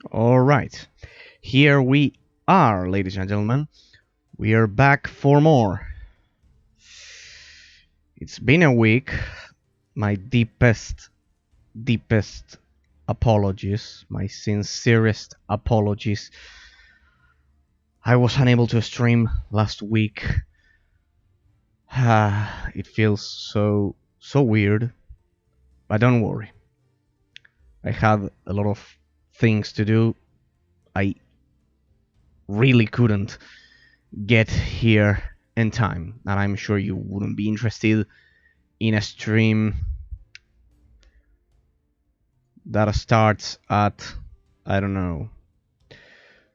All right, here we are, ladies and gentlemen. We are back for more. It's been a week. My deepest apologies, my sincerest apologies. I was unable to stream last week. It feels so weird, but don't worry. I had a lot of things to do. I really couldn't get here in time, and I'm sure you wouldn't be interested in a stream that starts at, I don't know,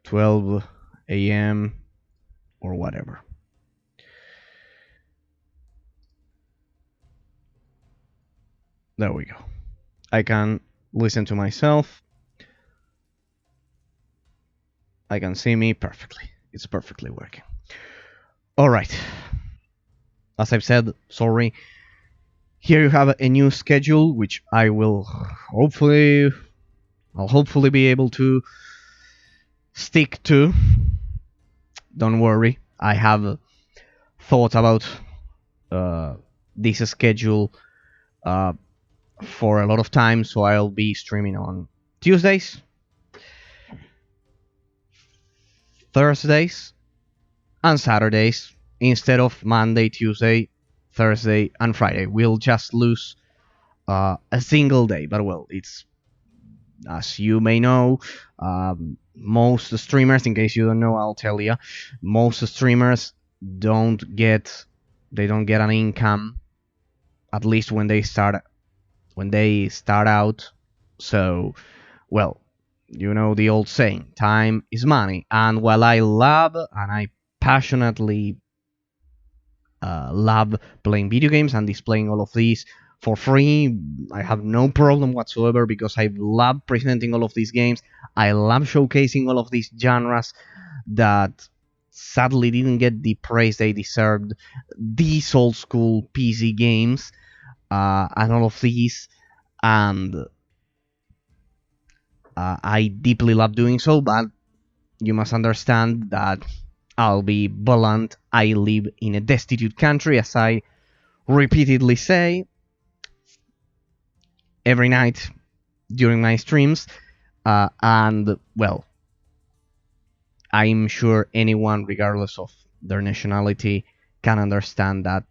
12 a.m. or whatever. There we go. I can listen to myself. I can see me perfectly. It's perfectly working. All right. As I've said, sorry. Here you have a new schedule, which I'll hopefully be able to stick to. Don't worry. I have thought about this schedule for a lot of time, so I'll be streaming on Tuesdays, Thursdays, and Saturdays instead of Monday, Tuesday, Thursday, and Friday. We'll just lose a single day, but well, it's, as you may know, most streamers, in case you don't know, I'll tell you, most streamers don't get an income, at least when they start out. So, well, you know the old saying, time is money. And while I love and I passionately love playing video games and displaying all of these for free, I have no problem whatsoever, because I love presenting all of these games. I love showcasing all of these genres that sadly didn't get the praise they deserved. These old school PC games and all of these, and I deeply love doing so, but you must understand that I'll be blunt. I live in a destitute country, as I repeatedly say every night during my streams, and well, I'm sure anyone, regardless of their nationality, can understand that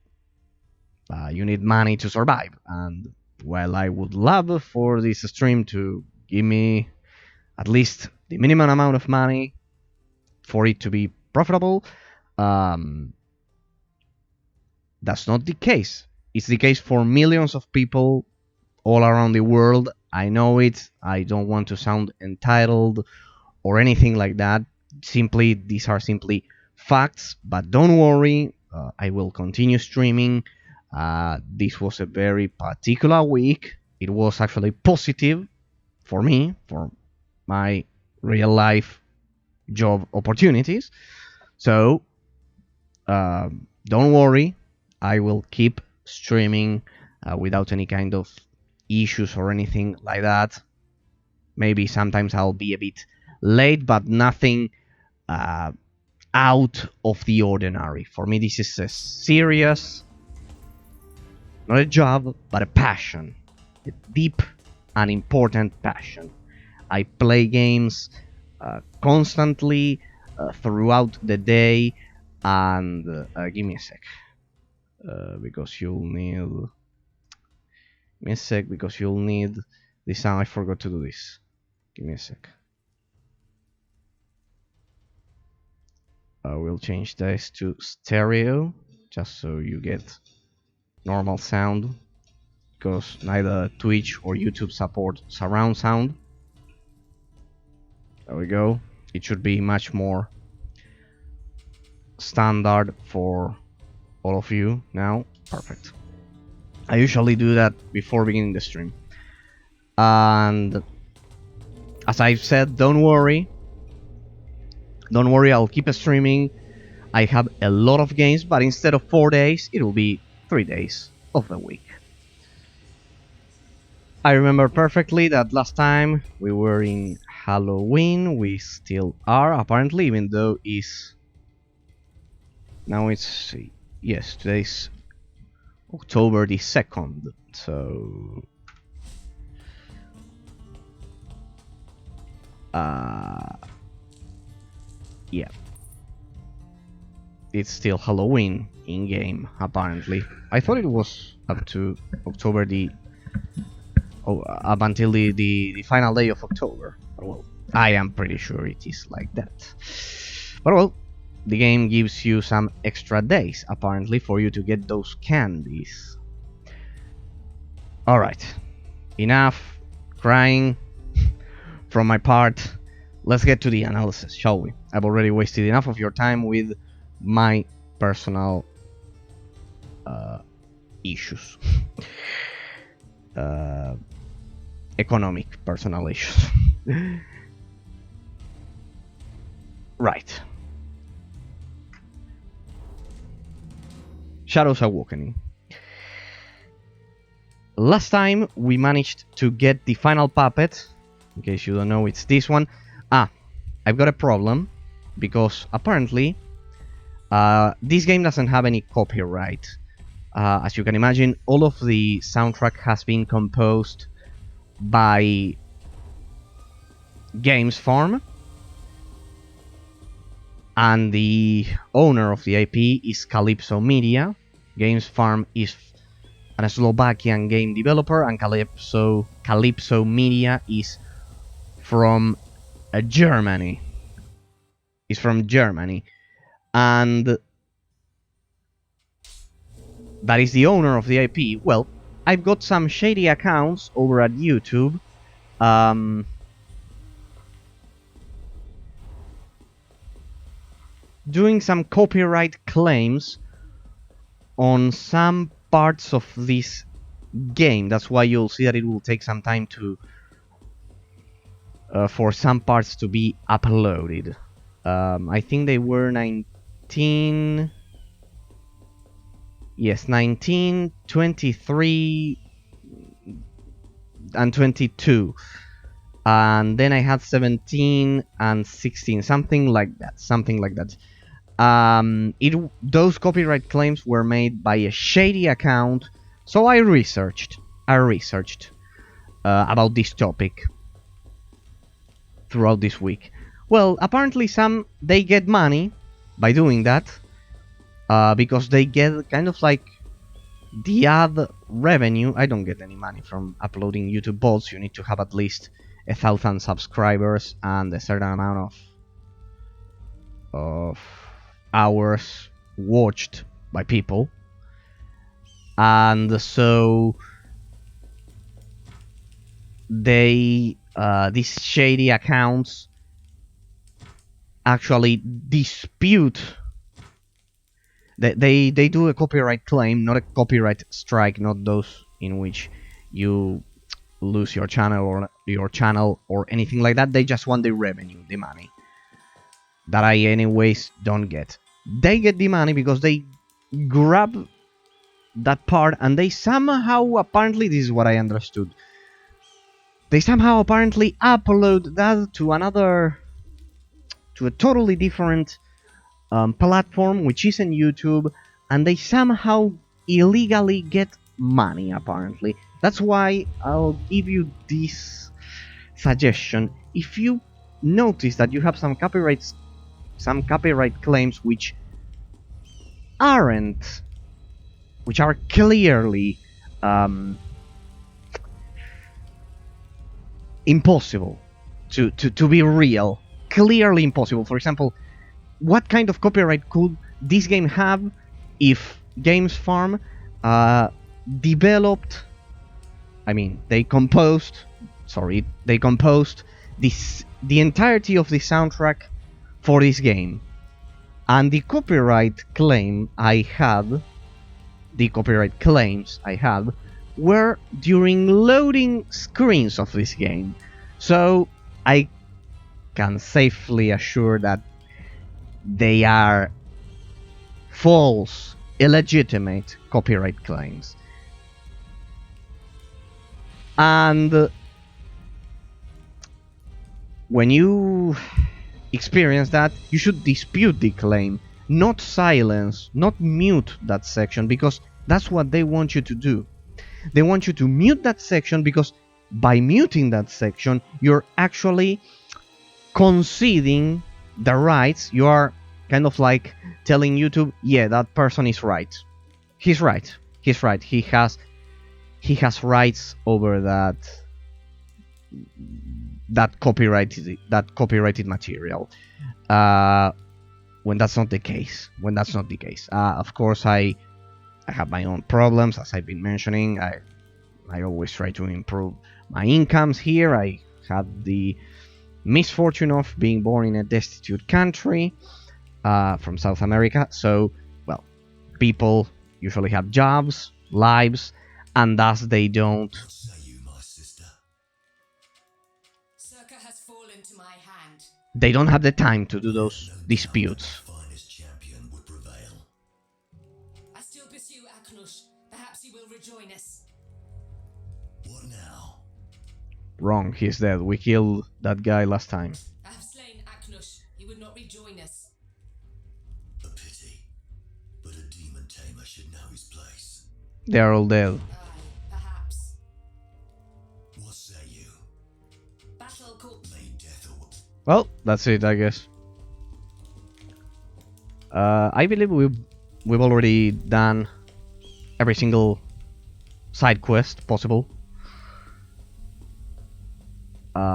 you need money to survive. And while I would love for this stream to give me at least the minimum amount of money for it to be profitable, that's not the case. It's the case for millions of people all around the world. I know it. I don't want to sound entitled or anything like that. These are simply facts. But don't worry, I will continue streaming. This was a very particular week. It was actually positive for me, for my real life job opportunities. So don't worry, I will keep streaming without any kind of issues or anything like that. Maybe sometimes I'll be a bit late, but nothing out of the ordinary. For me, this is a serious, not a job, but a passion, a deep and important passion. I play games constantly throughout the day, and give me a sec, because you'll need. Give me a sec, because you'll need the sound. I forgot to do this. Give me a sec. I will change this to stereo, just so you get normal sound, because neither Twitch or YouTube support surround sound. There we go. It should be much more standard for all of you now. Perfect. I usually do that before beginning the stream. And as I've said, don't worry, I'll keep streaming. I have a lot of games, but instead of 4 days, it will be 3 days of the week. I remember perfectly that last time we were in Halloween. We still are, apparently, even though it's... Now it's... Yes, today's October the 2nd, so... Yeah. It's still Halloween in-game, apparently. I thought it was up to October the... up until the final day of October. But well, I am pretty sure it is like that. But well, the game gives you some extra days, apparently, for you to get those candies. Alright, enough crying from my part. Let's get to the analysis, shall we? I've already wasted enough of your time with my personal issues. Economic personal issues. Right. Shadows Awakening. Last time we managed to get the final puppet. In case you don't know, it's this one. I've got a problem, because apparently this game doesn't have any copyright. As you can imagine, all of the soundtrack has been composed by Games Farm, and the owner of the IP is Calypso Media. Games Farm is a Slovakian game developer, and Calypso Media is from Germany. It's from Germany, and that is the owner of the IP. Well, I've got some shady accounts over at YouTube. Doing some copyright claims on some parts of this game. That's why you'll see that it will take some time to for some parts to be uploaded. I think they were 19... Yes, 19, 23, and 22. And then I had 17 and 16, something like that. Those copyright claims were made by a shady account, so I researched about this topic throughout this week. Well, apparently they get money by doing that, because they get kind of like the ad revenue. I don't get any money from uploading YouTube VODs. You need to have at least 1,000 subscribers and a certain amount of hours watched by people, and so these shady accounts actually dispute. They do a copyright claim, not a copyright strike, not those in which you lose your channel or anything like that. They just want the revenue, the money that I anyways don't get. They get the money because they grab that part and they somehow, apparently, this is what I understood, they somehow apparently upload that to a totally different platform, which isn't YouTube, and they somehow illegally get money, apparently. That's why I'll give you this suggestion. If you notice that you have some copyright claims which are clearly impossible to be real, clearly impossible. For example, what kind of copyright could this game have if Games Farm they composed the entirety of the soundtrack for this game, and the copyright claims I had were during loading screens of this game, so I can safely assure that they are false, illegitimate copyright claims. And when you experience that, you should dispute the claim, not silence, not mute that section, because that's what they want you to do. They want you to mute that section, because by muting that section, you're actually conceding the rights. You are kind of like telling YouTube, yeah, that person is right. He's right. He's right. He has rights over that copyrighted material. When that's not the case. Of course, I have my own problems, as I've been mentioning. I always try to improve my incomes here. I had the misfortune of being born in a destitute country from South America. So, well, people usually have jobs, lives, and thus they don't. What say you, my sister? Circa has fallen to my hand. They don't have the time to do those disputes. The finest champion would prevail. I still pursue Aknush. Perhaps he will rejoin us. What now? Wrong, he's dead. We killed that guy last time. I have slain Aknush. He would not rejoin us. A pity. But a demon tamer should know his place. They are all dead. Perhaps. What say you? Battle called main death or... Well, that's it, I guess. I believe we've already done every single side quest possible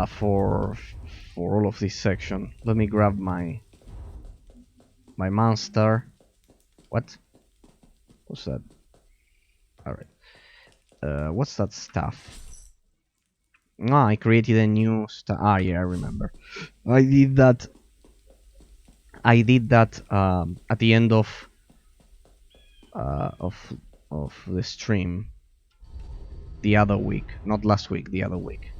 for all of this section. Let me grab my monster. What's that? All right. What's that stuff? Ah, I created a new stuff. Ah, yeah, I remember. I did that at the end of the stream the other week, not last week, the other week.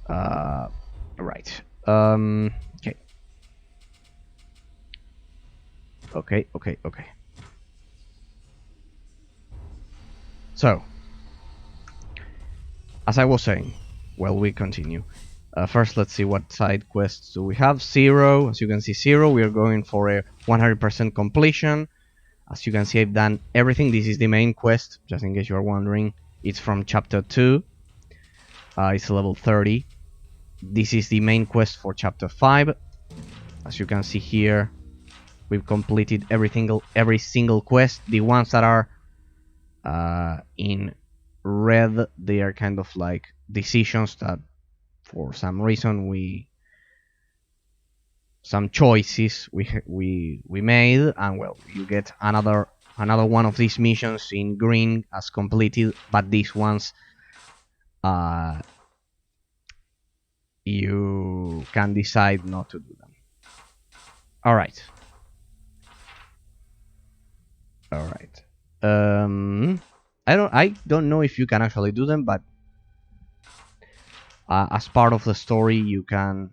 Right. Okay. Okay. So, as I was saying, well, we continue. First, let's see what side quests do we have. 0, as you can see, 0. We are going for a 100% completion. As you can see, I've done everything. This is the main quest, just in case you are wondering. It's from chapter 2. It's level 30. This is the main quest for chapter 5. As you can see here, we've completed every single quest. The ones that are in red, they are kind of like decisions that for some reason some choices we made, and well, you get another one of these missions in green as completed, but these ones you can decide not to do them. All right. I don't know if you can actually do them, but as part of the story, you can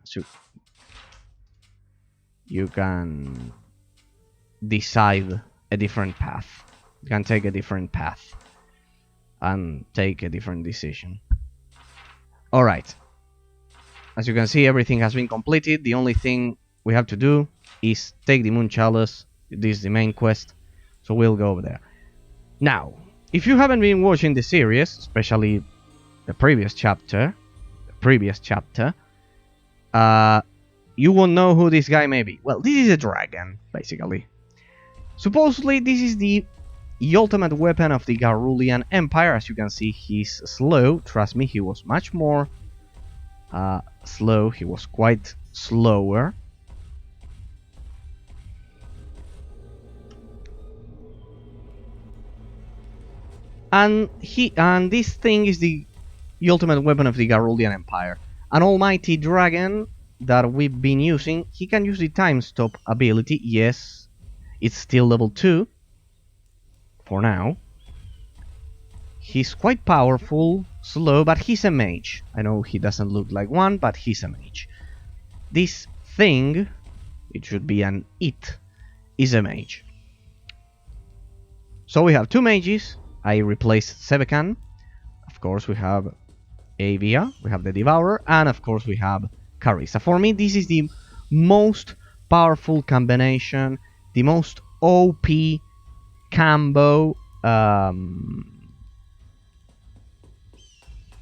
decide a different path. You can take a different path and take a different decision. All right. As you can see, everything has been completed. The only thing we have to do is take the Moon Chalice. This is the main quest, so we'll go over there. Now, if you haven't been watching the series, especially the previous chapter, you won't know who this guy may be. Well, this is a dragon, basically. Supposedly, this is the ultimate weapon of the Garulian Empire. As you can see, he's slow. Trust me, he was much more slow. He was quite slower. And this thing is the ultimate weapon of the Garulian Empire. An almighty dragon that we've been using. He can use the time stop ability. Yes, it's still level 2 for now. He's quite powerful, slow, but he's a mage. I know he doesn't look like one, but he's a mage. This thing, it should be an it, is a mage. So we have 2 mages. I replaced Sebekan. Of course, we have Avia, we have the Devourer, and of course we have Carissa. For me, this is the most powerful combination, the most OP combo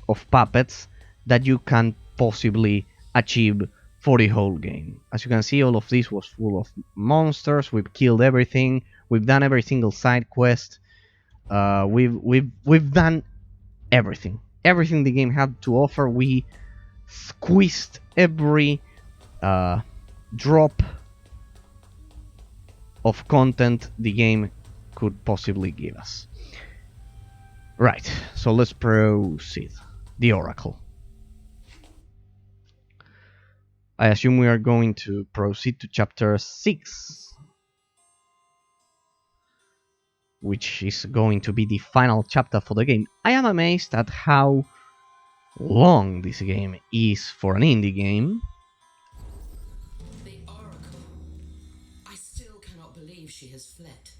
of puppets that you can possibly achieve for the whole game. As you can see, all of this was full of monsters. We've killed everything. We've done every single side quest. We've done everything. Everything the game had to offer. We squeezed every drop of content the game could possibly give us. Right, so let's proceed. The Oracle. I assume we are going to proceed to chapter 6, which is going to be the final chapter for the game. I am amazed at how long this game is for an indie game. The Oracle. I still cannot believe she has fled.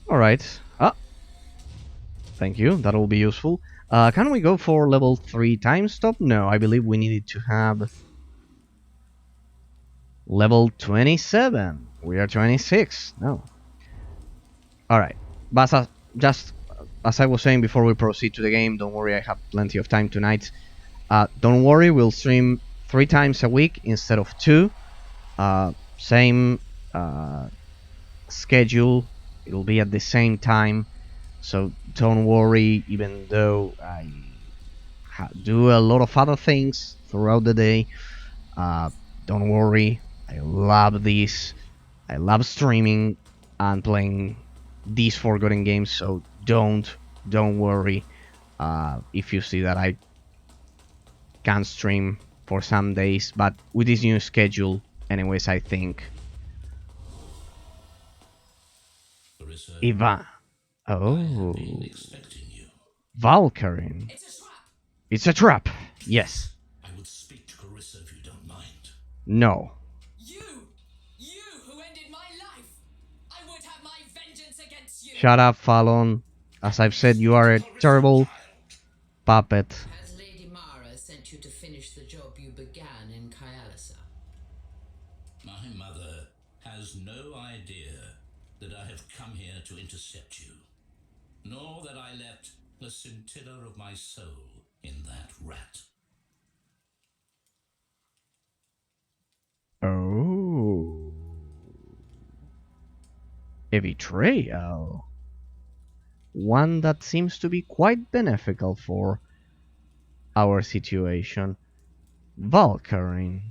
Alright. Thank you, that will be useful. Can we go for level 3 time stop? No, I believe we needed to have level 27. We are 26. No. Alright. But just as I was saying before we proceed to the game, don't worry, I have plenty of time tonight. Don't worry, we'll stream 3 times a week instead of 2. Same schedule. It'll be at the same time. So don't worry, even though I do a lot of other things throughout the day. Don't worry, I love this. I love streaming and playing these forgotten games, so don't worry if you see that I can't stream for some days. But with this new schedule, anyways, I think Ivan. Oh, Valkyrie. It's a trap! It's a trap. Yes. I would speak to Carissa if you don't mind. No. You who ended my life! I would have my vengeance against you! Shut up, Fallon. As I've said, you are a terrible puppet. Has Lady Mara sent you to finish the job you began in Kyalasa? My mother has no idea that I have come here to intercept you, nor that I left a scintilla of my soul in that rat. Oh. A betrayal. One that seems to be quite beneficial for our situation. Valkyrie.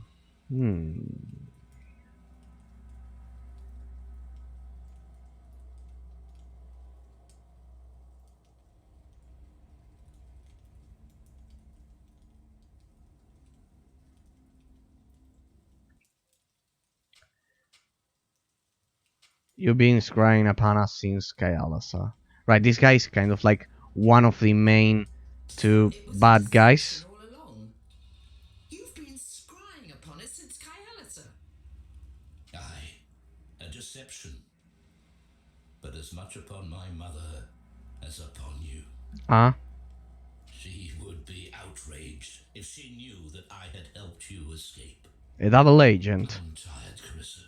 You've been scrying upon us since Kyalasa. Right, this guy is kind of like one of the main two bad guys. All along. You've been scrying upon us since Kyalasa. Aye, a deception, but as much upon my mother as upon you. She would be outraged if she knew that I had helped you escape. A double agent. I'm tired, Carissa.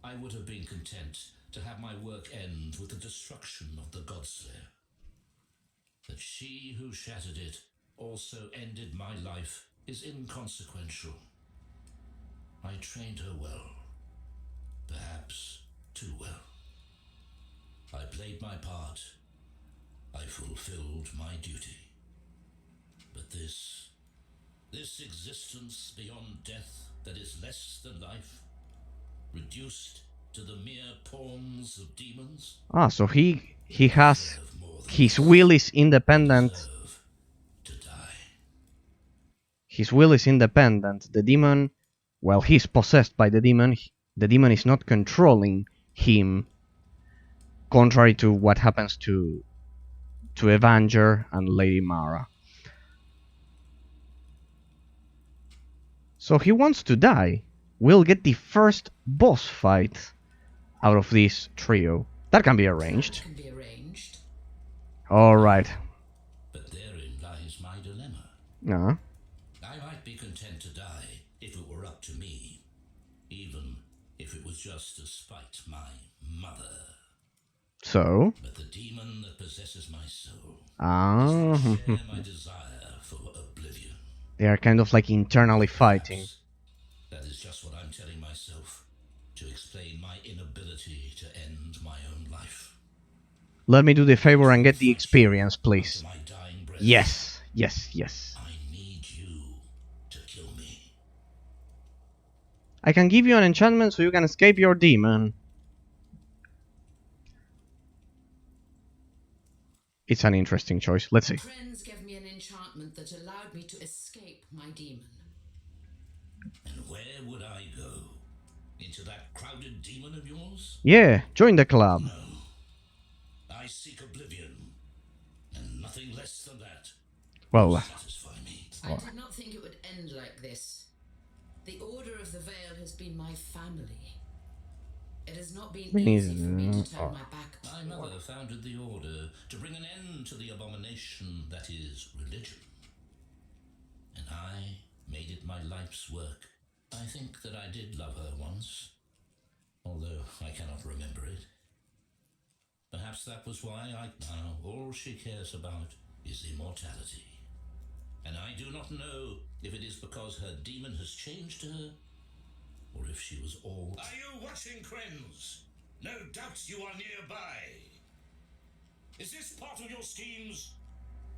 I would have been content to have my work end with the destruction of the Godslayer. That she who shattered it also ended my life is inconsequential. I trained her well, perhaps too well. I played my part. I fulfilled my duty. But this existence beyond death that is less than life, reduced to the mere pawns of demons. So he has his will is independent. To die. His will is independent. The demon, well, he's possessed by the demon. The demon is not controlling him, contrary to what happens to Avenger and Lady Mara. So he wants to die. We'll get the first boss fight out of this trio. That can be arranged. Can be arranged. Alright. But therein lies my dilemma. No. I might be content to die if it were up to me, even if it was just to spite my mother. So? But the demon that possesses my soul does Ah. not share my desire for oblivion. They are kind of like internally fighting. Perhaps that is just what I'm telling myself to explain my inability to end my own life. Let me do the favor and get the experience, please. After my dying breath, Yes, yes, yes. I need you to kill me. I can give you an enchantment so you can escape your demon. It's an interesting choice. Let's see. Friends gave me an enchantment that allowed me to escape my demon. And where would I go? Into that crowded demon of yours? Yeah, join the club. No. I seek oblivion, and nothing less than that Well, will satisfy me. I did not think it would end like this. The Order of the Veil has been my family. It has not been easy for me to turn my back. My mother founded the Order to bring an end to the abomination that is religion. And I made it my life's work. I think that I did love her once, although I cannot remember it. Perhaps that was why now all she cares about is immortality. And I do not know if it is because her demon has changed her, or if she was all... Are you watching, Krenz? No doubt you are nearby. Is this part of your schemes?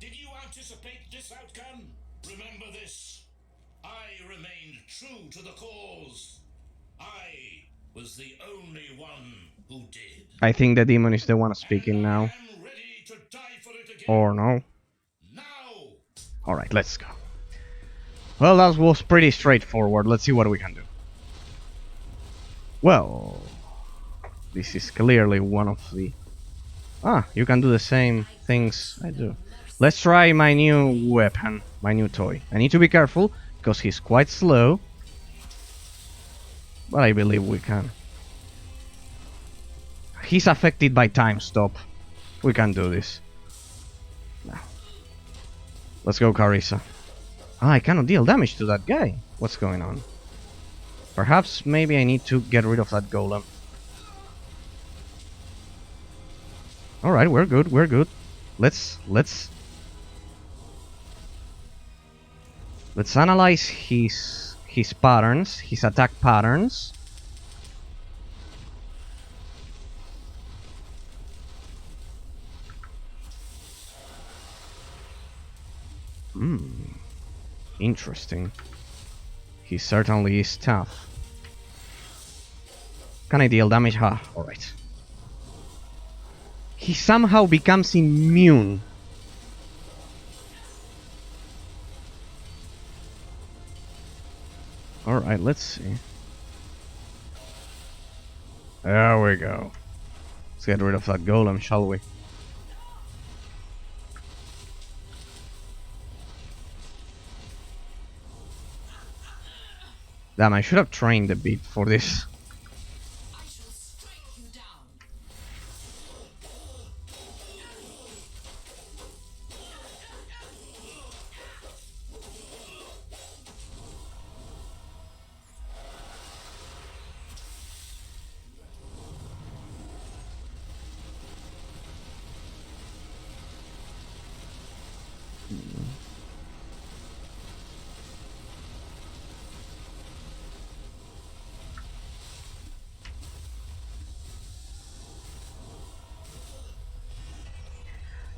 Did you anticipate this outcome? Remember this. I remained true to the cause. I was the only one who did. I think the demon is the one speaking now. I am ready to die for it again. Or no? Now. Alright, let's go. Well, that was pretty straightforward. Let's see what we can do. Well, this is clearly one of the... Ah, you can do the same things I do. Let's try my new weapon, my new toy. I need to be careful, because he's quite slow. But I believe we can. He's affected by time stop. We can do this. Now. Let's go, Carissa. Ah, I cannot deal damage to that guy. What's going on? Perhaps maybe I need to get rid of that golem. Alright, we're good, we're good. Let's analyze his patterns, his attack patterns. Interesting. He certainly is tough. Can I deal damage? Ah, alright. He somehow becomes immune. Alright, let's see. There we go. Let's get rid of that golem, shall we? Damn, I should have trained a bit for this. I shall strike you down.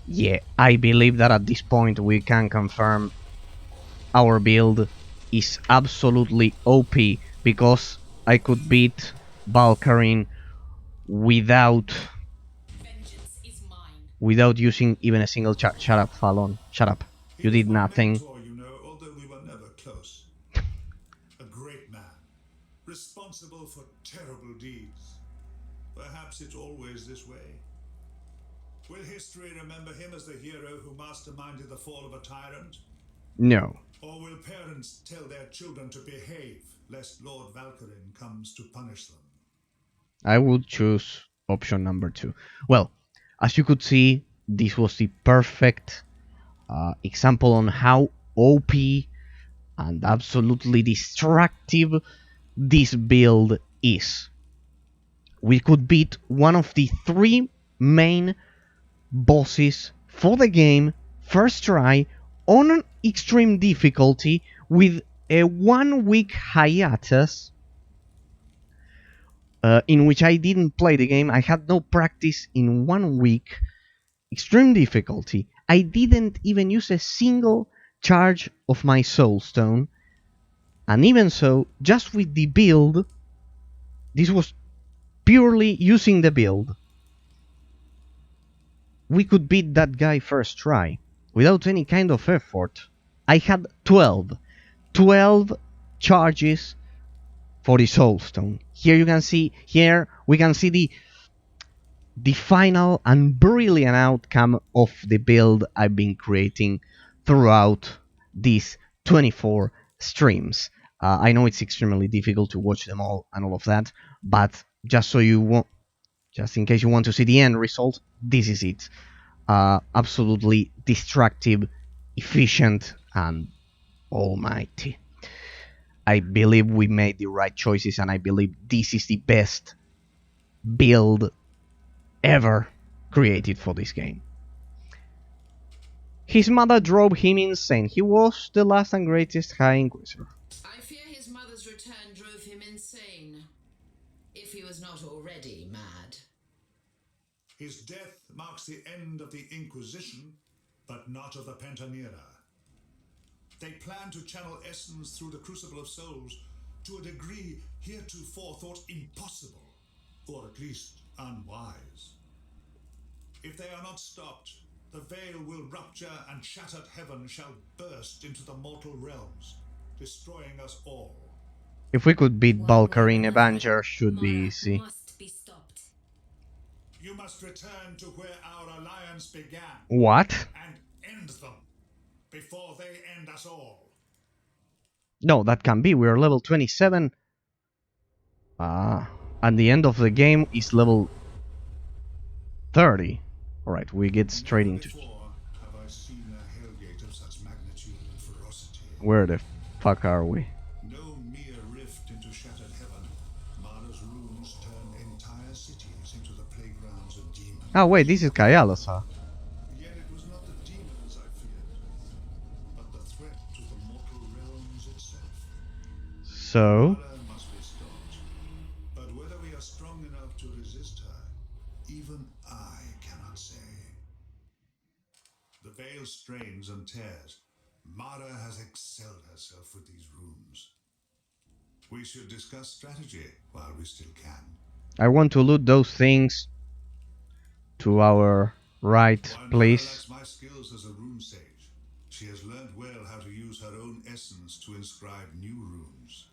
Yeah, I believe that at this point we can confirm our build is absolutely OP, because I could beat Valkyrie without Vengeance is mine. using even a single shut up, Fallon. Shut up. You did nothing. You know, although we were never close. A great man, responsible for terrible deeds. Perhaps it's always this way. Will history remember him as the hero who masterminded the fall of a tyrant? No. Or will parents tell their children to behave, lest Lord Valkyrin comes to punish them? I would choose option number 2. Well, as you could see, this was the perfect example on how OP and absolutely destructive this build is. We could beat one of the 3 main bosses for the game first try on an extreme difficulty with a 1-week hiatus in which I didn't play the game. I had no practice in 1 week. Extreme difficulty. I didn't even use a single charge of my soul stone. And even so, just with the build, this was purely using the build, we could beat that guy first try without any kind of effort. I had 12 charges for the soul stone. Here we can see the final and brilliant outcome of the build I've been creating throughout these 24 streams. I know it's extremely difficult to watch them all and all of that, but just in case you want to see the end result, this is it. Absolutely destructive, efficient, and almighty. I believe we made the right choices, and I believe this is the best build ever created for this game. His mother drove him insane. He was the last and greatest High Inquisitor. I fear his mother's return drove him insane. If he was not already mad. His death marks the end of the Inquisition, but not of the Pentanera. They plan to channel essence through the Crucible of Souls to a degree heretofore thought impossible, or at least unwise. If they are not stopped, the veil will rupture and shattered heaven shall burst into the mortal realms, destroying us all. If we could beat Valkyrie Avenger, should be easy. Must be stopped. You must return to where our alliance began. What? And end them before they end us all. No, that can be. We are level 27. And the end of the game is level 30. Alright, we get straight into... Before have I seen a hellgate of such magnitude and ferocity. Where the fuck are we? No mere rift into shattered heaven. Mara's runes turn entire cities into the playgrounds of demons. Oh wait, this is Kayalasa. Yet it was not the demons I feared, but the threat to the mortal realms itself. So... Mara must be stopped. But whether we are strong enough to resist her, even I cannot say. The veil strains and tears. Mara has excelled herself with these runes. We should discuss strategy while we still can. I want to loot those things to our right, While please. Mara lacks my skills as a rune sage, she has learned well how to use her own essence to inscribe new runes.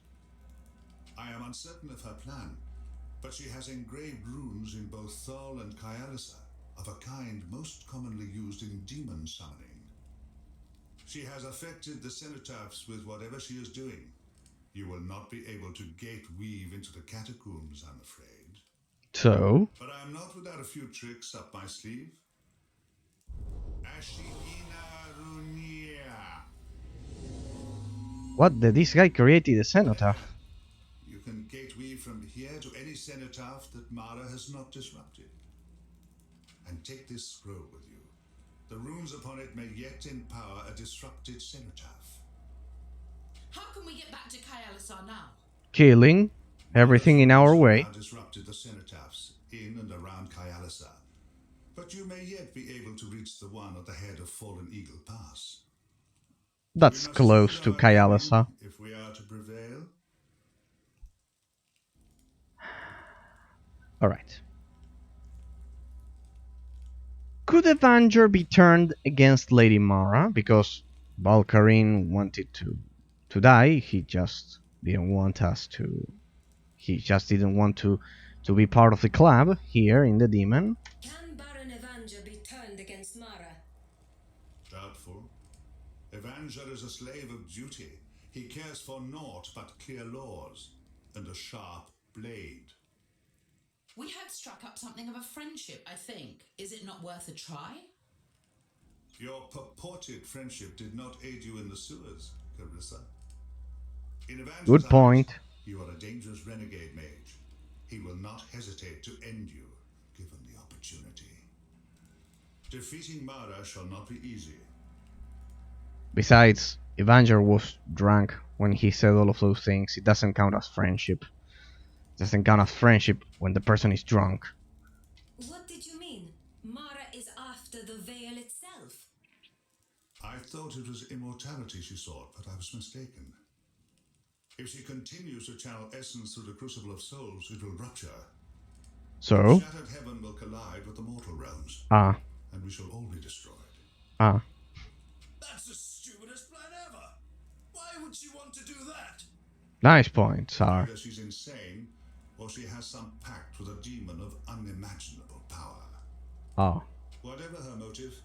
I am uncertain of her plan, but she has engraved runes in both Thal and Kayalisa, of a kind most commonly used in demon summoning. She has affected the cenotaphs with whatever she is doing. You will not be able to gate weave into the catacombs, I'm afraid. So... But I am not without a few tricks up my sleeve. Ashina Runia. What? This guy created a cenotaph. You can gate weave from here to any cenotaph that Mara has not disrupted. And take this scroll with you. The runes upon it may yet empower a disrupted cenotaph. How can we get back to Kayalisar now? Killing everything in our way. Now disrupted the cenotaphs in and around Kayalisa, but you may yet be able to reach the one at the head of Fallen Eagle Pass. That's We must close hold to our Kayalasa. ground if we are to prevail. Alright. Could Avenger be turned against Lady Mara? Because Valkyrie wanted to die. He just didn't want us to... He just didn't want to be part of the club here in the Demon. Can Baron Evanger be turned against Mara? Doubtful. Evanger is a slave of duty. He cares for naught but clear laws and a sharp blade. We had struck up something of a friendship, I think. Is it not worth a try? Your purported friendship did not aid you in the sewers, Carissa. In Evangel's Good point. eyes, you are a dangerous renegade mage. He will not hesitate to end you, given the opportunity. Defeating Mara shall not be easy. Besides, Evanger was drunk when he said all of those things. It doesn't count as friendship. It doesn't count as friendship when the person is drunk. What did you mean? Mara is after the veil itself. I thought it was immortality she sought, but I was mistaken. If she continues to channel essence through the Crucible of Souls, it will rupture. So? Shattered heaven will collide with the mortal realms, Ah. and we shall all be destroyed. Ah. That's the stupidest plan ever. Why would she want to do that? Nice point, Sar. Either she's insane, or she has some pact with a demon of unimaginable power. Oh. Whatever her motive,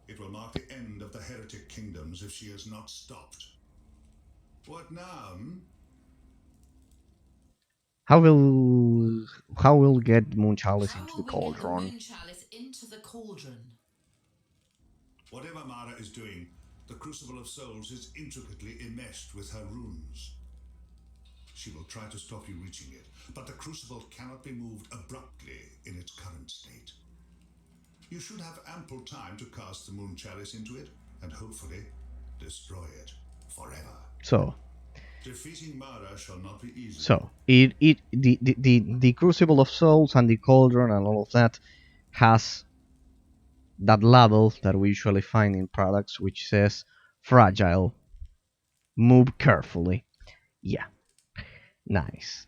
it will mark the end of the heretic kingdoms if she is not stopped. What now? How will get Moon Chalice into the How will we get the cauldron? Moon Chalice into the cauldron? Whatever Mara is doing, the Crucible of Souls is intricately enmeshed with her runes. She will try to stop you reaching it, but the Crucible cannot be moved abruptly in its current state. You should have ample time to cast the Moon Chalice into it, and hopefully destroy it forever. So, Defeating Mara shall not be easy. the Crucible of Souls and the cauldron and all of that has that label that we usually find in products which says fragile. Move carefully. Yeah. Nice.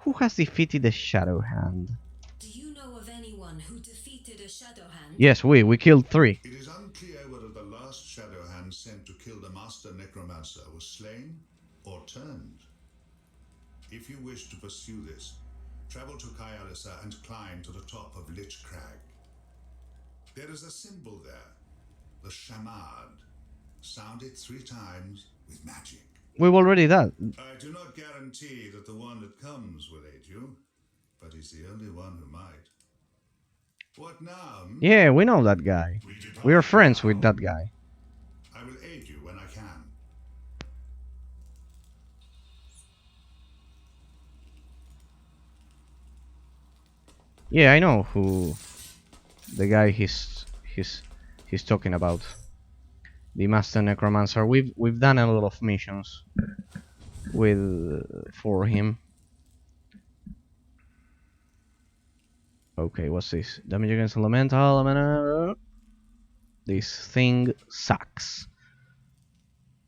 Who has defeated the Shadow Hand? Do you know of anyone who defeated a Shadow Hand? Yes, we killed 3. It is unclear whether the last Shadow Hand sent to kill the Master Necromancer was slain or turned. If you wish to pursue this, travel to Kyalisa and climb to the top of Lich Crag. There is a symbol there, the Shamad. Sound it 3 times with magic. We've already done. I do not guarantee that the one that comes will aid you, but he's the only one who might. What now? Yeah, we know that guy. We are friends with that guy. I will aid you when I can. Yeah, I know who the guy he's talking about. The Master Necromancer. We've done a lot of missions for him. Okay, what's this? Damage against elemental. This thing sucks.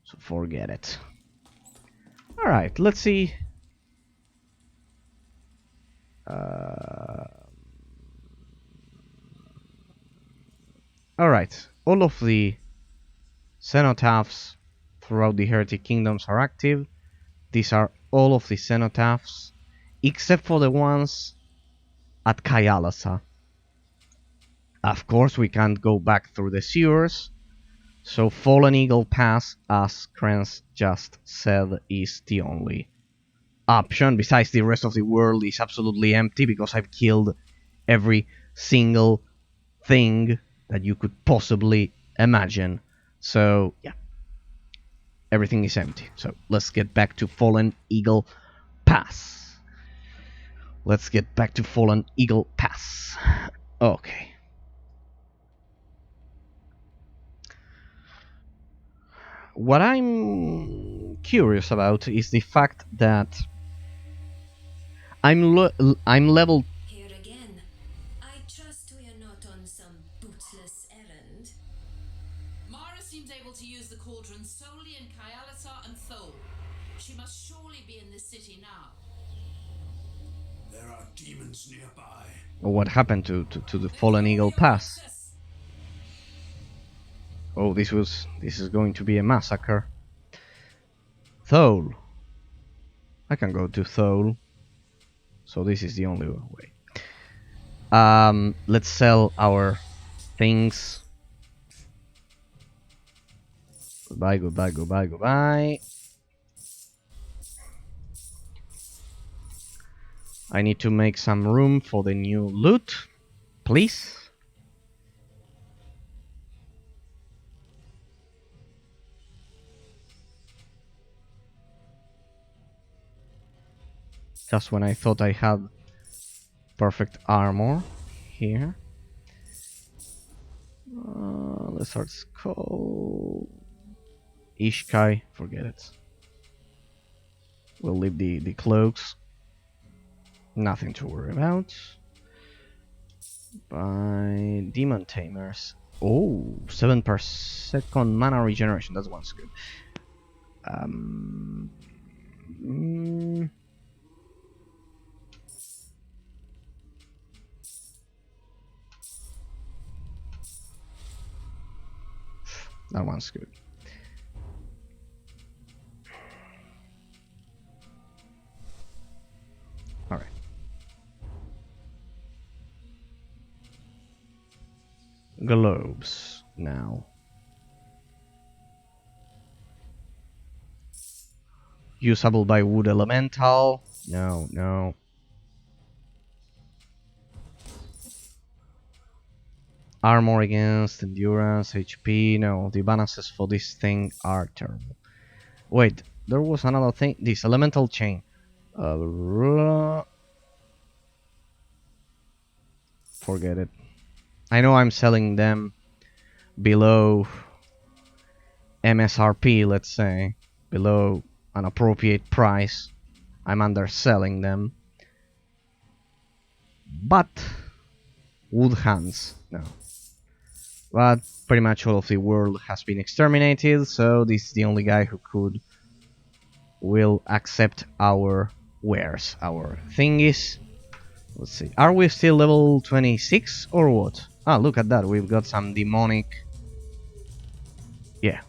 So forget it. Alright, let's see. Alright, all of the cenotaphs throughout the Heretic Kingdoms are active. These are all of the cenotaphs, except for the ones at Kyalasa. Of course, we can't go back through the sewers, so Fallen Eagle Pass, as Krenz just said, is the only option. Besides, the rest of the world is absolutely empty because I've killed every single thing that you could possibly imagine. So, yeah. Everything is empty. So, let's get back to Fallen Eagle Pass. Let's get back to Fallen Eagle Pass. Okay. What I'm curious about is the fact that I'm level. Here again. I trust we are not on some bootless errand. Mara seems able to use the cauldron solely in Kyalasa and Thol. She must surely be in this city now. There are demons nearby. What happened to the Fallen Eagle Pass? Oh, this is going to be a massacre. Thol. I can go to Thol. So this is the only way. Let's sell our things. Goodbye, goodbye, goodbye, goodbye. I need to make some room for the new loot, please. Just when I thought I had perfect armor here. Lizard Skull. Ishkai, forget it. We'll leave the cloaks. Nothing to worry about. By Demon Tamers. Oh, 7 per second mana regeneration. That one's good. That one's good. Alright. Globes now. Usable by Wood Elemental. No, no. Armor against endurance, HP. No, the bonuses for this thing are terrible. Wait, there was another thing. This elemental chain. Forget it. I know I'm selling them below MSRP, let's say. Below an appropriate price. I'm underselling them. But wood hands, no. But pretty much all of the world has been exterminated, so this is the only guy who will accept our wares, our thingies. Let's see, are we still level 26 or what? Ah, look at that, we've got some demonic... Yeah.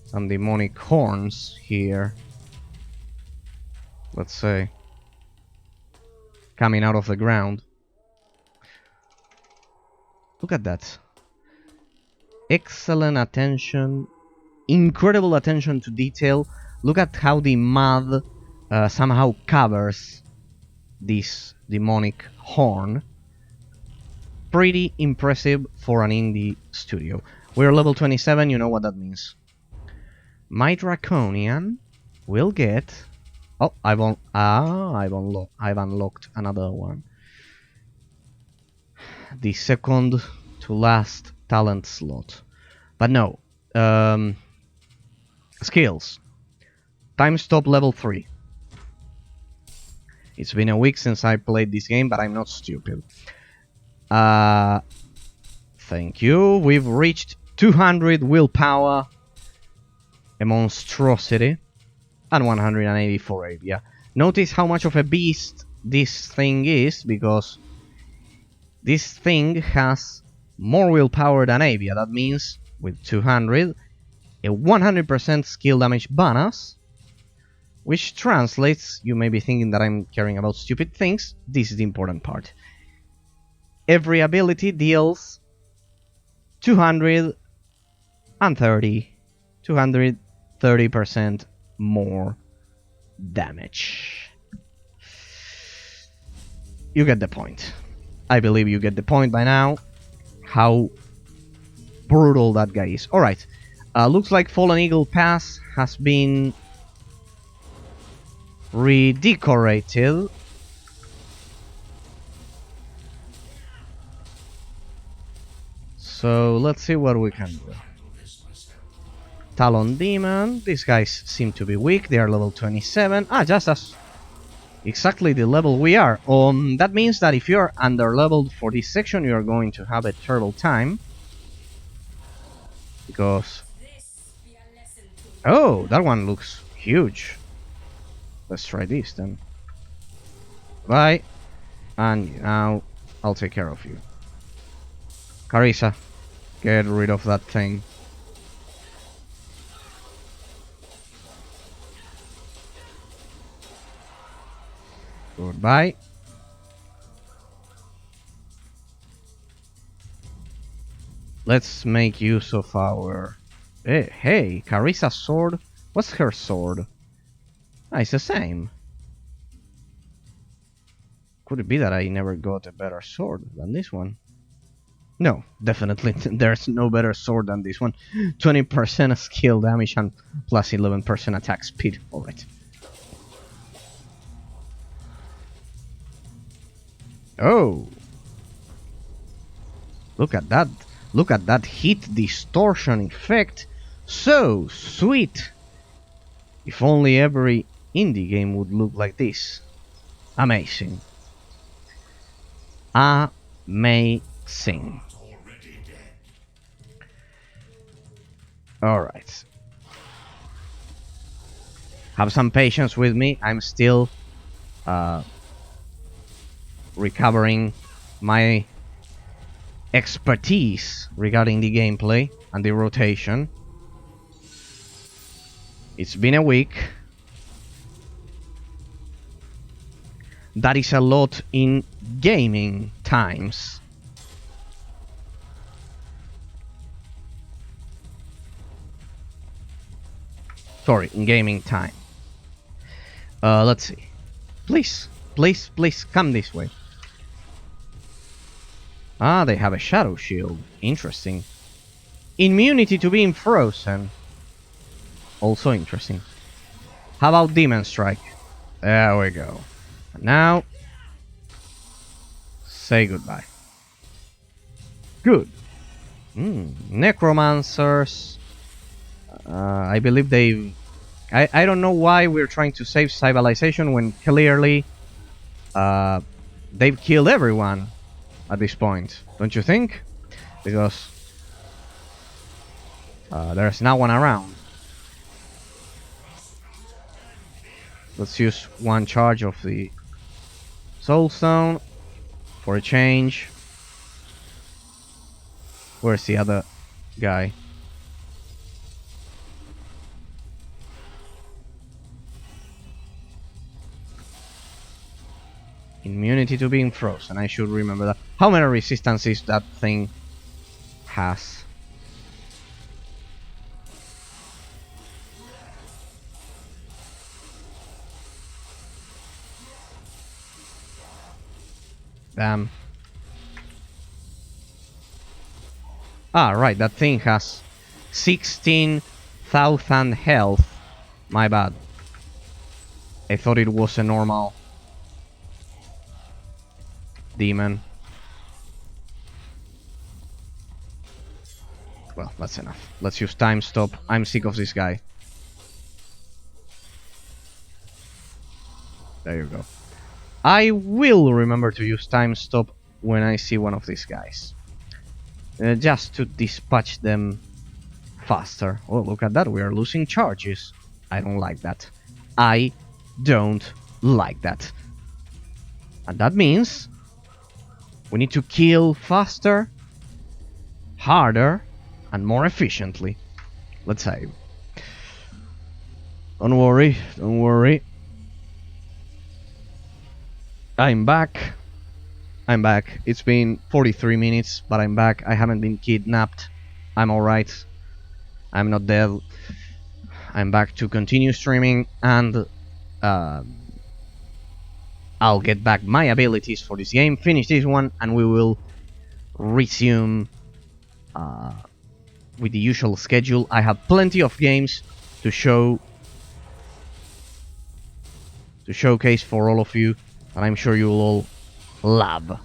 Some demonic horns here. Let's say. Coming out of the ground. Look at that. Excellent attention. Incredible attention to detail. Look at how the mud somehow covers this demonic horn. Pretty impressive for an indie studio. We're level 27, you know what that means. My Draconian will get... Oh, I've unlocked another one. The second to last talent slot. But no. Skills. Time stop level 3. It's been a week since I played this game, but I'm not stupid. Thank you. We've reached 200 willpower. A monstrosity. And 184 Avia. Notice how much of a beast this thing is, because this thing has more willpower than Avia. That means, with 200, a 100% skill damage bonus, which translates, you may be thinking that I'm caring about stupid things, this is the important part. Every ability deals 230% more damage. You get the point. I believe you get the point by now. How brutal that guy is. Alright. Looks like Fallen Eagle Pass has been redecorated. So let's see what we can do. Talon Demon. These guys seem to be weak. They are level 27. Ah, just as exactly the level we are. That means that if you're under-leveled for this section, you're going to have a terrible time. Because... Oh, that one looks huge. Let's try this then. Bye. And now I'll take care of you. Carissa, get rid of that thing. Goodbye. Let's make use of our... Hey, Carissa's sword. What's her sword? Ah, it's the same. Could it be that I never got a better sword than this one? No, definitely there's no better sword than this one. 20% skill damage and plus 11% attack speed. Alright. Oh, look at that. Look at that heat distortion effect. So sweet. If only every indie game would look like this. Amazing. Amazing. Alright. Have some patience with me. I'm still recovering my expertise regarding the gameplay and the rotation. It's been a week. That is a lot in gaming times. Sorry, in gaming time. Let's see. Please, please, please, come this way. Ah, they have a shadow shield. Interesting. Immunity to being frozen. Also interesting. How about Demon Strike? There we go. And now, say goodbye. Good. Necromancers. I believe they've... I don't know why we're trying to save civilization when clearly they've killed everyone at this point. Don't you think? Because there's no one around. Let's use one charge of the Soul Stone for a change. Where's the other guy? Immunity to being frozen. I should remember that. How many resistances that thing has? Damn. Ah, right, that thing has 16,000 health. My bad. I thought it was a normal demon. Well, that's enough. Let's use time stop. I'm sick of this guy. There you go. I will remember to use time stop when I see one of these guys. Just to dispatch them faster. Oh, look at that. We are losing charges. I don't like that. I don't like that. And that means we need to kill faster, harder, and more efficiently. Let's save. Don't worry, don't worry. I'm back. I'm back. It's been 43 minutes, but I'm back. I haven't been kidnapped. I'm alright. I'm not dead. I'm back to continue streaming, and I'll get back my abilities for this game, finish this one, and we will resume with the usual schedule. I have plenty of games to showcase for all of you, and I'm sure you will all love,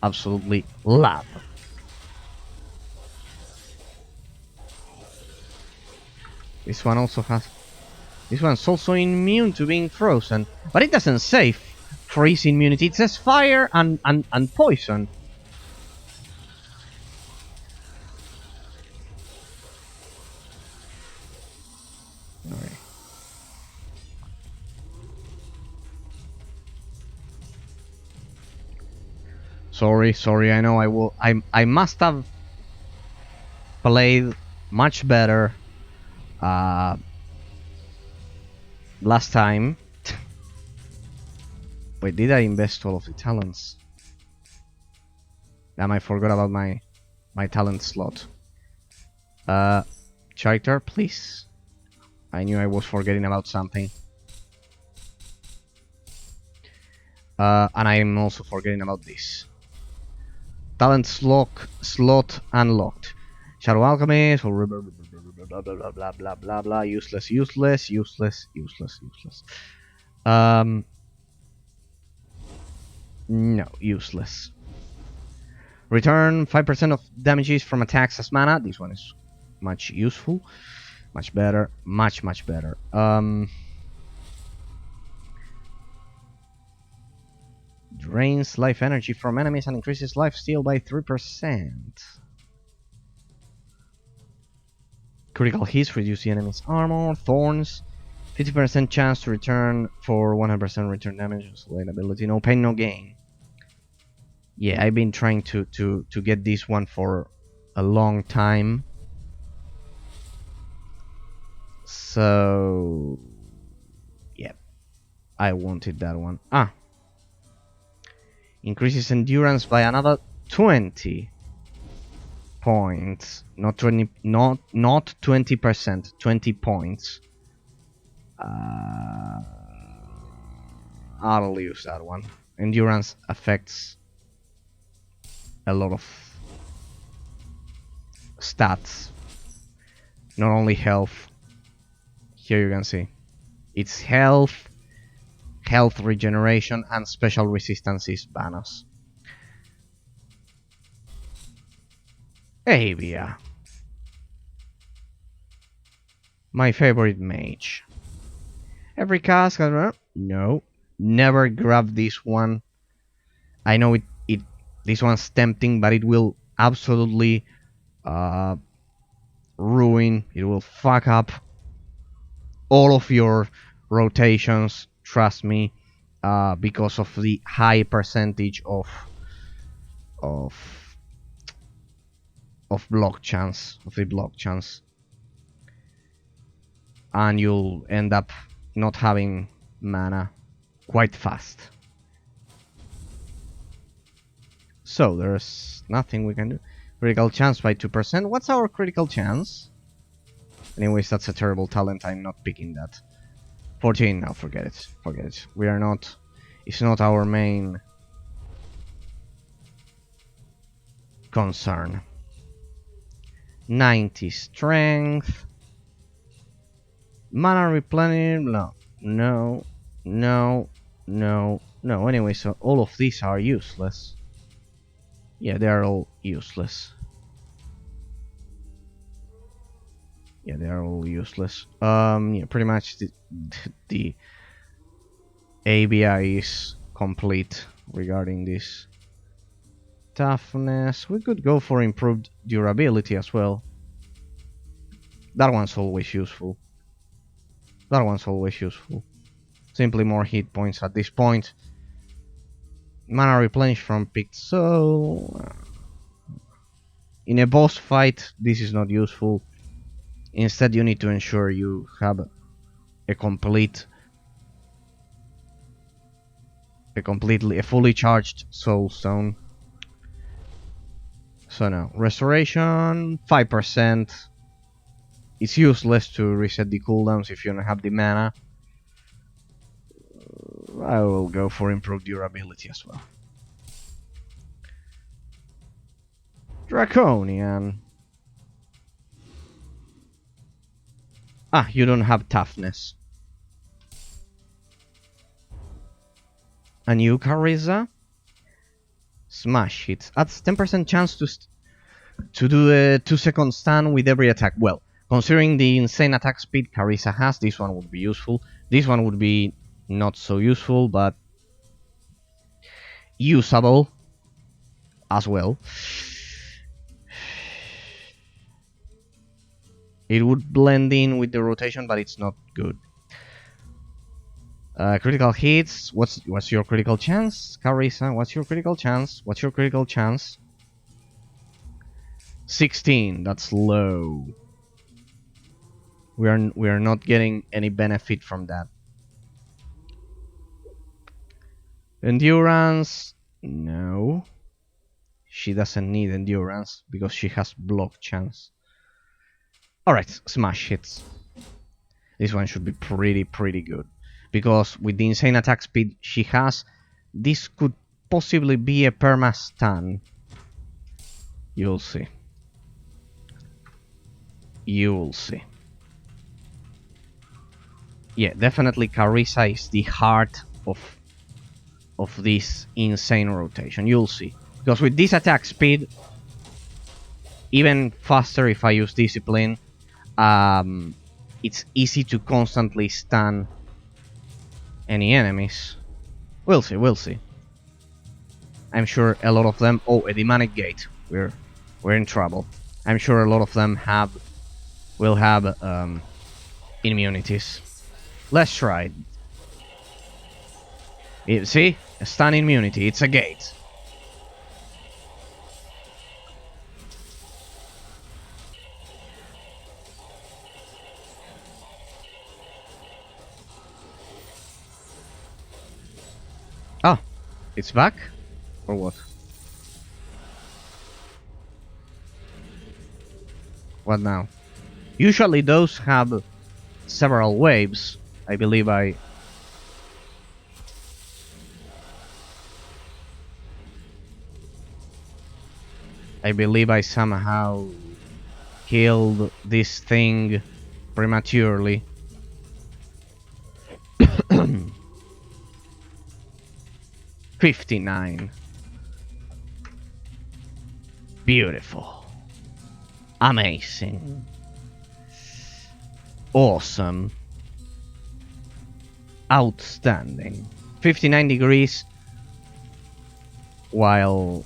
absolutely love. This one also has... This one's also immune to being frozen, but it doesn't say freeze immunity. It says fire and poison. Alright. Sorry, I know I must have played much better last time. Wait, did I invest all of the talents? Damn, I forgot about my talent slot. Character, please. I knew I was forgetting about something. And I'm also forgetting about this. Talent slot unlocked. Shadow Alchemist, blah blah blah blah blah blah blah. Useless. No, useless. Return 5% of damages from attacks as mana. This one is much useful. Much better. Much better. Drains life energy from enemies and increases life steal by 3%. Critical hits reduce the enemy's armor. Thorns. 50% chance to return for 100% return damage. Late ability. No pain, no gain. Yeah, I've been trying to get this one for a long time. So yeah, I wanted that one. Increases endurance by another 20 points. Not 20, not 20%, 20 points. I'll use that one. Endurance affects a lot of stats, not only health. Here you can see it's health, health regeneration, and special resistances bonus. Avia, my favorite mage. Every cast has... No, never grab this one. I know it this one's tempting, but it will absolutely ruin, it will fuck up all of your rotations, trust me, because of the high percentage of block chance, of the block chance, and you'll end up not having mana quite fast. So there's nothing we can do. Critical chance by 2%. What's our critical chance? Anyways, that's a terrible talent. I'm not picking that. 14. No, forget it. Forget it. We are not... It's not our main concern. 90 strength. Mana replenish. No. No. No. No. No. Anyway, so all of these are useless. Yeah, they are all useless. Yeah, they are all useless. Yeah, pretty much the ABI is complete regarding this. Toughness. We could go for improved durability as well. That one's always useful. That one's always useful. Simply more hit points at this point. Mana replenish from picked soul. In a boss fight, this is not useful. Instead, you need to ensure you have a fully charged soul stone. So now, restoration 5%. It's useless to reset the cooldowns if you don't have the mana. I will go for improved durability as well. Draconian. You don't have toughness. A new Carissa. Smash hits. Adds 10% chance to do a 2-second stun with every attack. Well, considering the insane attack speed Carissa has, this one would be useful. This one would be not so useful, but usable as well. It would blend in with the rotation, but it's not good. Critical hits. What's your critical chance, Carissa? What's your critical chance? What's your critical chance? 16. That's low. We are not getting any benefit from that. Endurance. No. She doesn't need endurance because she has block chance. Alright, smash hits. This one should be pretty good. Because with the insane attack speed she has, this could possibly be a perma stun. You'll see. You'll see. Yeah, definitely Carissa is the heart of of this insane rotation. You'll see. Because with this attack speed, even faster if I use discipline, it's easy to constantly stun any enemies. We'll see, we'll see. I'm sure a lot of them... Oh, a demonic gate. We're in trouble. I'm sure a lot of them will have immunities. Let's try it. See? A stun immunity. It's a gate. Ah, it's back? Or what? What now? Usually those have several waves. I believe I somehow killed this thing prematurely. $59. Beautiful. Amazing. Awesome. Outstanding. 59 degrees while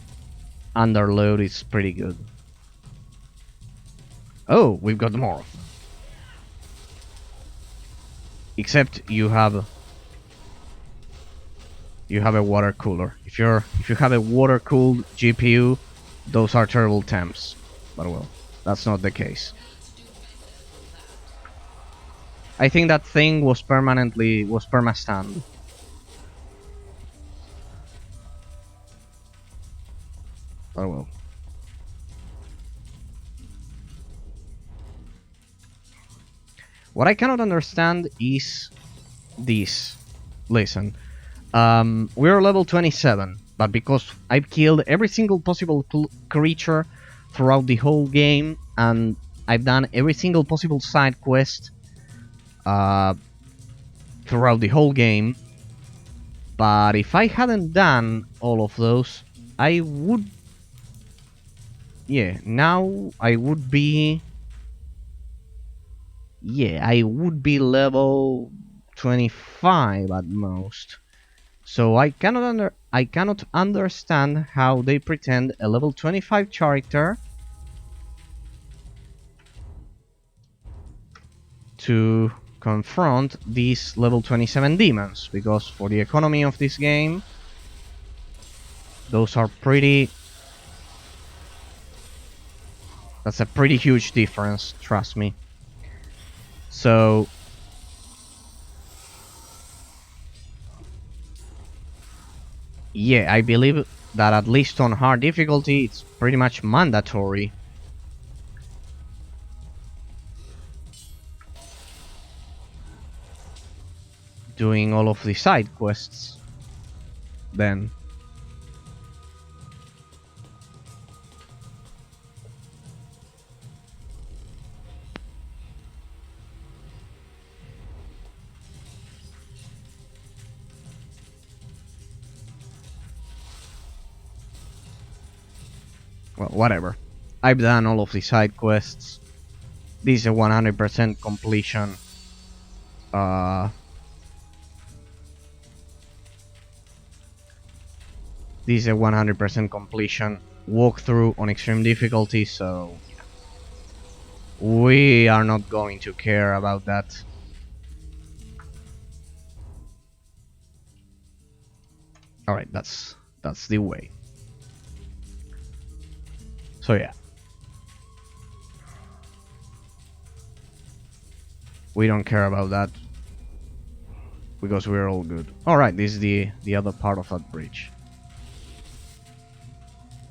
under load is pretty good. Oh, we've got more. Except you have a water cooler. If you have a water cooled GPU, those are terrible temps. But well, that's not the case. I think that thing was perma-stunned. Oh well. What I cannot understand is this. Listen, we're level 27, but because I've killed every single possible creature throughout the whole game, and I've done every single possible side quest throughout the whole game. But if I hadn't done all of those, I would... Yeah, now I would be... Yeah, I would be level 25 at most. So I cannot understand how they pretend a level 25 character to confront these level 27 demons, because for the economy of this game, those are pretty... That's a pretty huge difference, trust me. So... Yeah, I believe that at least on hard difficulty, it's pretty much mandatory doing all of the side quests. Then well, whatever. I've done all of the side quests. This is a 100% completion. This is a 100% completion walkthrough on extreme difficulty, so we are not going to care about that. Alright, that's the way. So yeah. We don't care about that, because we're all good. Alright, this is the other part of that bridge.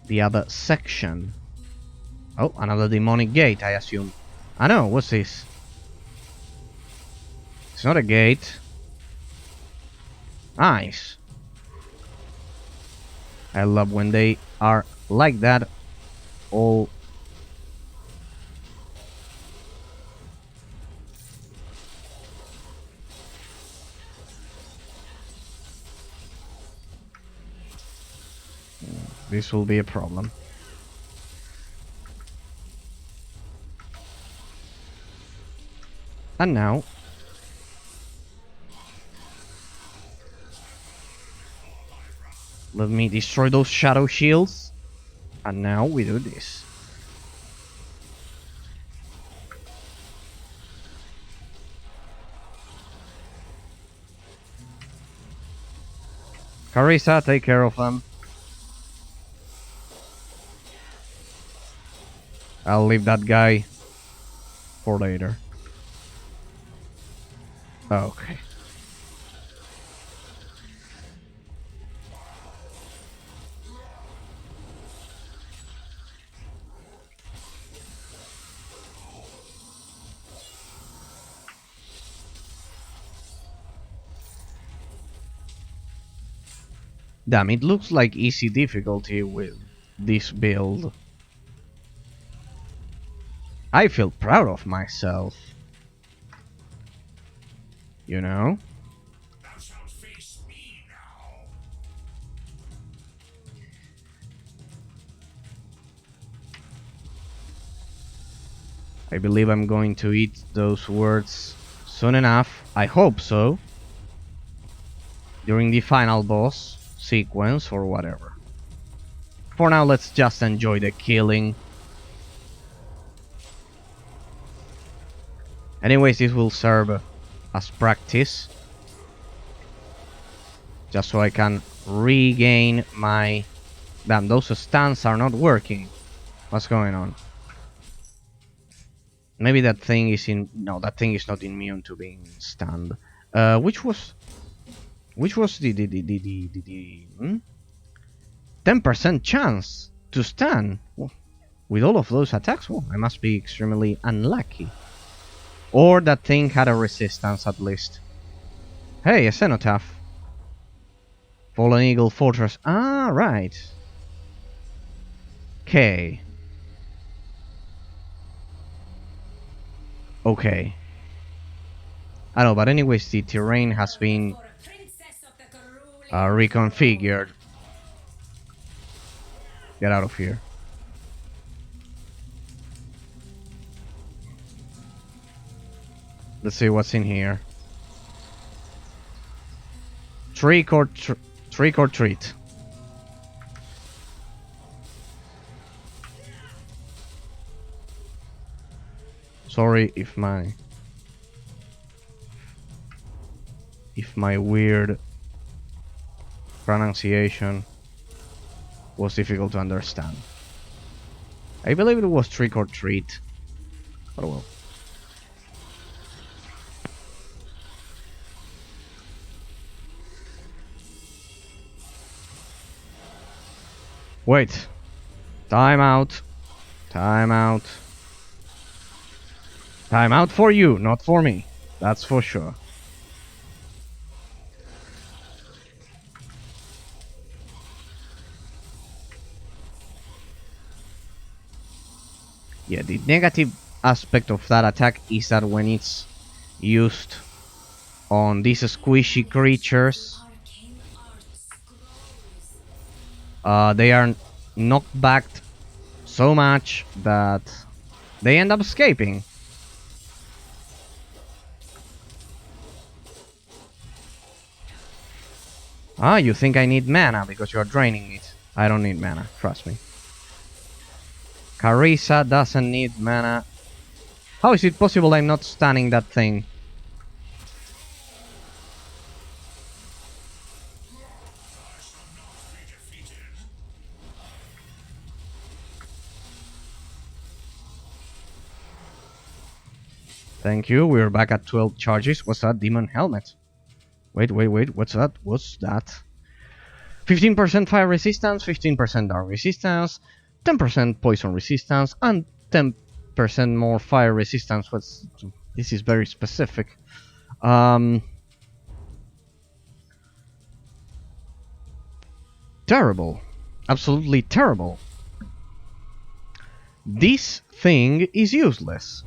The other section. Oh, another demonic gate, I assume. I know, what's this? It's not a gate. Nice. I love when they are like that. All... This will be a problem. And now... let me destroy those shadow shields. And now we do this. Carissa, take care of them. I'll leave that guy for later. Okay. Damn, it looks like easy difficulty with this build. I feel proud of myself. You know? Thou shalt face me now. I believe I'm going to eat those words soon enough. I hope so. During the final boss sequence or whatever. For now, let's just enjoy the killing. Anyways, this will serve as practice. Just so I can regain my... Damn, those stuns are not working. What's going on? Maybe that thing is in... No, that thing is not immune to being stunned. Which was the 10% chance to stun with all of those attacks? Well, I must be extremely unlucky. Or that thing had a resistance at least. Hey, a cenotaph. Fallen Eagle Fortress. Ah, right. Okay. Okay. I know, but anyways, the terrain has been reconfigured. Get out of here. Let's see what's in here. Trick or treat. Sorry if my weird pronunciation was difficult to understand. I believe it was trick or treat. Oh well. Wait. Time out. Time out. Time out for you, not for me. That's for sure. Yeah, the negative aspect of that attack is that when it's used on these squishy creatures, they are knocked back so much that they end up escaping. Ah, you think I need mana because you're draining it. I don't need mana, trust me. Carissa doesn't need mana. How is it possible I'm not stunning that thing? Thank you, we're back at 12 charges. What's that? Demon helmet. Wait, what's that? What's that? 15% fire resistance, 15% dark resistance, 10% poison resistance, and 10% more fire resistance. This is very specific. Terrible. Absolutely terrible. This thing is useless.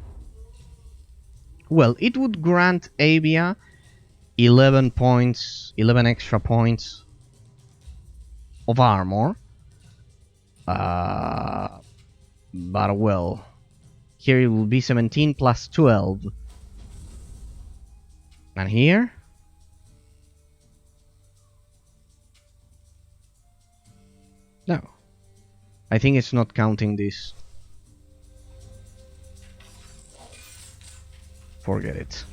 Well, it would grant Avia 11 points, 11 extra points of armor, But well, here it will be 17 plus 12. And here? No. I think it's not counting this. Forget it.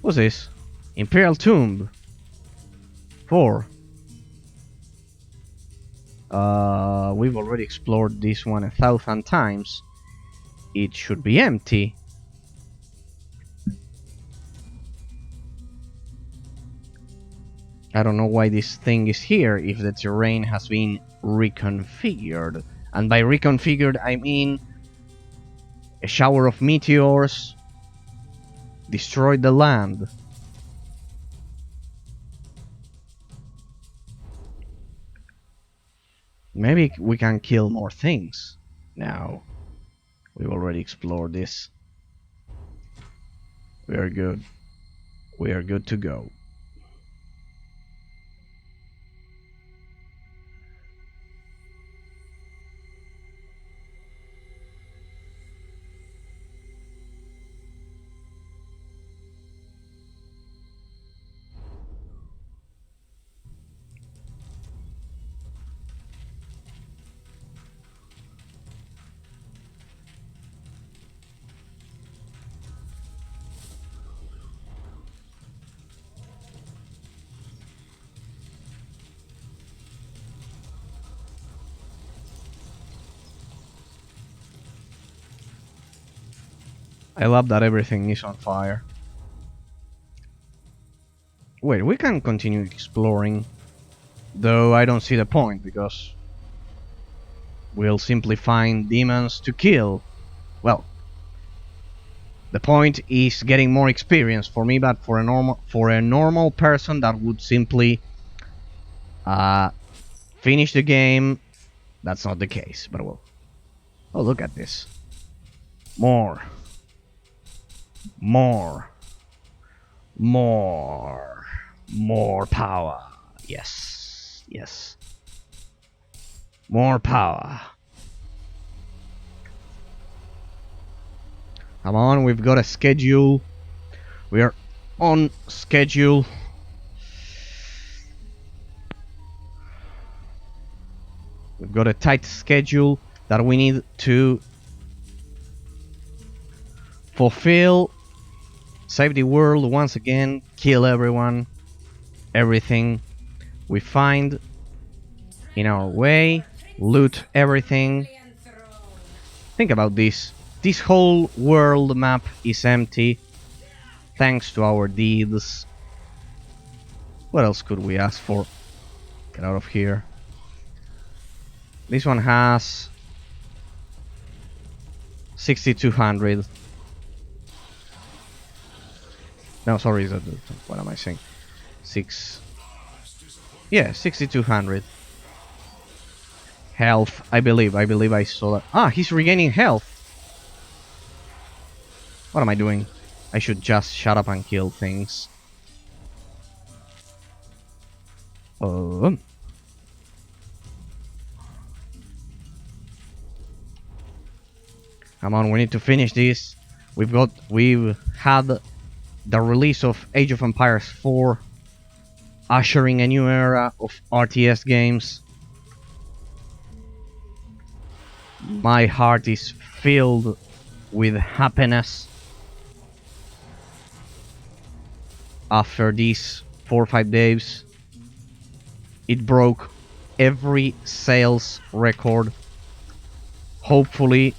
What's this? Imperial Tomb. 4. We've already explored this one 1,000 times. It should be empty. I don't know why this thing is here if the terrain has been reconfigured. And by reconfigured, I mean a shower of meteors destroyed the land. Maybe we can kill more things. Now, we've already explored this. We are good. We are good to go. I love that everything is on fire. Wait, we can continue exploring, though I don't see the point, because we'll simply find demons to kill. Well, the point is getting more experience for me, but for a normal person that would simply finish the game, that's not the case. But well, oh, look at this. More power. Yes, yes. More power. Come on, we've got a schedule. We are on schedule. We've got a tight schedule that we need to fulfill. Save the world once again. Kill everyone. Everything we find in our way. Loot everything. Think about this. This whole world map is empty thanks to our deeds. What else could we ask for? Get out of here. This one has 6,200. No, sorry, what am I saying? 6. Yeah, 6,200. Health, I believe I saw that. Ah, he's regaining health. What am I doing? I should just shut up and kill things. Come on, we need to finish this. We've had the release of Age of Empires 4, ushering a new era of RTS games. My heart is filled with happiness after these 4 or 5 days. It broke every sales record. Hopefully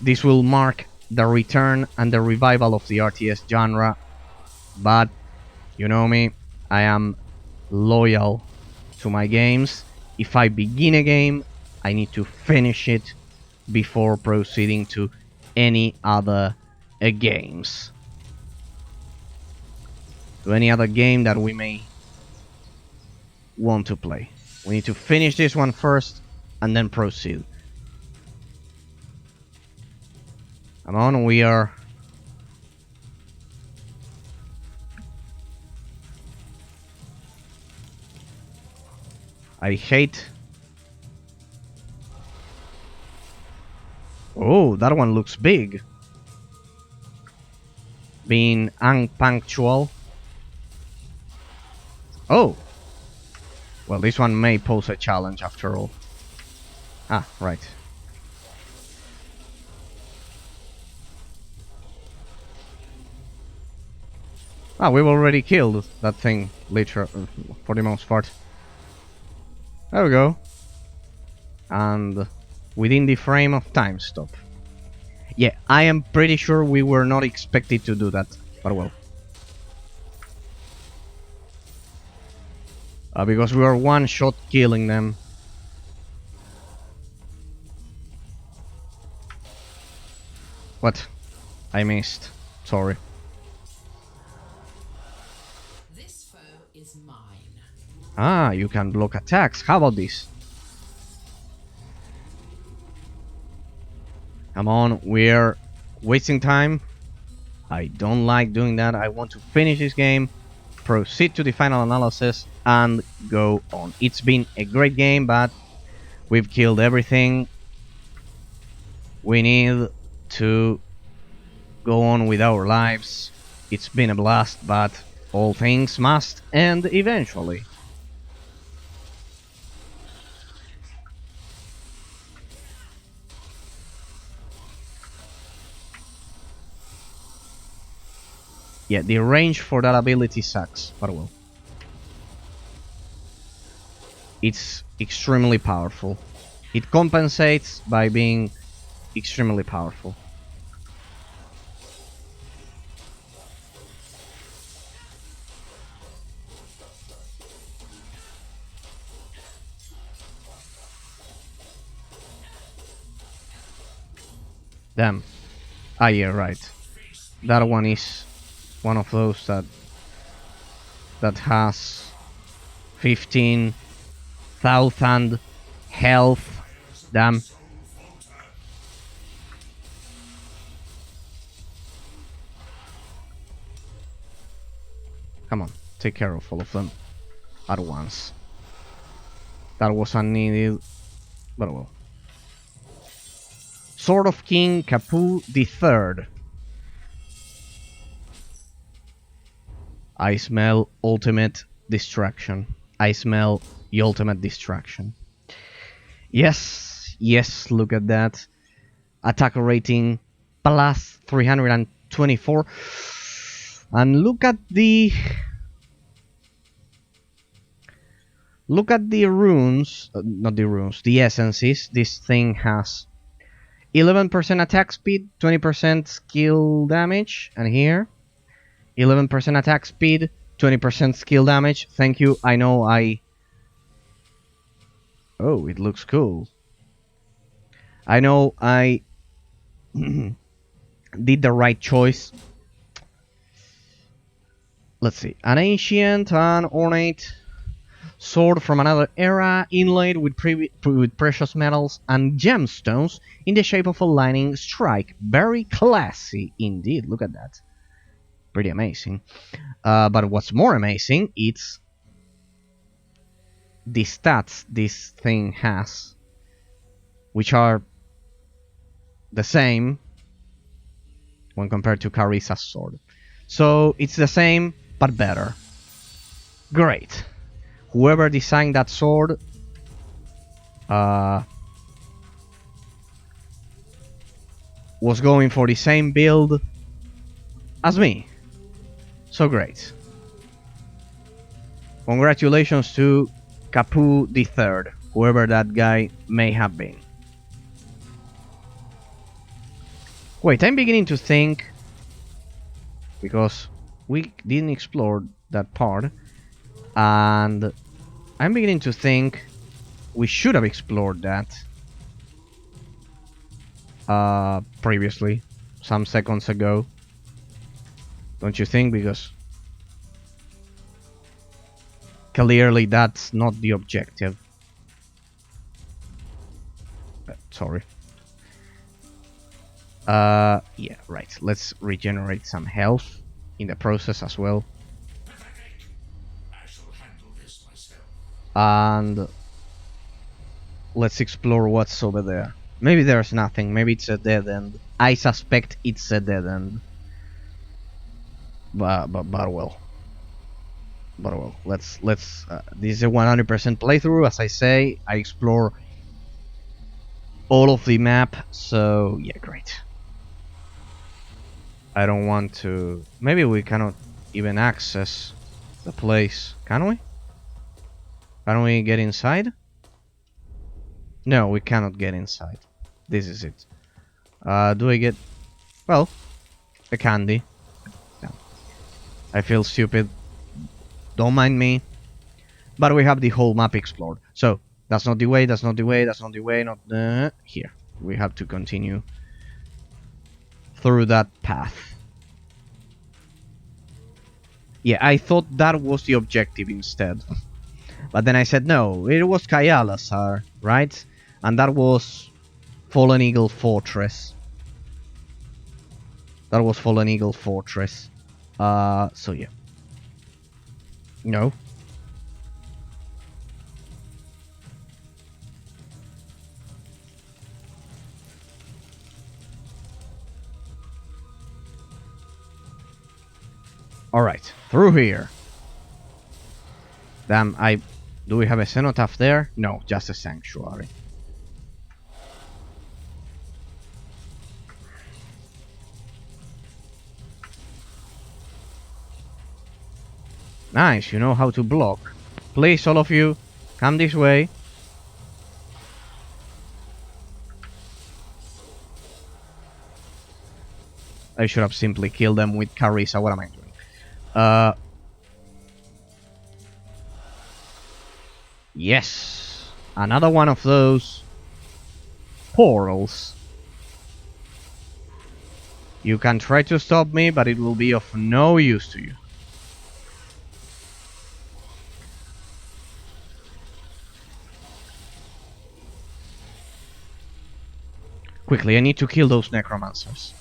this will mark the return and the revival of the RTS genre, but you know me, I am loyal to my games. If I begin a game, I need to finish it before proceeding to any other games. To any other game that we may want to play. We need to finish this one first and then proceed. Come on, we are I hate... Oh, that one looks big. Being unpunctual. Oh! Well, this one may pose a challenge after all. Ah, right. Ah, we've already killed that thing, literally, for the most part. There we go. And within the frame of time stop. Yeah, I am pretty sure we were not expected to do that, but well. Because we were one-shot killing them. What? I missed. Sorry. This foe is mine. Ah, you can block attacks. How about this? Come on, we're wasting time. I don't like doing that. I want to finish this game, proceed to the final analysis, and go on. It's been a great game, but we've killed everything. We need to go on with our lives. It's been a blast, but all things must end eventually. Yeah, the range for that ability sucks, but well. It's extremely powerful. It compensates by being extremely powerful. Damn. Ah, yeah, right. That one is one of those that has 15,000 health. Damn. Come on, take care of all of them at once. That was unneeded, but well. Sword of King Capu III. I smell ultimate distraction. I smell the ultimate distraction. Yes, yes, look at that. Attack rating plus 324. And look at the runes, not the runes, the essences. This thing has 11% attack speed, 20% skill damage, and here 11% attack speed, 20% skill damage. Thank you. I know Oh, it looks cool. I know I did the right choice. Let's see. An ancient and ornate sword from another era, inlaid with precious metals and gemstones in the shape of a lightning strike. Very classy indeed. Look at that. Pretty amazing. But what's more amazing, it's the stats this thing has, which are the same when compared to Carisa's sword. So it's the same, but better. Great. Whoever designed that sword was going for the same build as me. So great. Congratulations to Capu III, whoever that guy may have been. Wait, I'm beginning to think, because we didn't explore that part, and I'm beginning to think we should have explored that previously, some seconds ago. Don't you think? Because clearly that's not the objective. Sorry. Yeah, right. Let's regenerate some health in the process as well. I shall handle this myself. And let's explore what's over there. Maybe there's nothing. Maybe it's a dead end. I suspect it's a dead end. But well. But well, let's this is a 100% playthrough. As I say, I explore all of the map, so yeah, great. I don't want to... Maybe we cannot even access the place. Can we? Can we get inside? No, we cannot get inside. This is it. Do I get... Well, a candy. No. I feel stupid. Don't mind me. But we have the whole map explored. So, that's not the way, that's not the way, that's not the way, not the... Here. We have to continue through that path. Yeah, I thought that was the objective instead. But then I said no, it was Kayalazar, right? And that was Fallen Eagle Fortress. That was Fallen Eagle Fortress. So yeah. No. Alright, through here. Damn, do we have a cenotaph there? No, just a sanctuary. Nice, you know how to block. Please, all of you, come this way. I should have simply killed them with Carissa. What am I doing? Yes, another one of those portals. You can try to stop me, but it will be of no use to you. Quickly, I need to kill those necromancers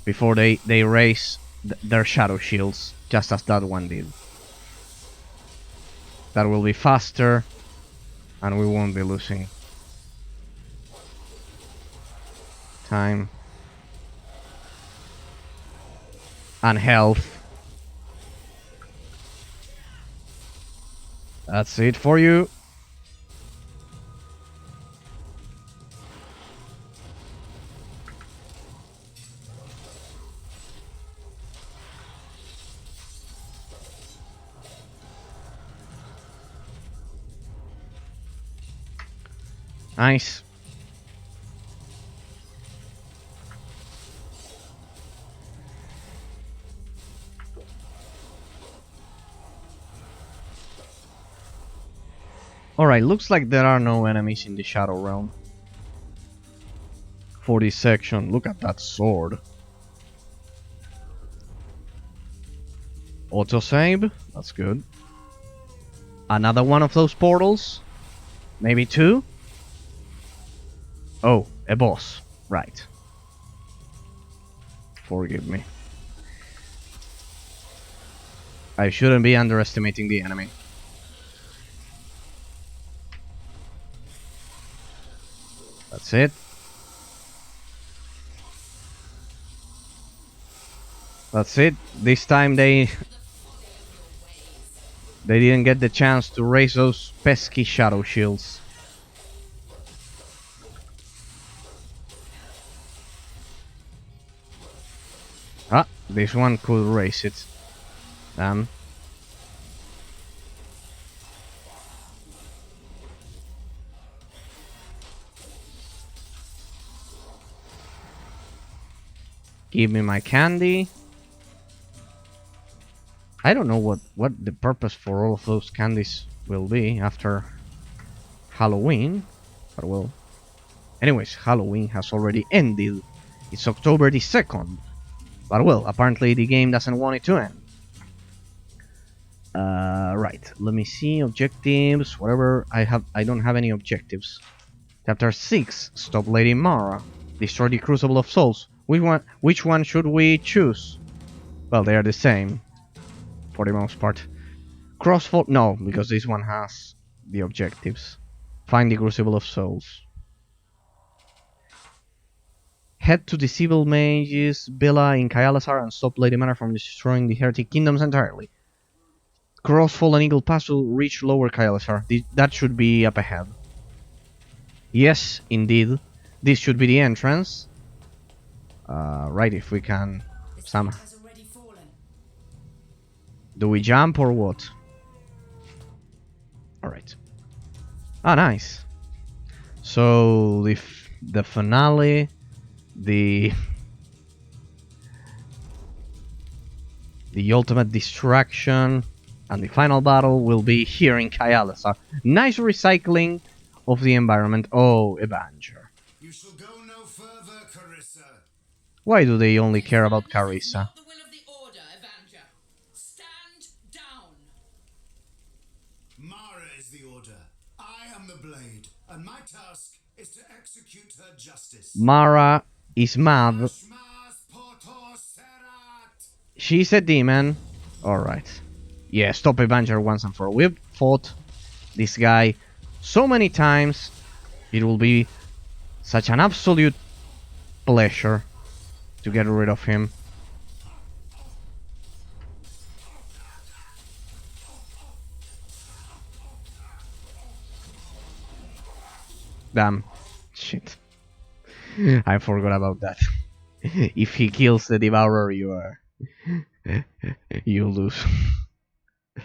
before they raise their shadow shields, just as that one did. That will be faster, and we won't be losing time and health. That's it for you. Nice. Alright, looks like there are no enemies in the Shadow Realm. For this section, look at that sword. Autosave, that's good. Another one of those portals. Maybe two. Oh, a boss. Right. Forgive me. I shouldn't be underestimating the enemy. That's it. That's it. This time they didn't get the chance to raise those pesky shadow shields. Ah, this one could raise it. Damn. Give me my candy. I don't know what the purpose for all of those candies will be after Halloween, but well. Anyways, Halloween has already ended. It's October the 2nd. But well, apparently the game doesn't want it to end. Right, let me see, objectives, whatever. I don't have any objectives. Chapter 6, Stop Lady Mara. Destroy the Crucible of Souls. Which one should we choose? Well, they are the same, for the most part. Crossfall, no, because this one has the objectives. Find the Crucible of Souls. Head to the Civil Mage's Villa in Kayalazar and stop Lady Mana from destroying the Heretic Kingdoms entirely. Cross Fallen Eagle Pass to reach Lower Kayalazar. That should be up ahead. Yes, indeed. This should be the entrance. Right, if we can somehow. Has already fallen. Do we jump or what? Alright. Ah, nice. So, the finale, the ultimate distraction, and the final battle will be here in Kayalazar. Nice recycling of the environment. Oh, Avenger. You shall go no further, Carissa. Why do they only care about Carissa? This is not the will of the Order, Avenger. Stand down. Mara is the order. I am the blade, and my task is to execute her justice. Mara is mad. Shmas Portor Serat. She's a demon. Alright. Yeah, stop Avenger once and for all. We've fought this guy so many times. It will be such an absolute pleasure to get rid of him. Damn. Shit. I forgot about that. If he kills the Devourer, you lose.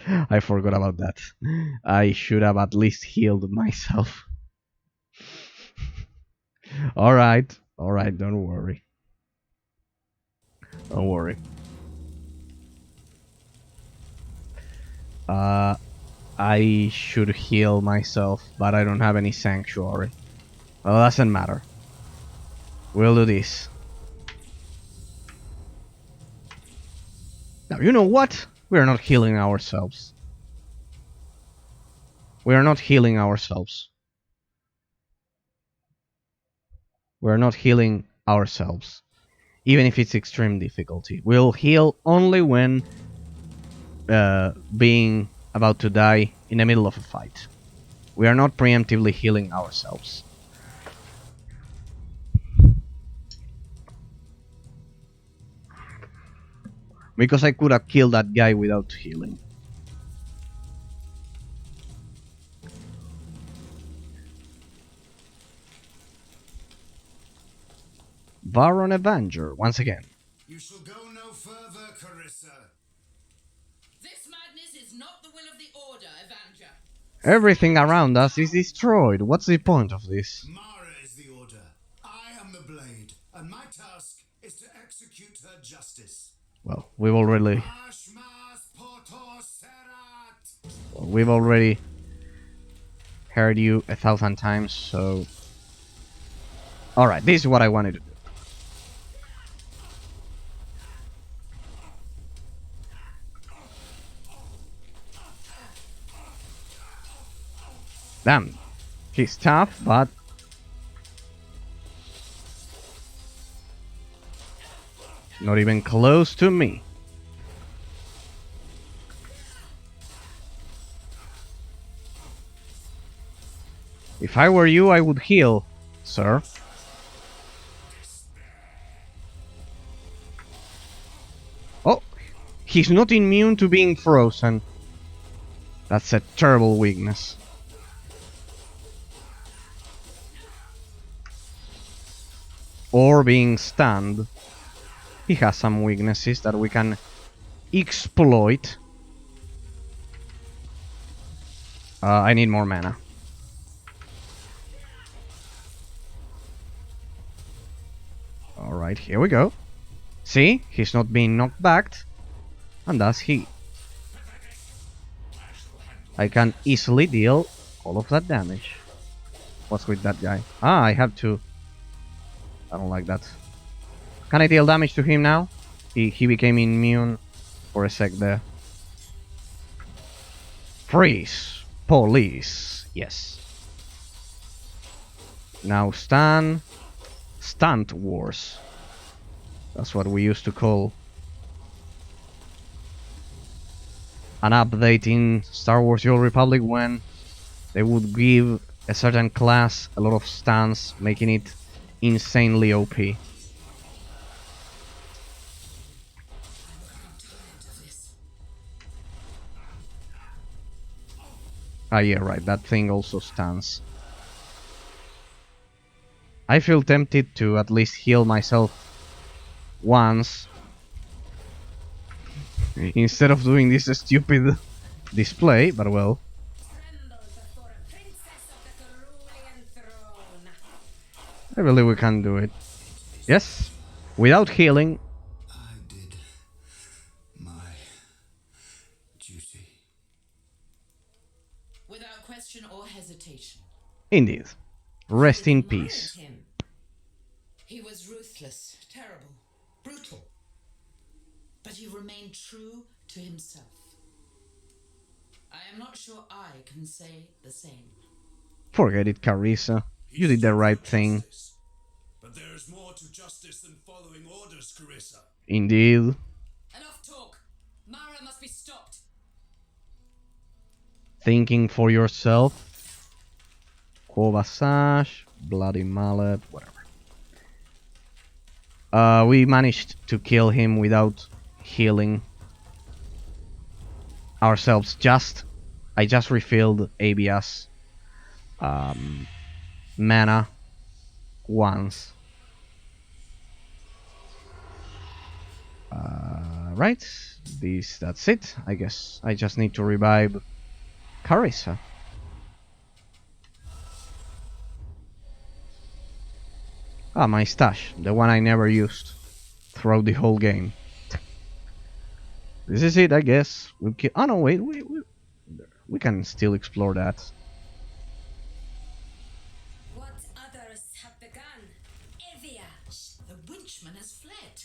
I forgot about that. I should have at least healed myself. Alright, don't worry. Don't worry. I should heal myself, but I don't have any sanctuary. Well, doesn't matter. We'll do this. Now, you know what? We're not healing ourselves. We are not healing ourselves. We're not healing ourselves. Even if it's extreme difficulty. We'll heal only when being about to die in the middle of a fight. We are not preemptively healing ourselves. Because I could have killed that guy without healing. Baron Avenger, once again. You shall go no further, Carissa. This madness is not the will of the Order, Avenger. Everything around us is destroyed. What's the point of this? Mara is the order. I am the blade, and my task is to execute her justice. Well, we've already Shmas Portor Serat. heard you 1,000 times, so... Alright, this is what I wanted to do. Damn, he's tough, but... not even close to me. If I were you, I would heal, sir. Oh, he's not immune to being frozen. That's a terrible weakness. Or being stunned. He has some weaknesses that we can exploit. I need more mana. Alright, here we go. See? He's not being knocked back. And thus I can easily deal all of that damage. What's with that guy? Ah, I have to... I don't like that. Can I deal damage to him now? He became immune for a sec there. Freeze! Police! Yes. Now stun. Stunt Wars. That's what we used to call an update in Star Wars The Old Republic when they would give a certain class, a lot of stance, making it insanely OP. Ah, yeah, right, that thing also stands. I feel tempted to at least heal myself once instead of doing this stupid display, but well. I believe we can do it. Yes, without healing. I did my duty. Without question or hesitation. Indeed. Rest in Admired peace. him. He was ruthless, terrible, brutal. But he remained true to himself. I am not sure I can say the same. Forget it, Carissa. You did the right thing. Justice. But there is more to justice than following orders, Carissa. Indeed. Enough talk. Mara must be stopped. Thinking for yourself. Kovasash, Bloody Mallet, whatever. We managed to kill him without healing ourselves. I just refilled ABS mana once. Right, that's it. I guess I just need to revive Carissa. Ah, my stash, the one I never used throughout the whole game. This is it, I guess. Oh no, wait, we can still explore that. What others have begun? Evia. The winchman has fled.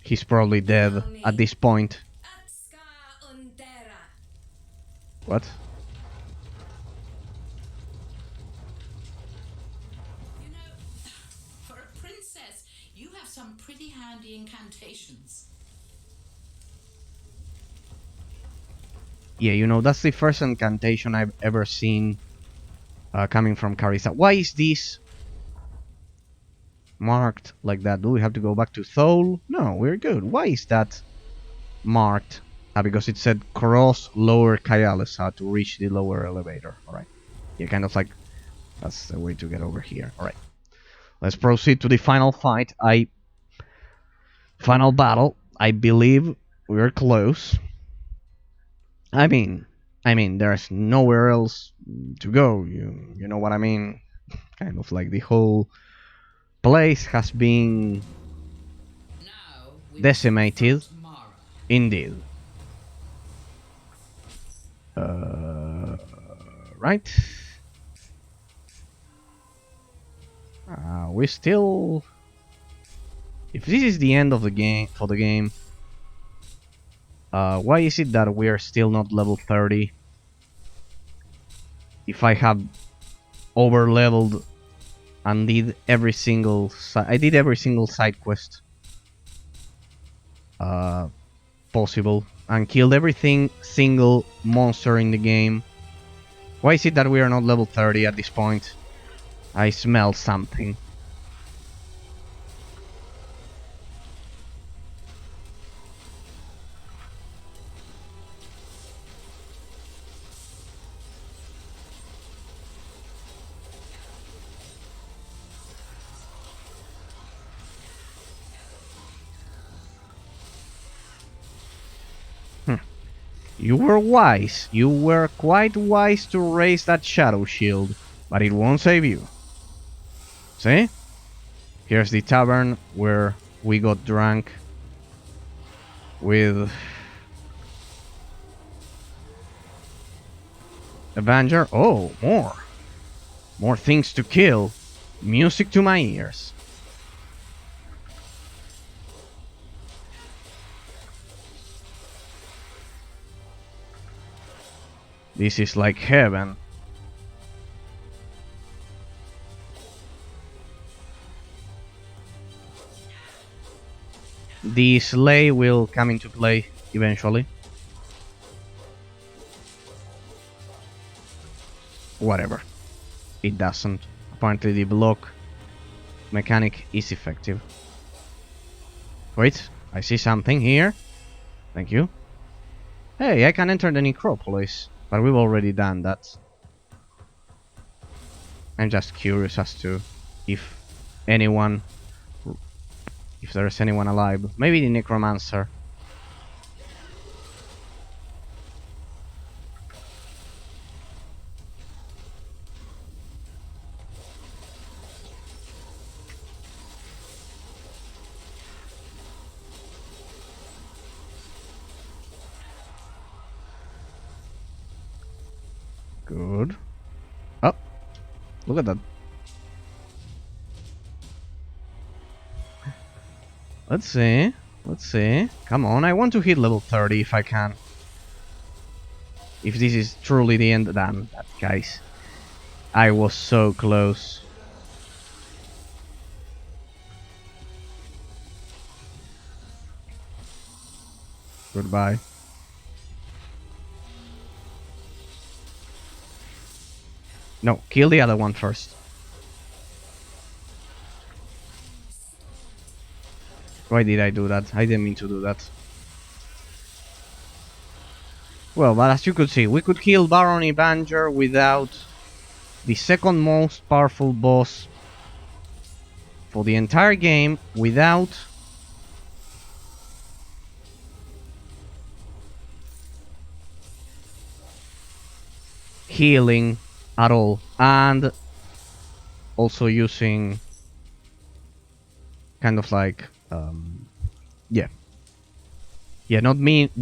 He's probably dead at this point. Atska Undera. What? You know, for a princess, you have some pretty handy incantations. Yeah, you know, that's the first incantation I've ever seen coming from Carissa. Why is this marked like that? Do we have to go back to Thole? No, we're good. Why is that marked? Because it said cross lower Kyalesa to reach the lower elevator. Alright. Yeah, kind of like that's the way to get over here. Alright. Let's proceed to the final fight. Final battle. I believe we're close. I mean, there's nowhere else to go. You know what I mean? Kind of like the whole place has been Now we decimated. confront Mara. Indeed. Right. We still. If this is the end of the game for the game, why is it that we are still not level 30? If I have over leveled and did every single I did every single side quest possible and killed every single monster in the game. Why is it that we are not level 30 at this point? I smell something. You were wise. You were quite wise to raise that shadow shield, but it won't save you. See? Here's the tavern where we got drunk with Avenger. Oh, more. More things to kill. Music to my ears. This is like heaven. The sleigh will come into play eventually. Whatever. it doesn't. Apparently the block mechanic is effective. Wait, I see something here. Thank you. Hey, I can enter the necropolis, but we've already done that. I'm just curious as to if there's anyone alive. Maybe the necromancer. Good. Oh, look at that. Let's see. Let's see. Come on, I want to hit level 30 if I can. If this is truly the end, damn that, guys. I was so close. Goodbye. No, kill the other one first. Why did I do that? I didn't mean to do that. Well, but as you could see, we could kill Baron Evanger without the second most powerful boss for the entire game, without healing at all, and also using kind of like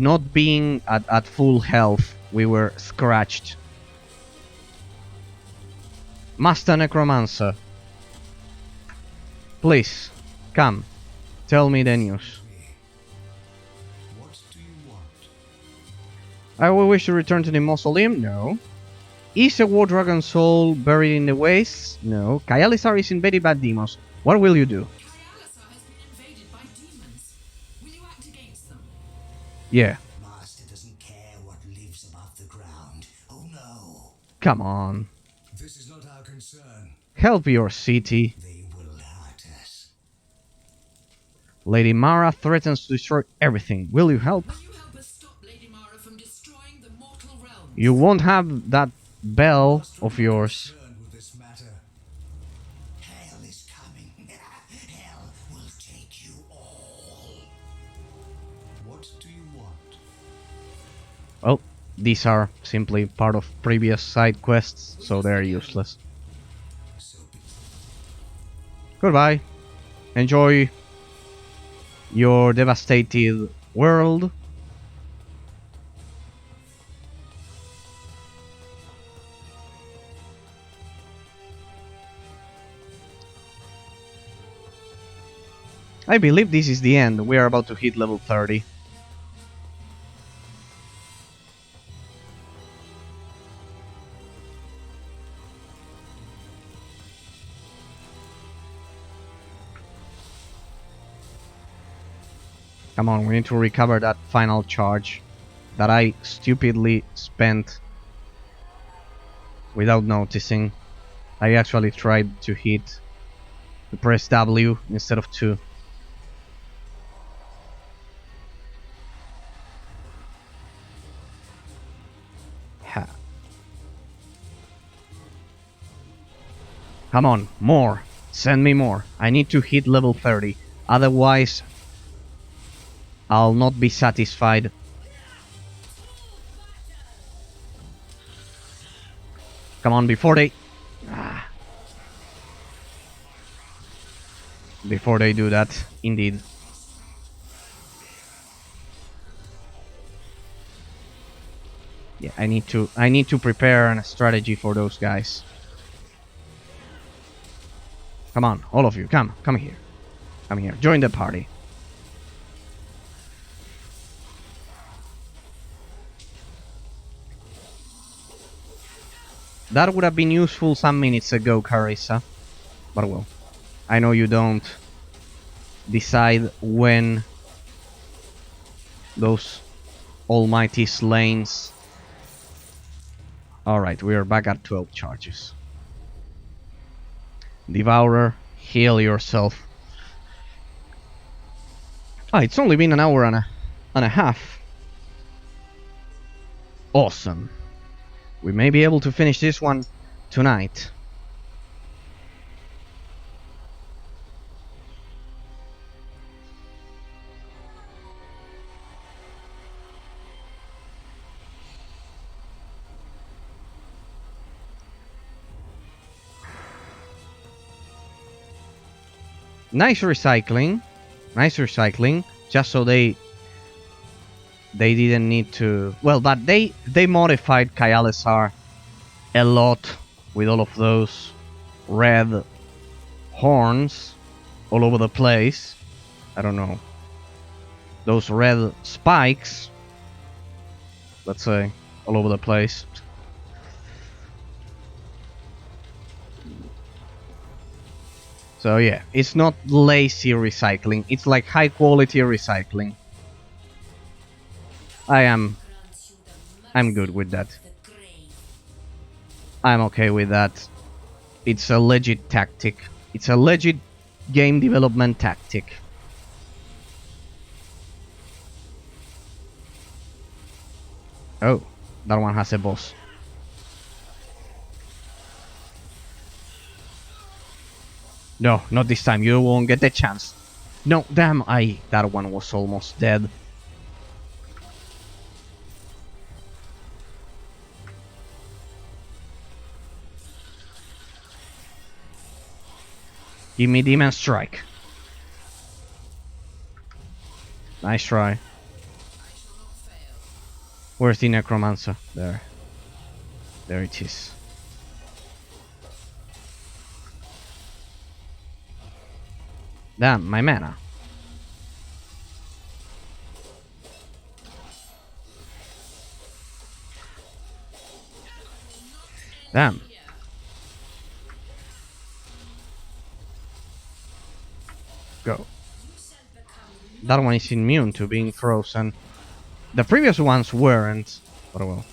not being at full health. We were scratched. Master Necromancer, please come, tell me the news. What do you want? I will wish to return to the mausoleum. No. Is a war dragon soul buried in the wastes? No. Kayalisar is invaded by demons. What will you do? Kayalisar has been invaded by demons. Will you act against them? Yeah. Master doesn't care what lives above the ground. Oh no. Come on. This is not our concern. Help your city. They will hurt us. Lady Mara threatens to destroy everything. Will you help? Will you help us stop Lady Mara from destroying the mortal realms? You won't have that bell of yours. Concerned with this matter. Hell is coming. Hell will take you all. What do you want? Well, these are simply part of previous side quests, so they're useless. So be Goodbye. Enjoy your devastated world. I believe this is the end. We are about to hit level 30. Come on, we need to recover that final charge that I stupidly spent without noticing. I actually tried to press W instead of 2. Come on, more. Send me more. I need to hit level 30. Otherwise, I'll not be satisfied. Come on, before they... Before they do that, indeed. Yeah, I need to prepare a strategy for those guys. Come on, all of you, come here. Come here, join the party. That would have been useful some minutes ago, Carissa. But well, I know you don't decide when those almighty slains. Alright, we are back at 12 charges. Devourer, heal yourself. Ah, it's only been an hour and a half. Awesome. We may be able to finish this one tonight. Nice recycling. Nice recycling. Just so they didn't need to... Well, but they modified Kayalisar a lot with all of those red horns all over the place. I don't know. Those red spikes, let's say, all over the place. So yeah, it's not lazy recycling, it's like high quality recycling. I'm good with that. I'm okay with that. It's a legit tactic. It's a legit game development tactic. Oh, that one has a boss. No, not this time. You won't get the chance. No, damn, that one was almost dead. Give me Demon Strike. Nice try. Where's the Necromancer? There. There it is. Damn, my mana. Damn. Go. That one is immune to being frozen. The previous ones weren't. But well.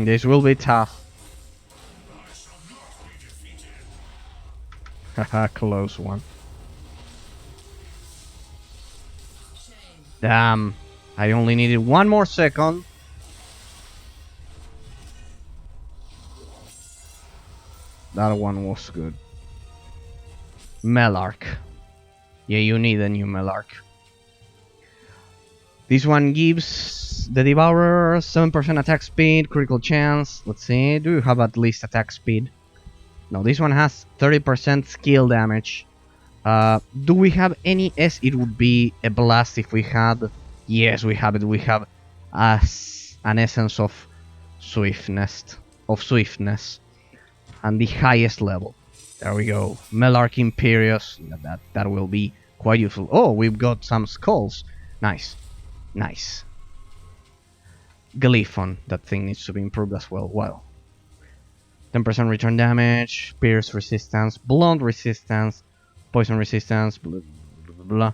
This will be tough. Haha, close one. Damn. I only needed one more second. That one was good. Melark. Yeah, you need a new Melark. This one gives the Devourer 7% attack speed, critical chance. Let's see, do you have at least attack speed? No, this one has 30% skill damage. Do we have any S? It would be a blast if we had. Yes, we have it. We have an essence of swiftness. And the highest level. There we go. Melark Imperious. That will be quite useful. Oh, we've got some skulls. Nice. Nice. Glyphon. That thing needs to be improved as well. Wow. 10% return damage. Pierce resistance. Blunt resistance. Poison resistance. Blah, blah, blah, blah.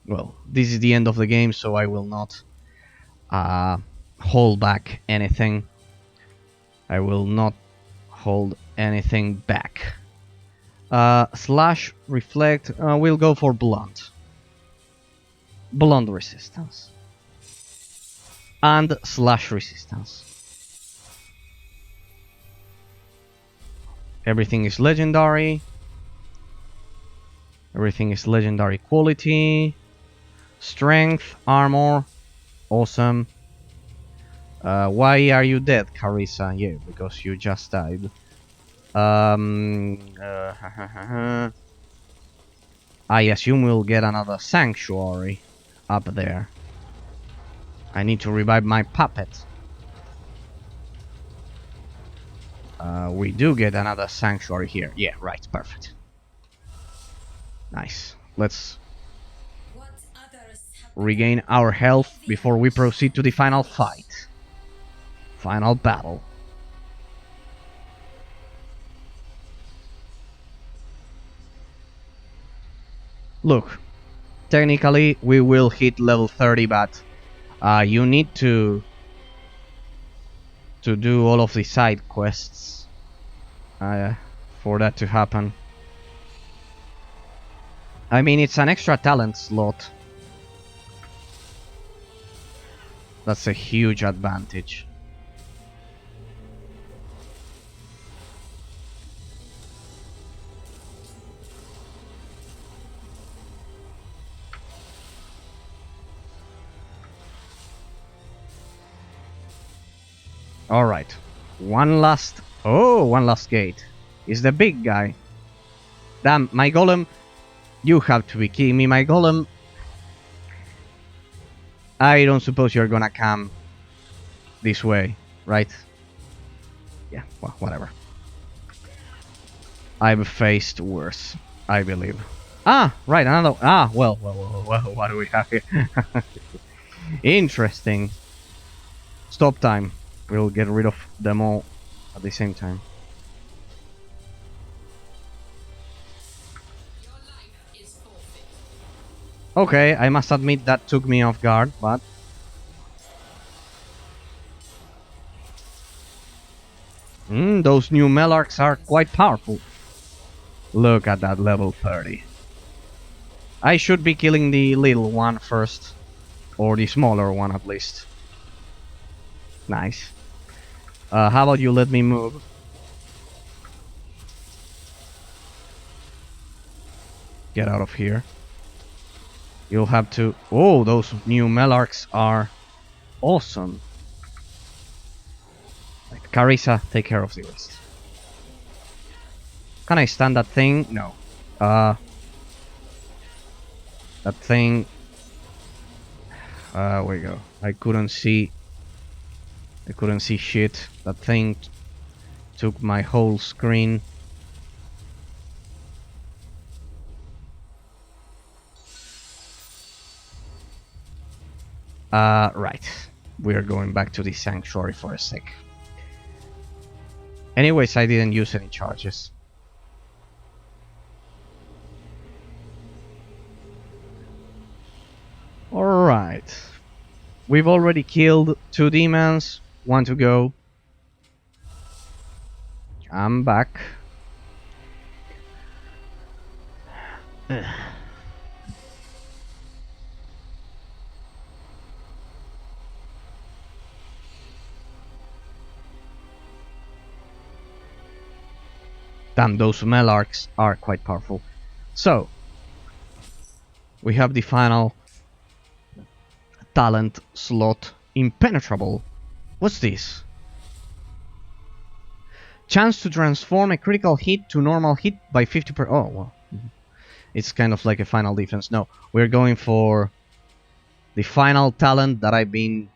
Well, this is the end of the game, so I will not hold back anything. I will not hold anything back. Slash, reflect, we'll go for blunt. Blunt resistance. And slash resistance. Everything is legendary. Everything is legendary quality. Strength, armor, awesome. Why are you dead, Carissa? Yeah, because you just died. I assume we'll get another sanctuary up there. I need to revive my puppet. We do get another sanctuary here. Yeah, right, perfect. Nice. Let's regain our health before we proceed to the final fight. Final battle. Look, technically we will hit level 30, but you need to do all of the side quests for that to happen. I mean, it's an extra talent slot. That's a huge advantage. Alright. One last gate. Is the big guy. Damn, my golem. You have to be kidding me, my golem. I don't suppose you're gonna come this way, right? Yeah, well, whatever. I've faced worse, I believe. Ah, right, another. Ah, well, what do we have here? Interesting. Stop time. We'll get rid of them all at the same time. Okay, I must admit that took me off guard, but... those new Melarks are quite powerful. Look at that level 30. I should be killing the little one first. Or the smaller one at least. Nice. How about you let me move? Get out of here. You'll have to... Oh, those new Melarks are awesome. Like, Carissa, take care of the rest. Can I stand that thing? No. That thing... where we go. I couldn't see shit. That thing took my whole screen. Right. We're going back to the sanctuary for a sec. Anyways, I didn't use any charges. Alright. We've already killed 2 demons. 1 to go. I'm back. Damn, those Melarks are quite powerful. So, we have the final talent slot, Impenetrable. What's this? Chance to transform a critical hit to normal hit by 50%. Oh, well. It's kind of like a final defense. No, we're going for the final talent that I've been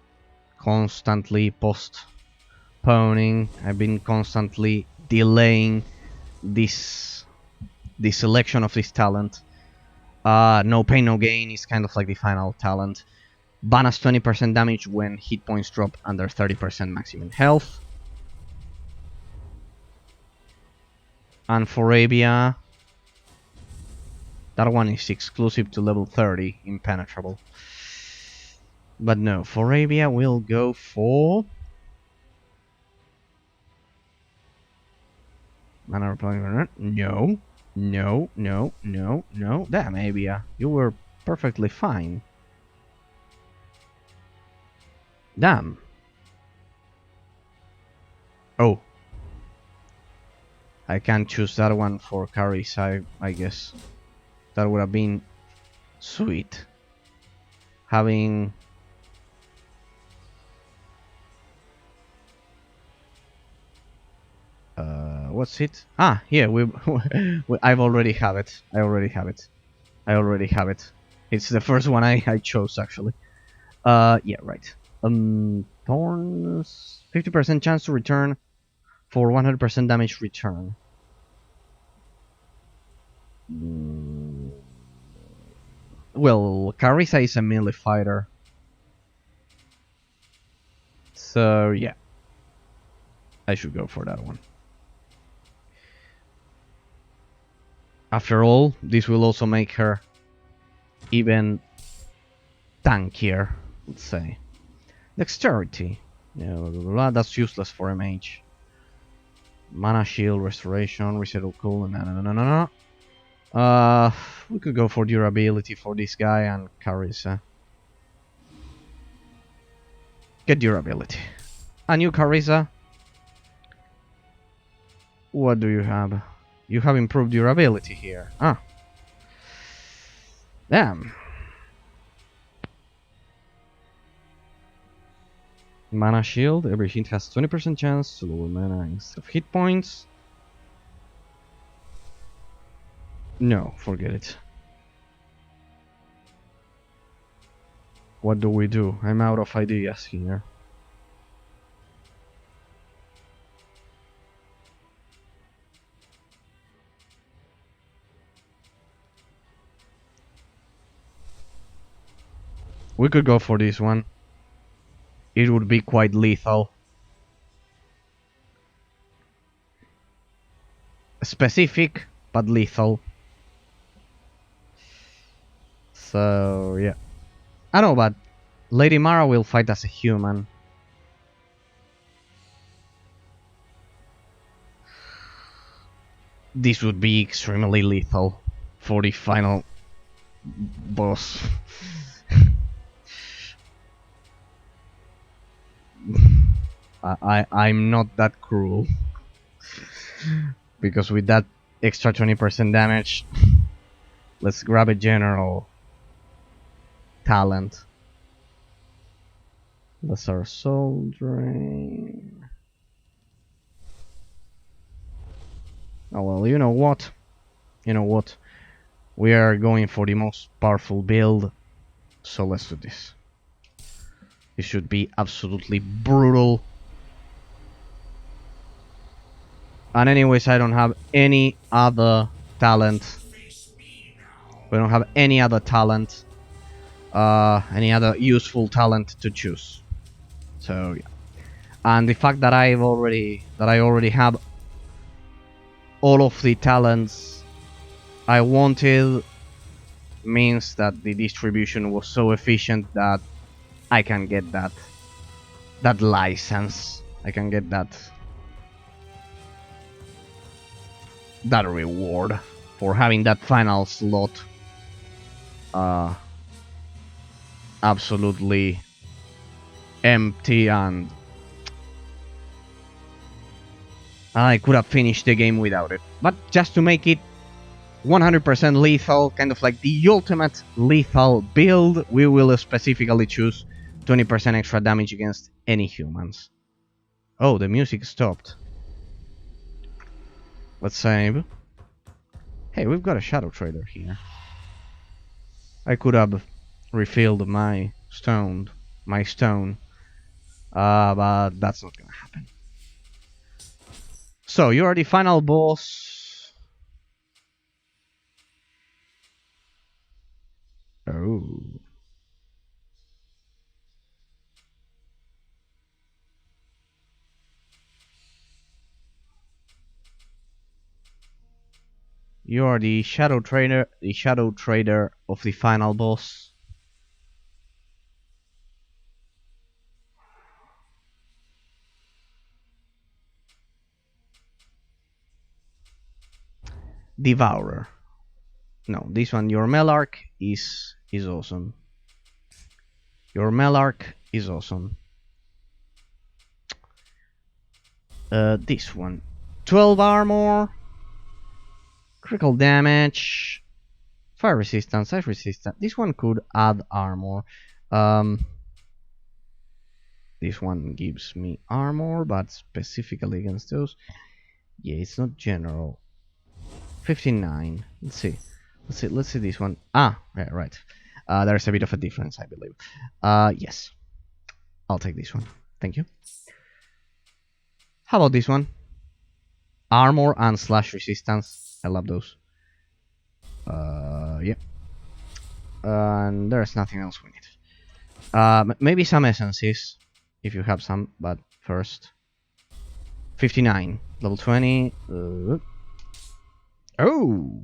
constantly postponing. I've been constantly delaying the selection of this talent. No pain, no gain is kind of like the final talent. Bonus 20% damage when hit points drop under 30% maximum health. And for Arabia, that one is exclusive to level 30, Impenetrable. But no, for Arabia we'll go for... No. No, no, no, no. Damn, Arabia, you were perfectly fine. Damn. Oh. I can't choose that one for carries, I guess. That would have been sweet. Having... what's it? Ah, yeah, I've already have it. I already have it. It's the first one I chose, actually. Yeah, right. Thorns... 50% chance to return for 100% damage return. Well, Carissa is a melee fighter. So, yeah. I should go for that one. After all, this will also make her even tankier, let's say. Dexterity. Yeah, blah, blah, blah. That's useless for a mage. Mana shield, restoration, resettle cool. No. We could go for durability for this guy and Carissa. Get durability. And you, Carissa? What do you have? You have improved durability here. Ah. Damn. Mana shield. Every hit has 20% chance to lower mana instead of hit points. No, forget it. What do we do? I'm out of ideas here. We could go for this one. It would be quite lethal. Specific, but lethal. So, yeah. I know, but Lady Mara will fight as a human. This would be extremely lethal for the final boss. I'm not that cruel. Because with that extra 20% damage, let's grab a general talent. That's our soul drain. Oh well, you know what? We are going for the most powerful build, so let's do this. It should be absolutely brutal. And anyways, I don't have any other talent. We don't have any other talent. Any other useful talent to choose. So yeah. And the fact that I already have all of the talents I wanted means that the distribution was so efficient that I can get that license. I can get that reward for having that final slot absolutely empty, and I could have finished the game without it. But just to make it 100% lethal, kind of like the ultimate lethal build, we will specifically choose 20% extra damage against any humans. Oh, the music stopped. Let's save. Hey, we've got a Shadow Trader here. I could have refilled my stone, but that's not gonna happen. So, you are the final boss. Oh. You are the Shadow Trader of the final boss. Devourer. No, this one, your Melarch is awesome. Your Melarch is awesome. This one, 12 armor, critical damage, fire resistance, ice resistance. This one could add armor. This one gives me armor, but specifically against those. Yeah, it's not general. 59. Let's see this one. Ah, yeah, right. There's a bit of a difference, I believe. Yes. I'll take this one. Thank you. How about this one? Armor and slash resistance. I love those. Yeah. And there's nothing else we need. Maybe some essences, if you have some, but first. 59. Level 20. Oh!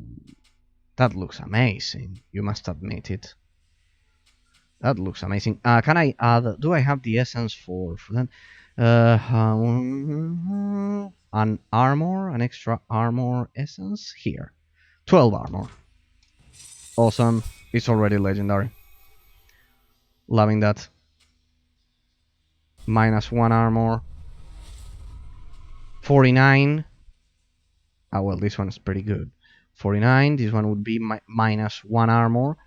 That looks amazing. You must admit it. That looks amazing. Can I add? Do I have the essence for that? An armor, an extra armor essence here. 12 armor. Awesome. It's already legendary. Loving that. -1 armor. 49. Ah, well, this one is pretty good. 49. This one would be -1 armor.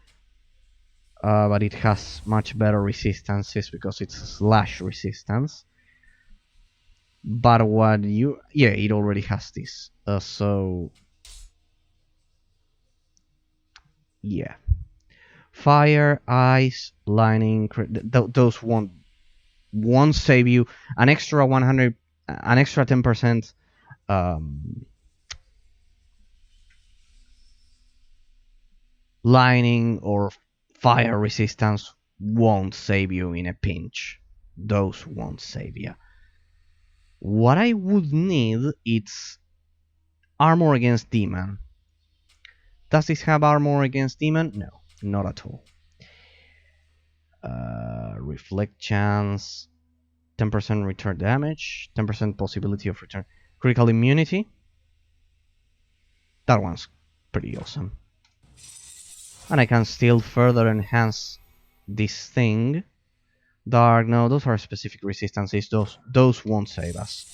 But it has much better resistances because it's slash resistance. But what you... Yeah, it already has this. So... Yeah. Fire, ice, lightning... those won't save you. An extra 100... An extra 10%... lightning or fire resistance won't save you in a pinch. Those won't save you. What I would need is armor against demon. Does this have armor against demon? No, not at all. Reflect chance, 10% return damage, 10% possibility of return. Critical immunity. That one's pretty awesome. And I can still further enhance this thing. Dark, no, those are specific resistances. Those won't save us.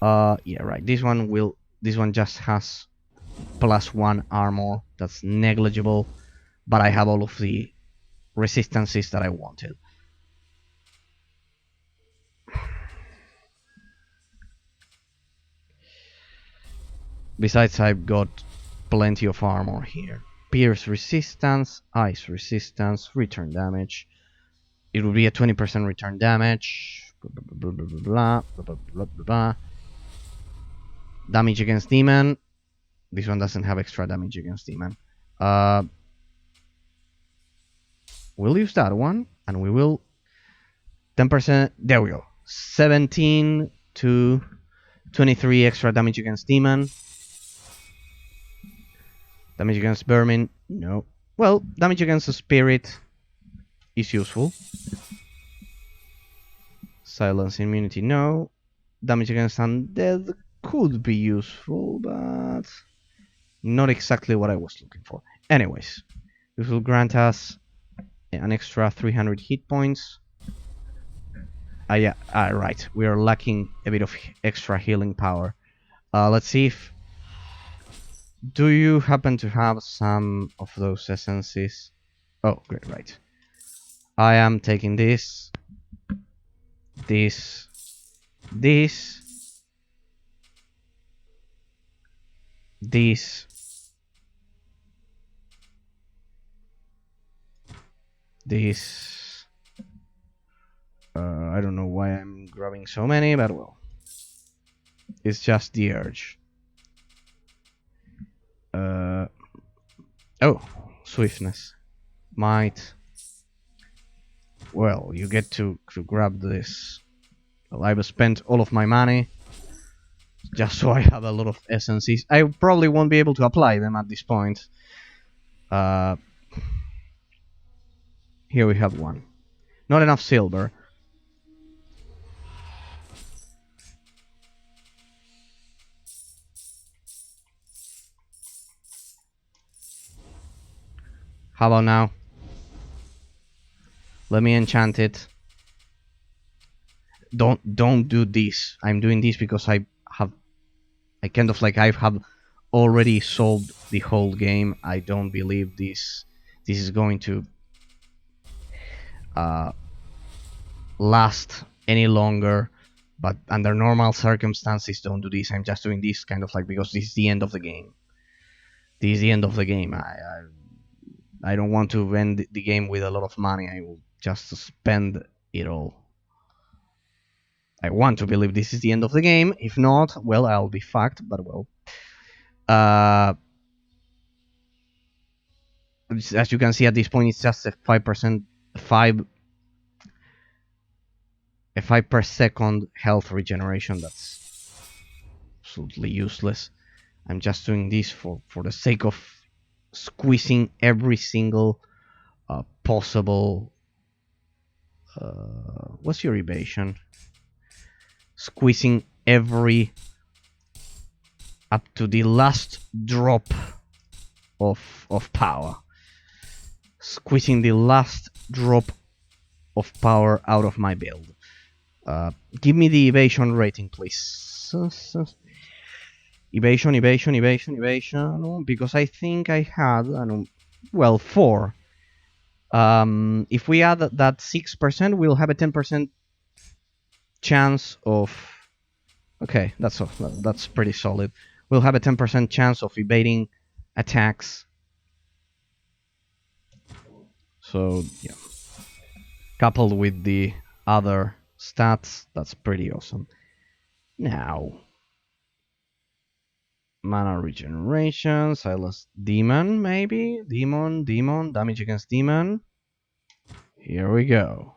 Yeah, right. This one just has +1 armor. That's negligible, but I have all of the resistances that I wanted. Besides, I've got plenty of armor here. Pierce resistance, ice resistance, return damage. It would be a 20% return damage. Blah, blah, blah, blah, blah. Damage against demon. This one doesn't have extra damage against demon. We'll use that one, and we will 10%. There we go. 17 to 23 extra damage against demon. Damage against vermin, no. Well, damage against the spirit is useful. Silence immunity, no. Damage against undead could be useful, but not exactly what I was looking for. Anyways, this will grant us an extra 300 hit points. Yeah, right. We are lacking a bit of extra healing power. Let's see if... Do you happen to have some of those essences? Oh, great, right. I am taking this, this, this, this, this. I don't know why I'm grabbing so many, but well, it's just the urge. Oh, swiftness, might. Well, you get to grab this. Well, I've spent all of my money just so I have a lot of essences. I probably won't be able to apply them at this point. Here we have one. Not enough silver. How about now? Let me enchant it. Don't do this. I'm doing this because I have already solved the whole game. I don't believe this is going to last any longer. But under normal circumstances, don't do this. I'm just doing this kind of like because this is the end of the game. This is the end of the game. I don't want to end the game with a lot of money. I will just spend it all. I want to believe this is the end of the game. If not, well, I'll be fucked, but well. As you can see at this point, it's just a 5% 5 per second health regeneration. That's absolutely useless. I'm just doing this for the sake of squeezing every single possible. What's your evasion? Squeezing every up to the last drop of power. Squeezing the last drop of power out of my build. Give me the evasion rating, please. Evasion, evasion, evasion, evasion. Because I think I had, well, 4. If we add that 6%, we'll have a 10% chance of. Okay, that's pretty solid. We'll have a 10% chance of evading attacks. So yeah, coupled with the other stats, that's pretty awesome. Now, mana regeneration, silence demon, maybe? Demon, damage against demon. Here we go.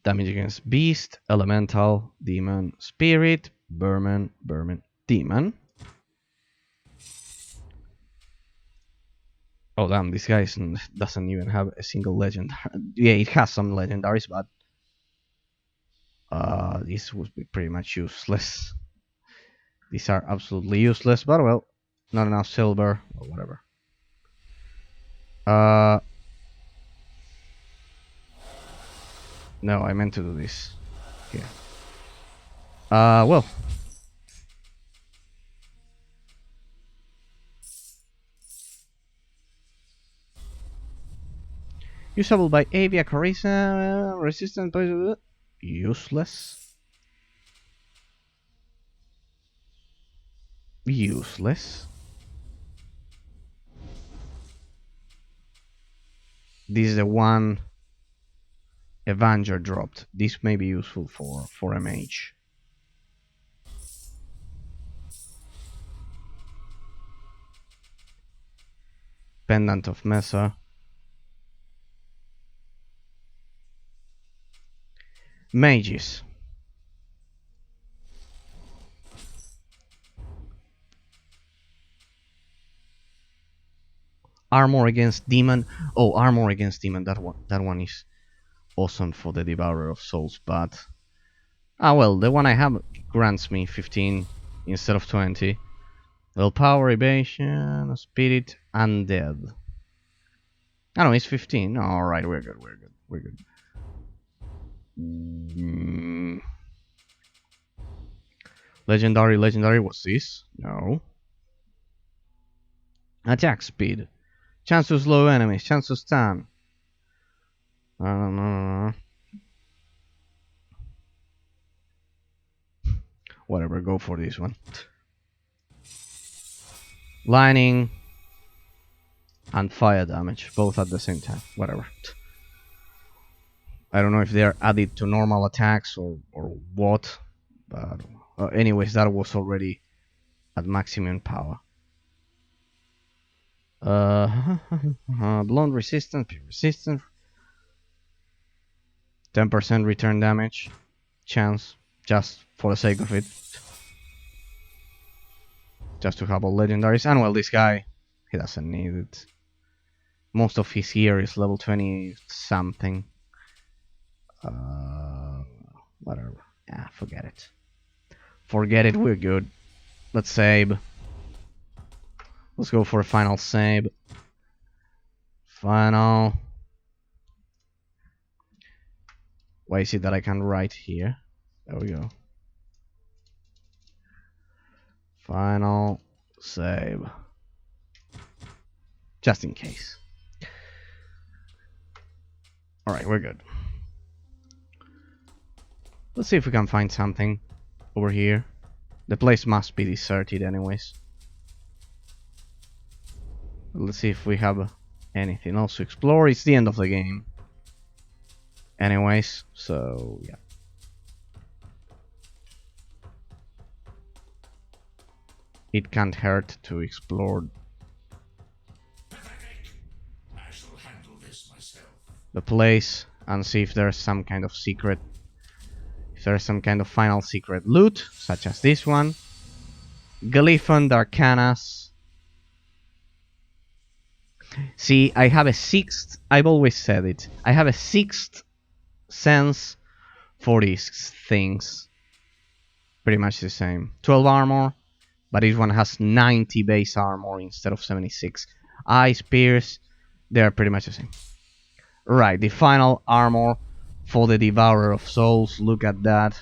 Damage against beast, elemental, demon, spirit, vermin, demon. Oh damn, this guy doesn't even have a single legend. Yeah, it has some legendaries, but this would be pretty much useless. These are absolutely useless, but well, not enough silver or whatever. No, I meant to do this. Here. Well. Usable by Avia, Carissa, resistant, useless. Useless. This is the one Avenger dropped. This may be useful for a mage. Pendant of Mesa. Mages. Armor against demon. Oh, armor against demon. That one is awesome for the Devourer of Souls, but well, the one I have grants me 15 instead of 20. Willpower, evasion, spirit, undead. Oh no, it's 15. Alright, we're good. Legendary, what's this? No. Attack speed. Chance to slow enemies, chance to stun. Whatever, go for this one. Lightning and fire damage, both at the same time. Whatever. I don't know if they are added to normal attacks or what, but anyways, that was already at maximum power. Blonde resistance, 10% return damage chance, just for the sake of it, just to have all legendaries. And well, this guy, he doesn't need it. Most of his gear is level 20 something. Whatever. Forget it. We're good. Let's save. Let's go for a final save. Final. Why is it that I can write here? There we go. Final save. Just in case. Alright, we're good. Let's see if we can find something over here. The place must be deserted anyways. Let's see if we have anything else to explore. It's the end of the game anyways, so yeah. It can't hurt to explore. Pathetic. I shall hand the place and see if there's some kind of secret. If there's some kind of final secret loot, such as this one. Glyphon Arcanas. See, I have a sixth. I've always said it. I have a sixth sense for these things. Pretty much the same. 12 armor, but this one has 90 base armor instead of 76. Ice Pierce, they're pretty much the same. Right, the final armor for the Devourer of Souls. Look at that.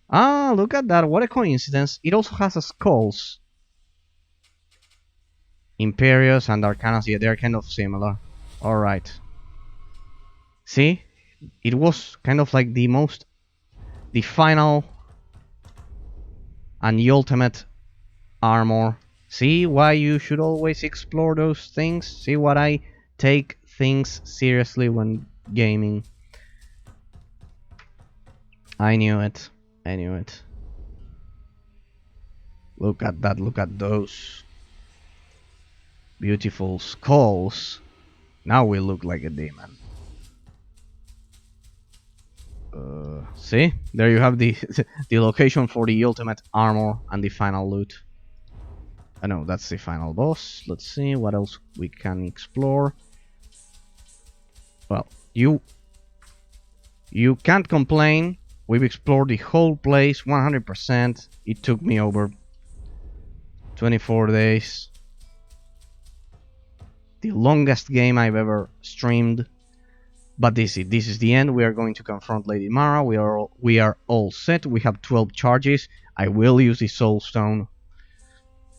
Ah, look at that. What a coincidence. It also has a skulls. Imperious and Arcanas, yeah, they're kind of similar. Alright. See? It was kind of like the final and the ultimate armor. See why you should always explore those things? See what I take things seriously when gaming. I knew it. I knew it. Look at that, look at those beautiful skulls. Now we look like a demon. See? There you have the the location for the ultimate armor and the final loot. No, that's the final boss. Let's see what else we can explore. Well, you can't complain. We've explored the whole place 100%. It took me over 24 days. The longest game I've ever streamed. But this is the end. We are going to confront Lady Mara. We are all set. We have 12 charges. I will use the Soul Stone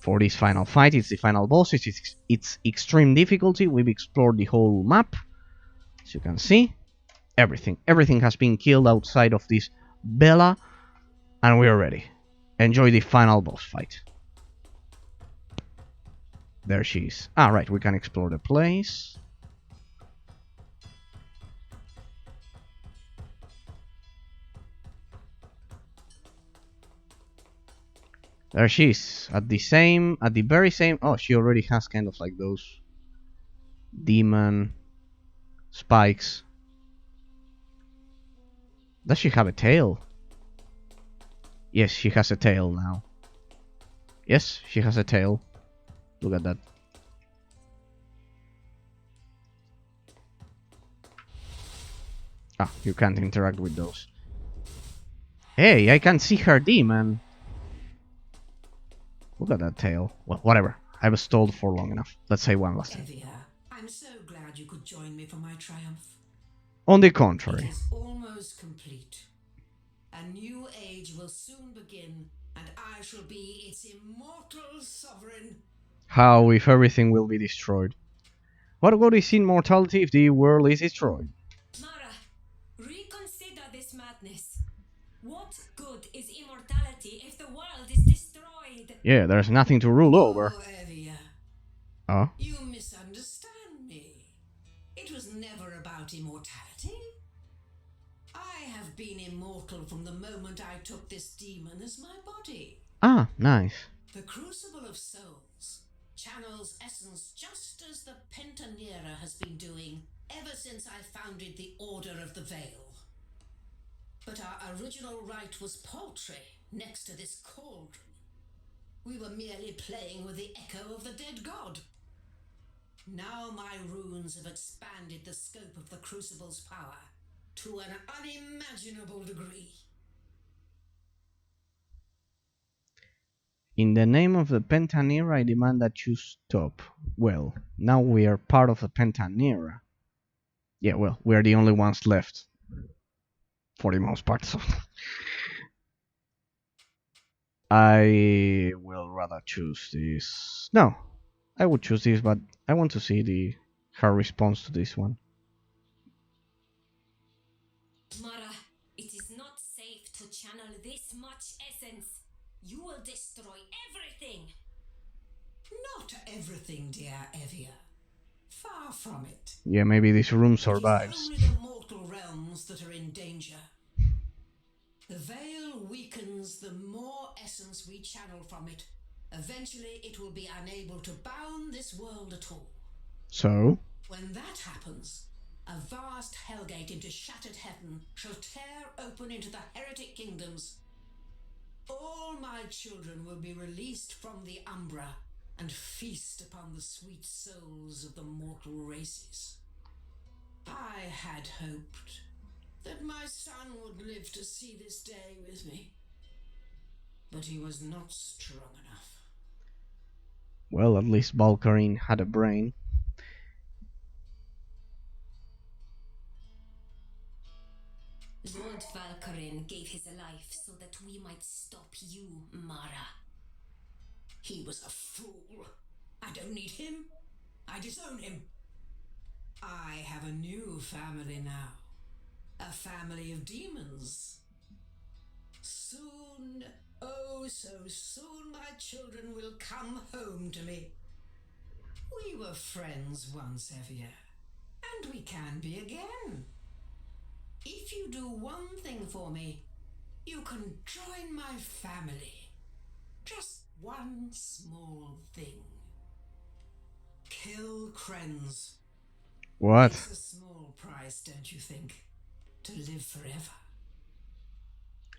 for this final fight. It's the final boss. It's extreme difficulty. We've explored the whole map. As you can see, everything has been killed outside of this Bella, and we are ready. Enjoy the final boss fight. There she is. Right, we can explore the place. There she is, at the very same. Oh, she already has kind of like those demon spikes. Does she have a tail? Yes, she has a tail now. Yes, she has a tail. Look at that. You can't interact with those. Hey, I can see her demon. Look at that tail. Well, whatever. I've stalled for long enough. Let's say one last thing. Evia, I'm so glad you could join me for my triumph. On the contrary. It is almost complete. A new age will soon begin, and I shall be its immortal sovereign. How if everything will be destroyed? What good is immortality if the world is destroyed? Mara, reconsider this madness. What good is immortality if the world is destroyed? Yeah, there's nothing to rule over. Oh, Evia. Oh? You misunderstand me. It was never about immortality. I have been immortal from the moment I took this demon as my body. Nice. The Crucible of Souls channels essence just as the Pentanera has been doing ever since I founded the Order of the Veil. But our original rite was paltry next to this cauldron. We were merely playing with the echo of the dead god. Now my runes have expanded the scope of the Crucible's power to an unimaginable degree. In the name of the Pentanera, I demand that you stop. Well, now we are part of the Pentanera. Yeah, well, we are the only ones left. For the most part, so. I will rather choose this. No, I would choose this, but I want to see her response to this one. Mara, it is not safe to channel this much essence. You will destroy everything. Not everything, dear Evia. Far from it. Yeah, maybe this room It survives. is only the mortal realms that are in danger. The veil weakens the more essence we channel from it. Eventually, it will be unable to bound this world at all. So? When that happens, A vast hellgate into shattered heaven shall tear open into the heretic kingdoms. All my children will be released from the Umbra and feast upon the sweet souls of the mortal races. I had hoped that my son would live to see this day with me, but he was not strong enough. Well, at least Valkyrie had a brain. Lord Valkyrin gave his life so that we might stop you, Mara. He was a fool. I don't need him. I disown him. I have a new family now. A family of demons. Soon, oh so soon, my children will come home to me. We were friends once, Evia, and we can be again. If you do one thing for me, you can join my family. Just one small thing. Kill Krenz. What? It's a small price, don't you think? To live forever.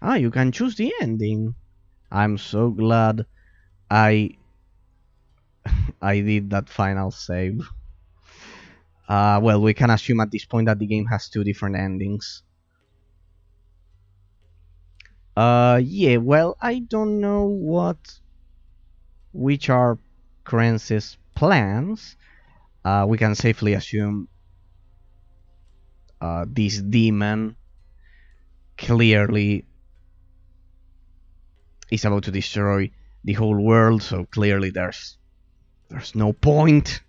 Ah, you can choose the ending. I'm so glad I did that final save. Well, we can assume at this point that the game has two different endings. Yeah, well, I don't know which are Krenz's plans. We can safely assume this demon clearly is about to destroy the whole world, so clearly there's no point.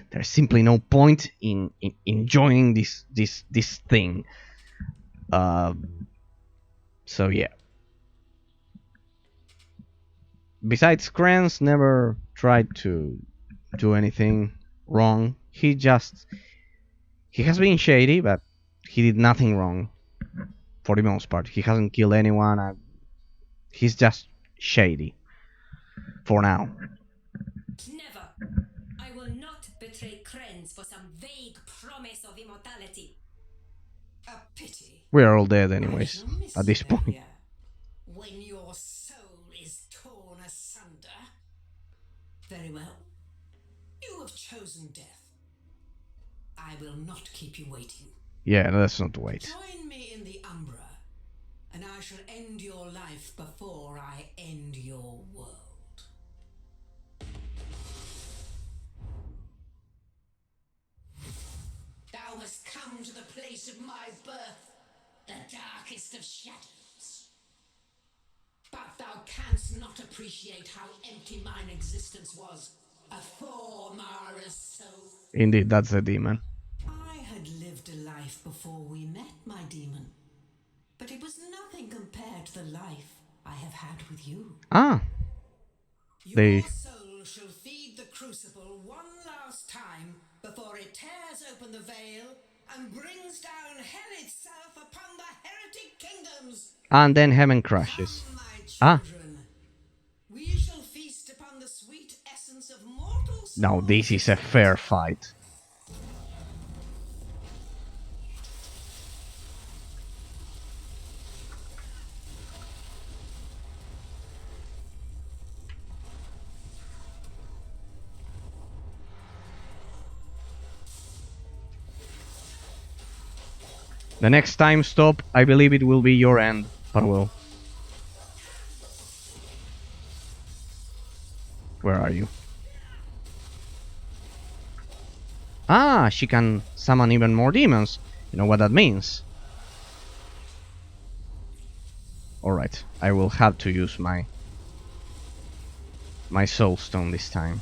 There's simply no point in joining this thing. So yeah. Besides, Krenz never tried to do anything wrong. He has been shady, but he did nothing wrong for the most part. He hasn't killed anyone. He's just shady for now. Never. I will not betray Krenz for some vague promise of immortality. A pity. We are all dead I anyways shall miss at this you, point. Evia, when your soul is torn asunder. Very well. You have chosen death. I will not keep you waiting. Yeah, let's not wait. Join me in the Umbra, and I shall end your life before I end your world. Thou hast come to the place of my birth, the darkest of shadows. But thou canst not appreciate how empty mine existence was afore Mara's soul. Indeed, that's the demon. I had lived a life before we met, my demon. But it was nothing compared to the life I have had with you. Ah, Your soul shall feed the crucible one last time before it tears open the veil and brings down hell itself upon the heretic kingdoms. and then heaven crashes. Come, my Ah. children. We shall feast upon the sweet essence of mortal souls. Now this is a fair fight. The next time stop, I believe it will be your end, Parwell. Where are you? Ah, she can summon even more demons. You know what that means? Alright, I will have to use my soul stone this time.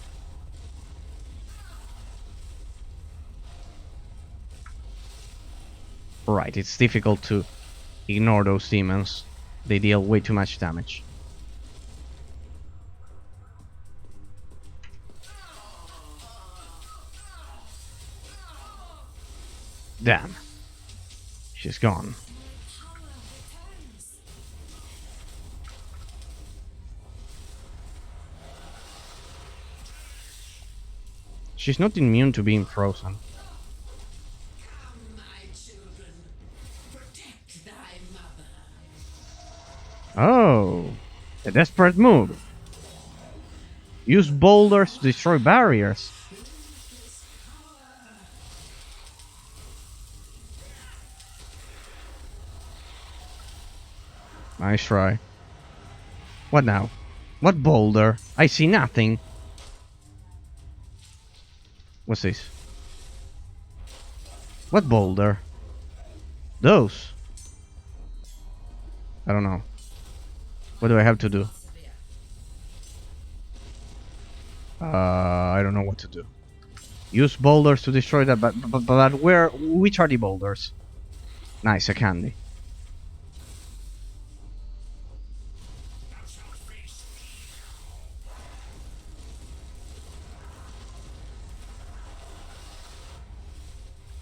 Right, it's difficult to ignore those demons. They deal way too much damage. Damn. She's gone. She's not immune to being frozen. Come, Oh, a desperate move. Use boulders to destroy barriers. Nice try. What now? What boulder? I see nothing. What's this? What boulder? Those. I don't know. What do I have to do? I don't know what to do. Use boulders to destroy that, but where? Which are the boulders? Nice, a candy.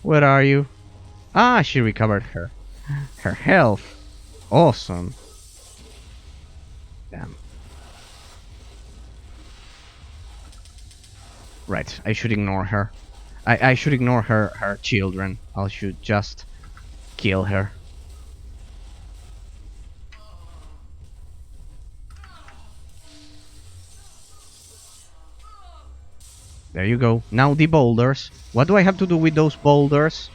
Where are you? Ah, she recovered her health. Awesome. Damn. Right, I should ignore her. I should ignore her children. I should just kill her. There you go. Now the boulders. What do I have to do with those boulders?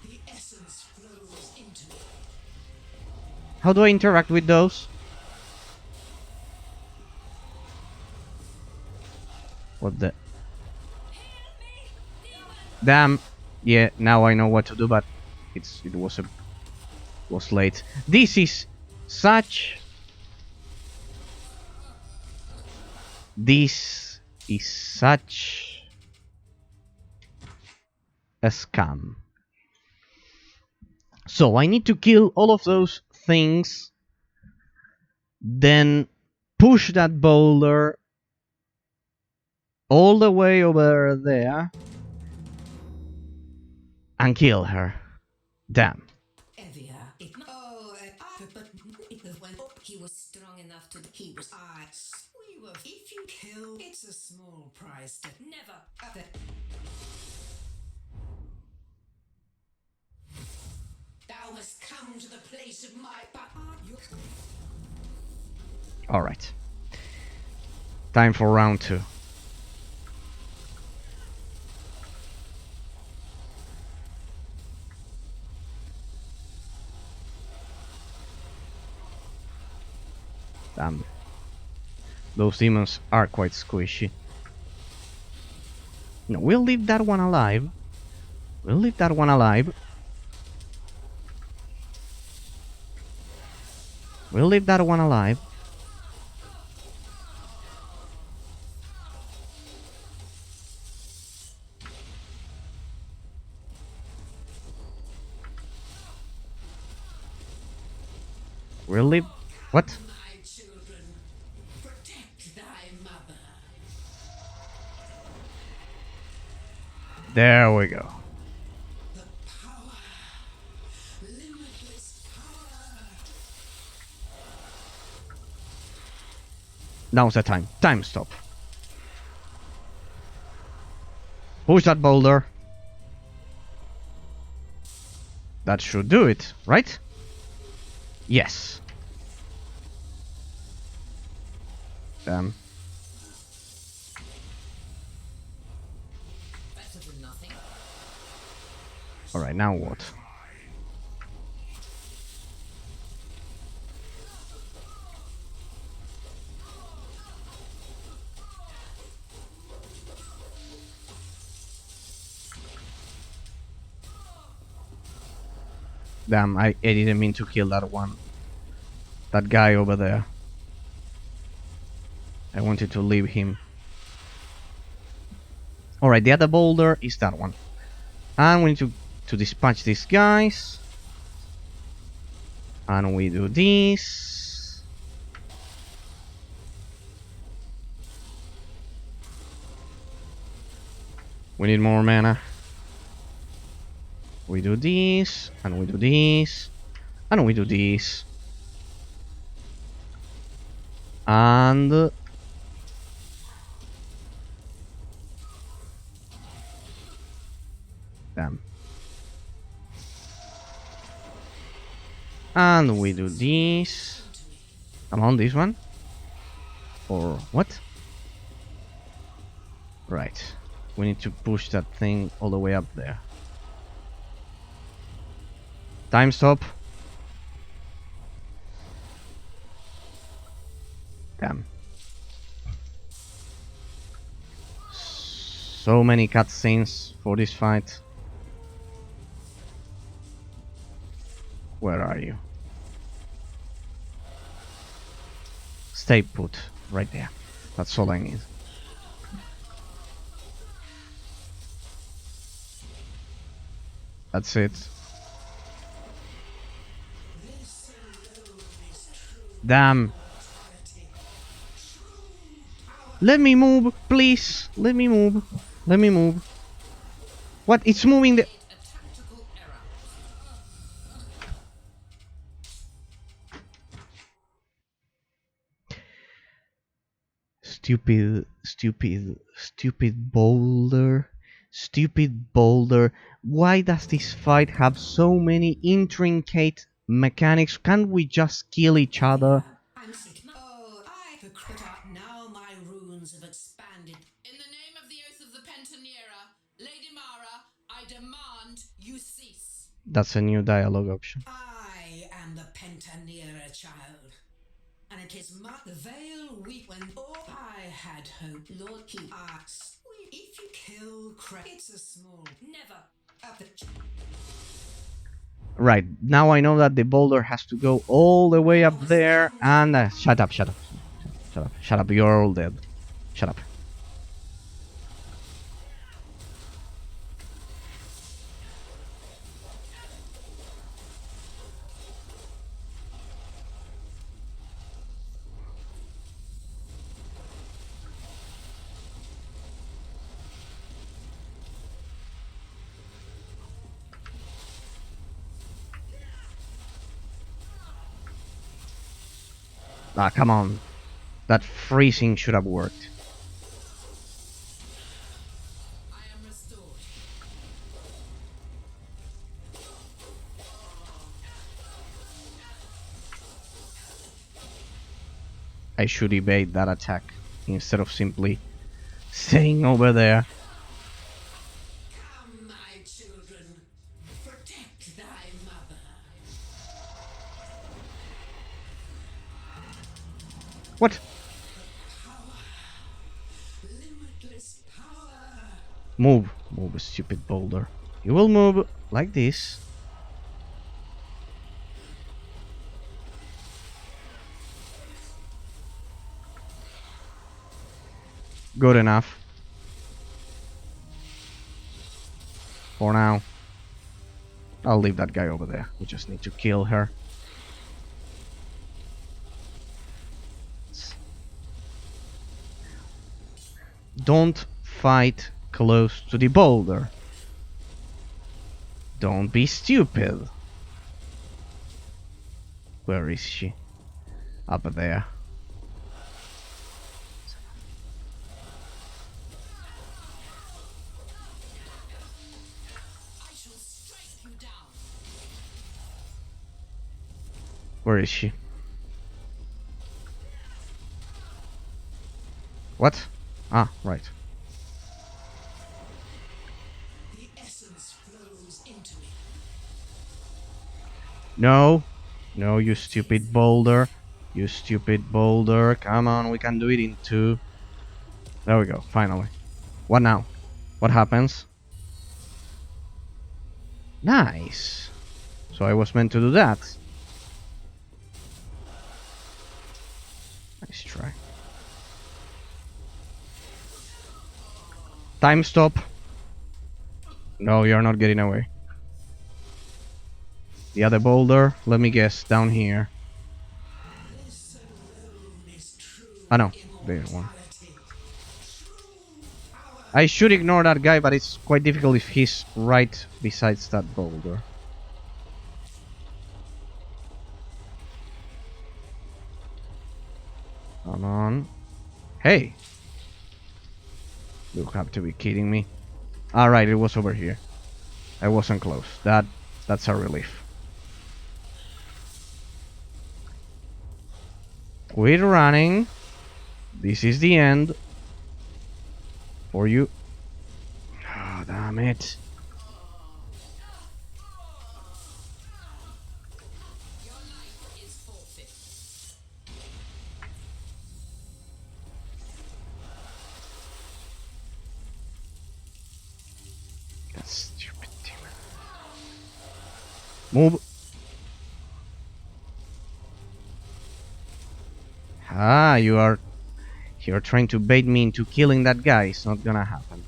The essence flows into me. How do I interact with those? What the? Damn. Yeah, now I know what to do, but it was late. This is such a scam. So I need to kill all of those things, then push that boulder all the way over there and kill her. Damn. Evia. He was strong enough to. He was. We were. If you kill, it's a small price to. Never. Thou hast come to the place of my Alright. Time for round 2. Damn. Those demons are quite squishy. No, we'll leave that one alive. We'll leave that one alive. We'll leave that one alive. We'll leave. What? my children. Protect thy mother. There we go. The power. Limitless power. Now's the time. Time stop. Push that boulder. That should do it, right? Yes. Damn. Better than nothing. Alright, now what? Damn, I didn't mean to kill that one. That guy over there. I wanted to leave him. Alright, the other boulder is that one. And we need to dispatch these guys. And we do this. We need more mana. We do this, and we do this, and we do this. And damn. And we do this. Come on, this one? Or what? Right. We need to push that thing all the way up there. Time stop. Damn. So many cutscenes for this fight. Where are you? Stay put. Right there. That's all I need. That's it. Damn. Let me move, please. Let me move. Let me move. What? It's moving the... A tactical error. Stupid boulder. Stupid boulder. Why does this fight have so many intricate mechanics? Can't we just kill each other? I'm sick. Oh, I the now my runes have expanded. In the name of the oath of the Pentanera, Lady Mara, I demand you cease. That's a new dialogue option. I am the Pentanera child. And it is the veil weep when all I had hope. Lord King asks, if you kill it's a small. Never. Up the Right, now I know that the boulder has to go all the way up there and... shut up, shut up. Shut up, shut up, you're all dead. Shut up. Ah, come on. That freezing should have worked. I am restored. I should evade that attack instead of simply staying over there. Come, my children. Protect thy mother. What? Limitless power. Move. Move, stupid boulder. You will move like this. Good enough. For now. I'll leave that guy over there. We just need to kill her. Don't fight close to the boulder. Don't be stupid. Where is she? Up there. I shall strike you down. Where is she? What? Ah, right. The essence flows into me. No. No, you stupid boulder. You stupid boulder. Come on, we can do it in two. There we go, finally. What now? What happens? Nice. So I was meant to do that. Nice try. Time stop. No, you're not getting away. The other boulder, let me guess, down here. This alone is true Ah no, there one. immortality. I should ignore that guy, but it's quite difficult if he's right besides that boulder. Come on. Hey! You have to be kidding me. Alright, it was over here. I wasn't close. That's a relief. Quit running. This is the end. For you. Oh, damn it. Your life is forfeit. That stupid demon. Move. Ah, you're trying to bait me into killing that guy. It's not gonna happen.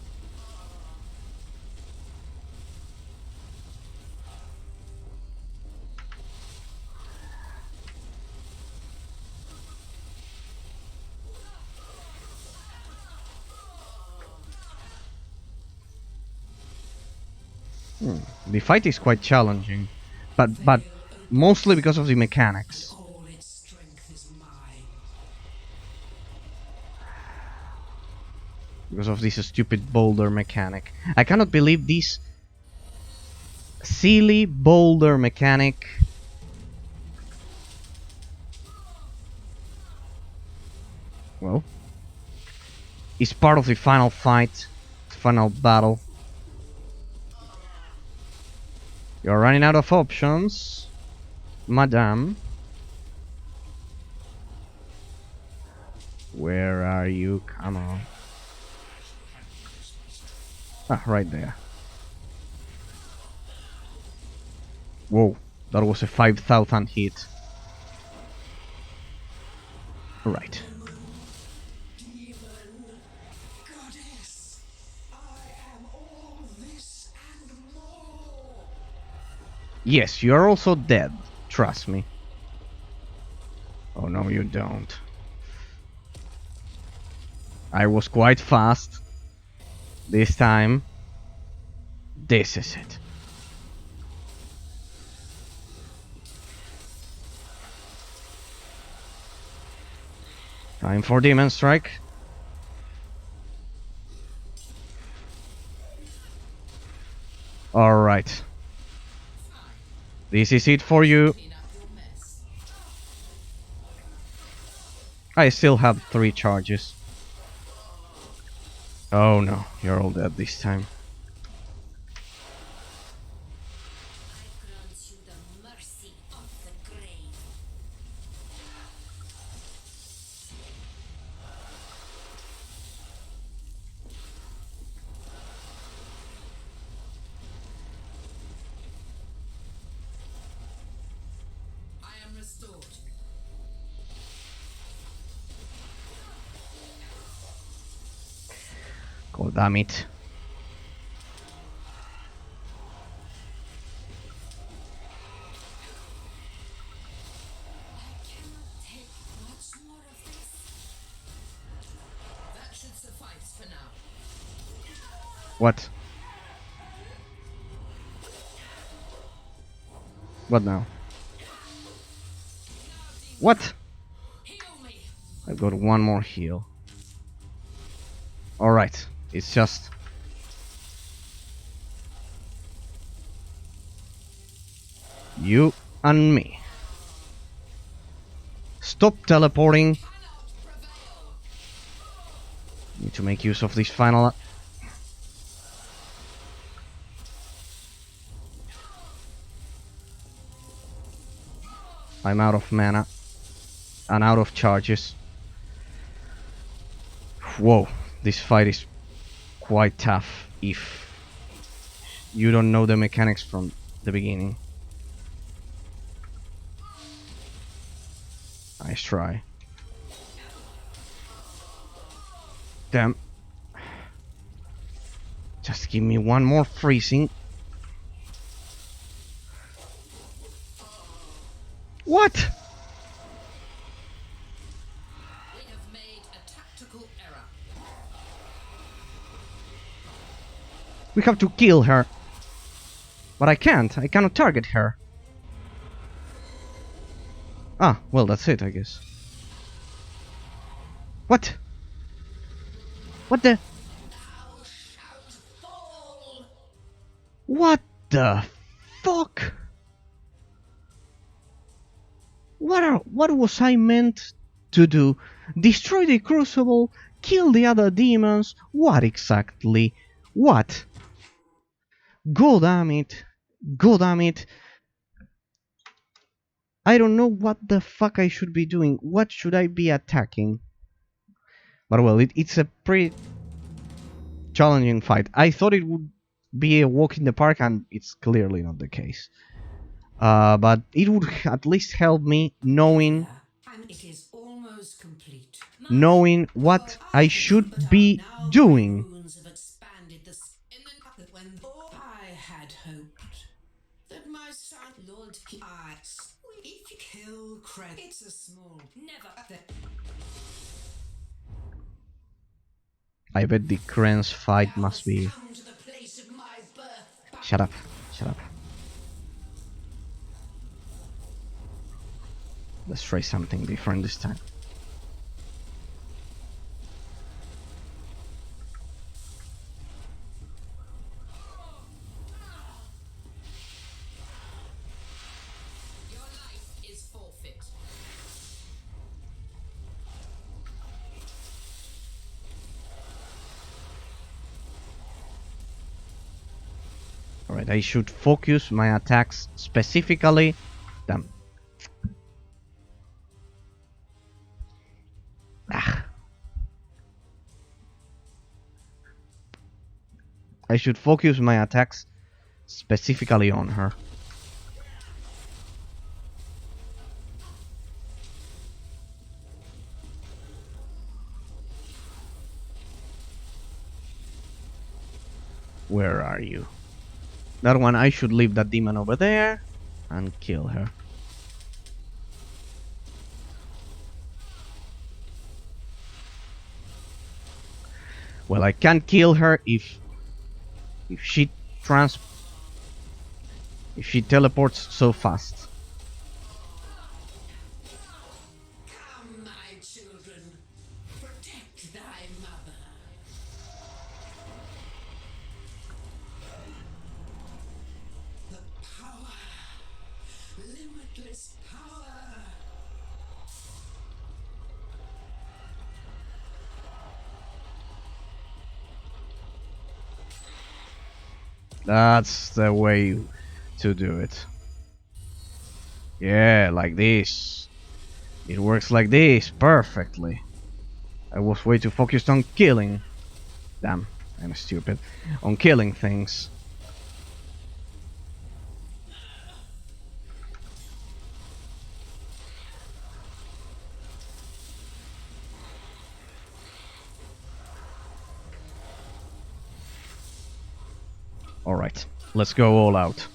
The fight is quite challenging, but mostly because of the mechanics. All its strength is mine. Because of this stupid boulder mechanic. I cannot believe this silly boulder mechanic. Well, is part of the final fight, final battle. You're running out of options, madame. Where are you? Come on. Ah, right there. Whoa, that was a 5,000 hit. Right. Demon, goddess, I am all this and more. Yes, you are also dead. Trust me. Oh no, you don't. I was quite fast. This time. This is it. Time for Demon Strike. Alright. This is it for you. Clean up your mess. I still have 3 charges. Oh no, you're all dead this time. I grant you the mercy of the grave. I am restored. God damn it. I cannot take much more of this. That should suffice for now. What? What now? What? Heal me. I've got one more heal. Alright, it's just... you and me. Stop teleporting. Cannot prevail. Need to make use of this final... I'm out of mana. And out of charges. Whoa, this fight is quite tough if you don't know the mechanics from the beginning. Nice try. Damn. Just give me one more freezing. What? We have made a tactical error. We have to kill her. But I can't. I cannot target her. Ah, well, that's it, I guess. What? What the? What the fuck? What was I meant to do? Destroy the crucible? Kill the other demons? What exactly? What? God damn it. God damn it. I don't know what the fuck I should be doing. What should I be attacking? But well, it's a pretty challenging fight. I thought it would be a walk in the park, and it's clearly not the case. But it would at least help me knowing And it is almost complete. what I should be doing. Wounds have expanded this in the when I had hoped that my son Lord if you kill Cred, it's a small never. I bet the Kren's fight must be... Come to the place of my birth. Shut up. Shut up. Let's try something different this time. Your life is forfeit. Alright, I should focus my attacks specifically. Damn. I should focus my attacks specifically on her. Where are you? That one, I should leave that demon over there and kill her. Well, I can't kill her if she teleports so fast. Come, my children, protect thy mother. The power, limitless power. That's the way to do it. Yeah, like this. It works like this perfectly. I was way too focused on killing. Damn, I'm stupid. On killing things. Alright, let's go all out.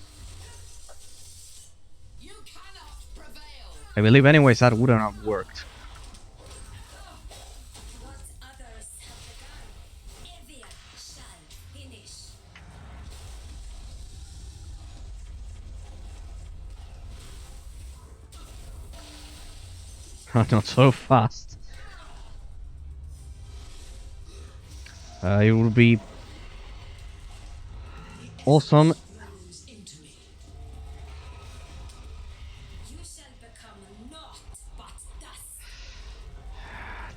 You cannot prevail. I believe anyways that wouldn't have worked. What others have begun, Evia shall finish. Not so fast. It would be awesome. Flows into me. You shall become naught but dust.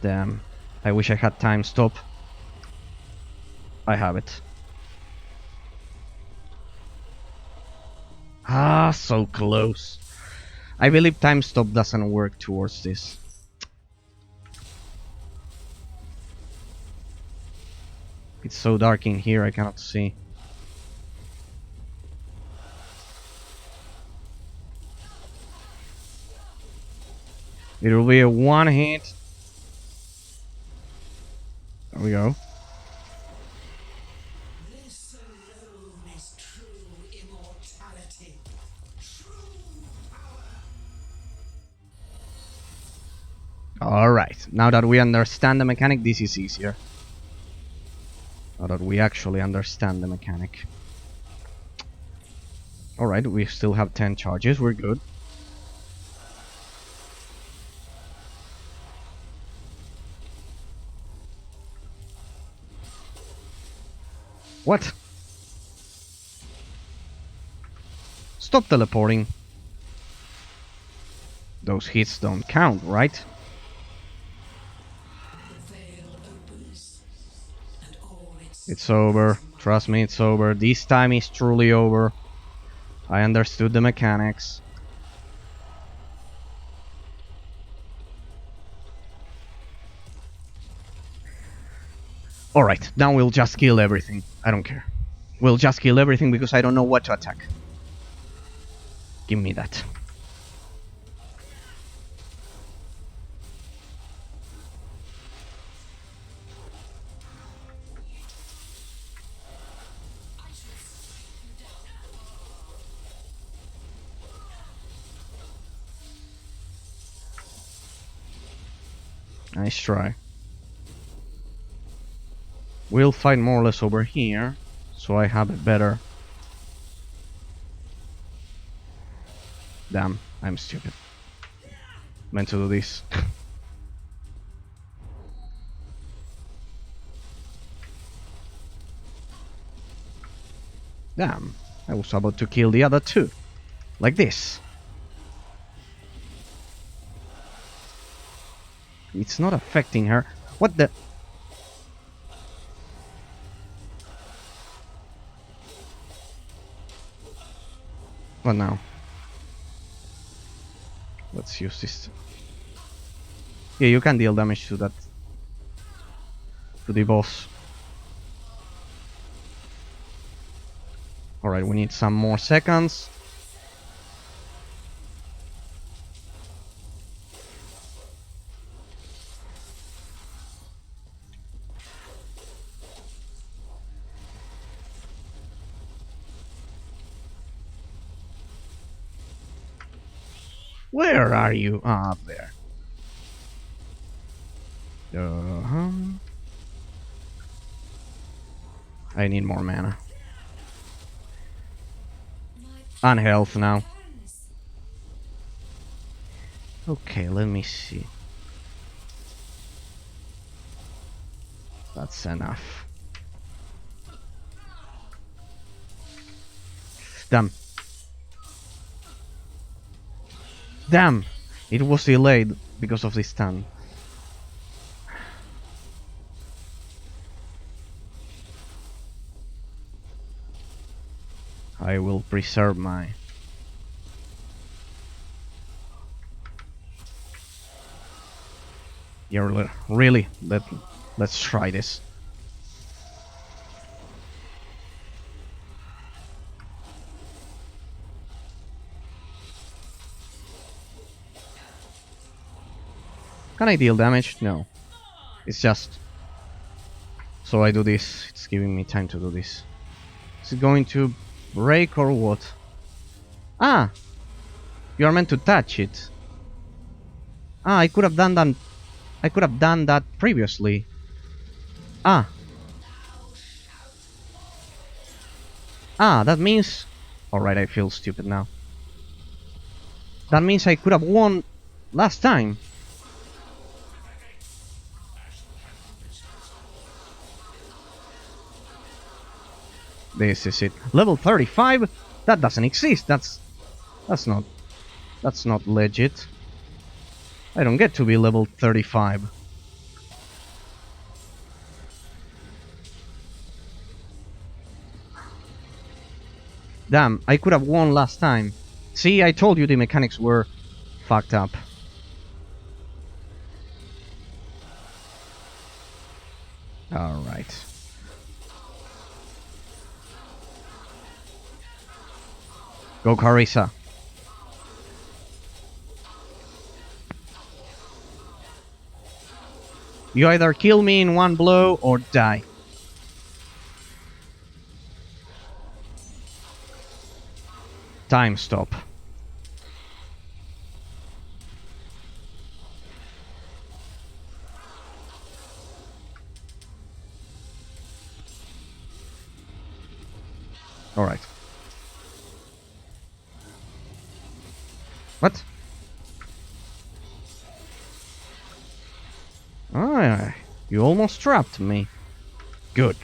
Damn. I wish I had time stop. I have it. Ah, so close. I believe time stop doesn't work towards this. It's so dark in here I cannot see. It will be a one hit. There we go. This alone is true immortality. True power. Alright, now that we understand the mechanic, this is easier. Now that we actually understand the mechanic. Alright, we still have 10 charges, we're good. What? Stop teleporting. Those hits don't count, right? It's over. Trust me, it's over. This time is truly over. I understood the mechanics. Alright, now we'll just kill everything. I don't care. We'll just kill everything because I don't know what to attack. Give me that. Nice try. We'll fight more or less over here, so I have it better. Damn, I'm stupid. Meant to do this. Damn, I was about to kill the other two. Like this. It's not affecting her. What the... What now? Let's use this. Yeah, you can deal damage to that. To the boss. Alright, we need some more seconds. Where are you? Ah, up there. I need more mana. And health now. Okay, let me see. That's enough. Damn. Damn! It was delayed because of this stun. I will preserve my... Yeah, really? Let's try this. Can I deal damage? No. It's just... So I do this. It's giving me time to do this. Is it going to break or what? Ah! You are meant to touch it. Ah, I could have done that. I could have done that previously. Ah. Ah, that means... Alright, I feel stupid now. That means I could have won last time. This is it. Level 35? That doesn't exist. That's not legit. I don't get to be level 35. Damn, I could have won last time. See, I told you the mechanics were fucked up. Alright. Go, Carissa. You either kill me in one blow or die. Time stop. Alright. What? Ah, you almost trapped me. Good.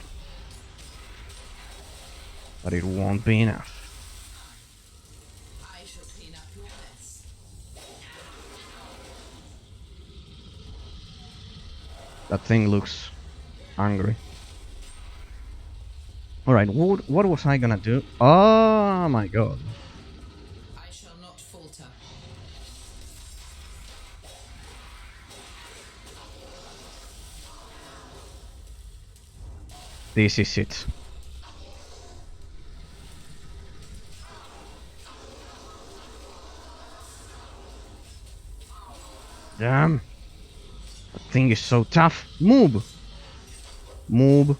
But it won't be enough. I shall clean up your mess. That thing looks angry. Alright, what was I gonna do? Oh my god. I shall not falter. This is it. Damn. That thing is so tough. Move! Move.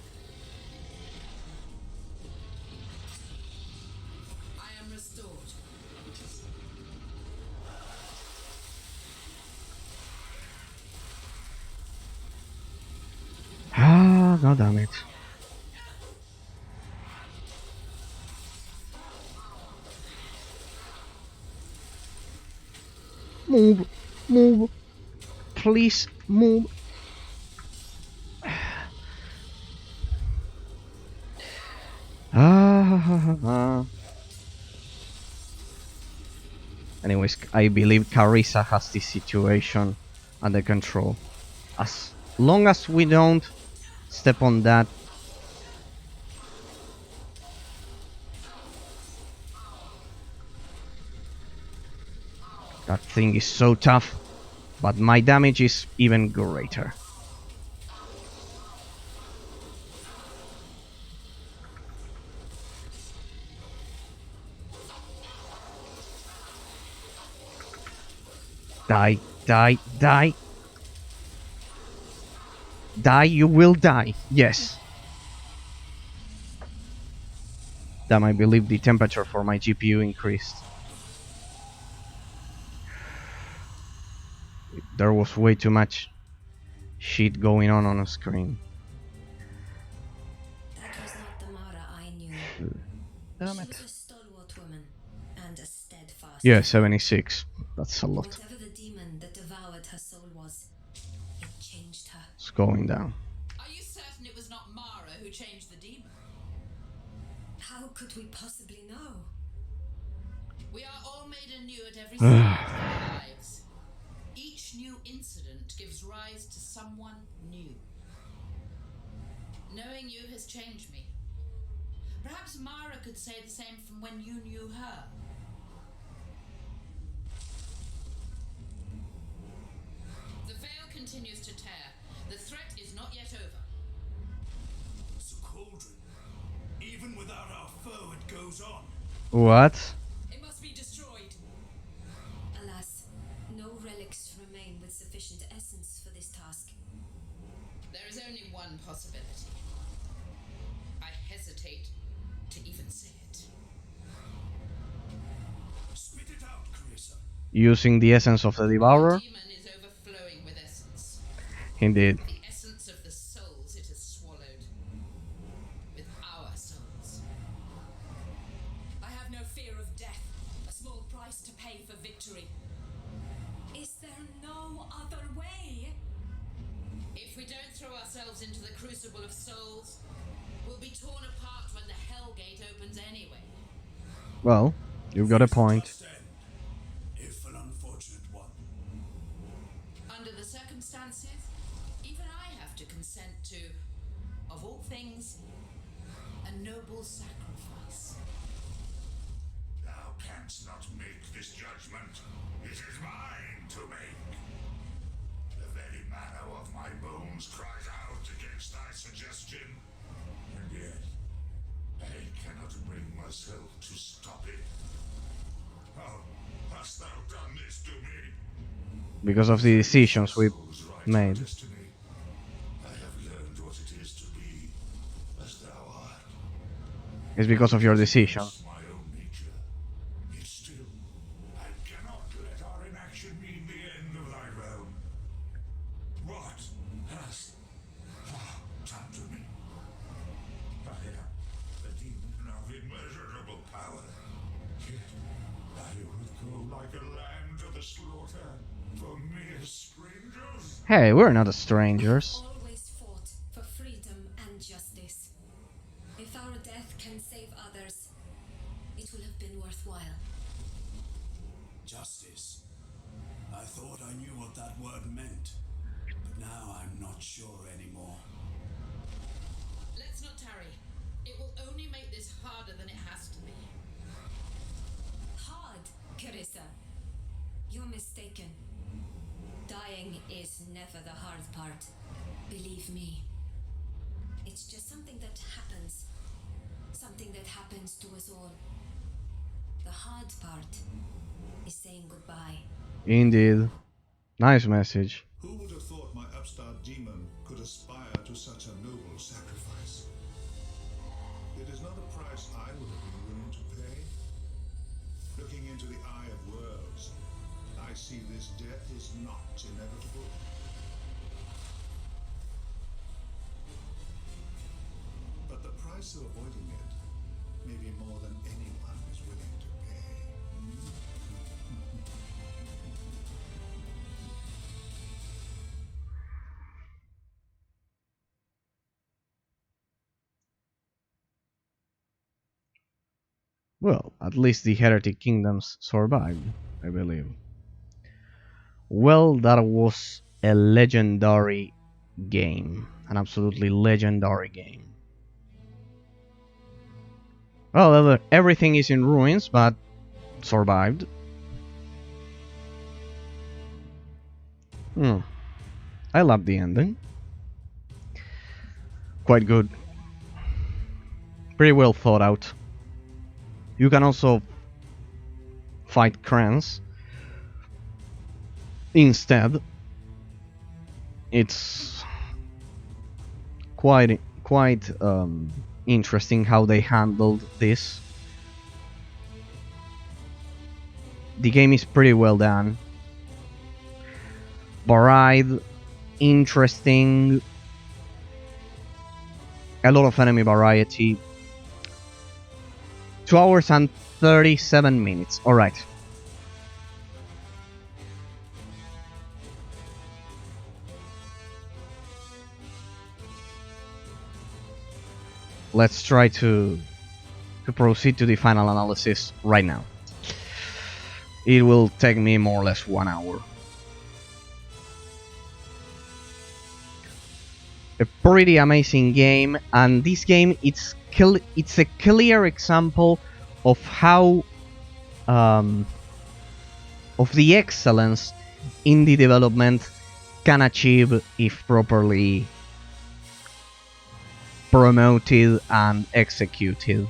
I am restored. Ah, god damn it. Move. Move. Please move. Ah. Anyways, I believe Carissa has this situation under control. As long as we don't step on that. That thing is so tough, but my damage is even greater. Die, die, die. Die, you will die. Yes. Damn, I believe the temperature for my GPU increased. There was way too much shit going on the screen. That was not the Mara I knew. Damn She it. was a stalwart woman and a steadfast. Yeah, 76. That's a lot. Whatever the demon that devoured her soul was, it changed her. It's going down. Are you certain it was not Mara who changed the demon? How could we possibly know? We are all made anew at every stage of our lives. Each new incident gives rise to someone new. Knowing you has changed me. Perhaps Mara could say the same from when you knew her. The veil continues to tear. The threat is not yet over. It's a cauldron. Even without our foe, it goes on. What? It must be destroyed. Alas, no relics remain with sufficient essence for this task. There is only one possibility. I hesitate to even say it. Spit it out, Carissa. Using the essence of the The Devourer? demon is overflowing with essence. Indeed. The essence of the souls it has swallowed. With our souls. I have no fear of death. A small price to pay for victory. Is there no other way? If we don't throw ourselves into the crucible of souls, we'll be torn apart when the hell gate opens anyway. Well, you've got a point. Just end, if an unfortunate one. Under the circumstances, even I have to consent to, of all things, a noble sacrifice. Thou canst not make this judgment. It is mine to make. The very marrow of my bones cries out against thy suggestion. And yet, I cannot bring myself to stop it. How hast thou done this to me? Because of the decisions we Souls write made. our destiny. I have learned what it is to be as thou art. It's because of your decision. It's my own nature. Yet still, I cannot let our inaction mean the end of thy realm. What hast thou done to me? I am a demon of immeasurable power. Yet I would go like a lamb to the slaughter for mere strangers. Hey, we're not strangers. Always fought for freedom and justice. If our death can save others, it will have been worthwhile. Justice. I thought I knew what that word meant, but now I'm not sure anymore. Let's not tarry. It will only make this harder than it has to be. Hard, Carissa. You're mistaken. Dying is never the hard part. Believe me. It's just something that happens. Something that happens to us all. The hard part is saying goodbye. Indeed. Nice message. Who would have thought my upstart demon could aspire to such a noble sacrifice? It is not a price I would have been willing to pay. Looking into the eye of worlds, I see this death is not inevitable. But the price of avoiding it may be more than anyone is willing to pay. Well, at least the heretic kingdoms survived, I believe. Well, that was a legendary game. An absolutely legendary game. Well, everything is in ruins, but survived. I love the ending. Quite good. Pretty well thought out. You can also fight Krans instead. It's quite interesting how they handled this. The game is pretty well done. Varied, interesting, a lot of enemy variety. 2 hours and 37 minutes. Alright. Let's try to proceed to the final analysis right now. It will take me more or less 1 hour. A pretty amazing game, and this game it's a clear example of how of the excellence indie development can achieve if properly promoted and executed.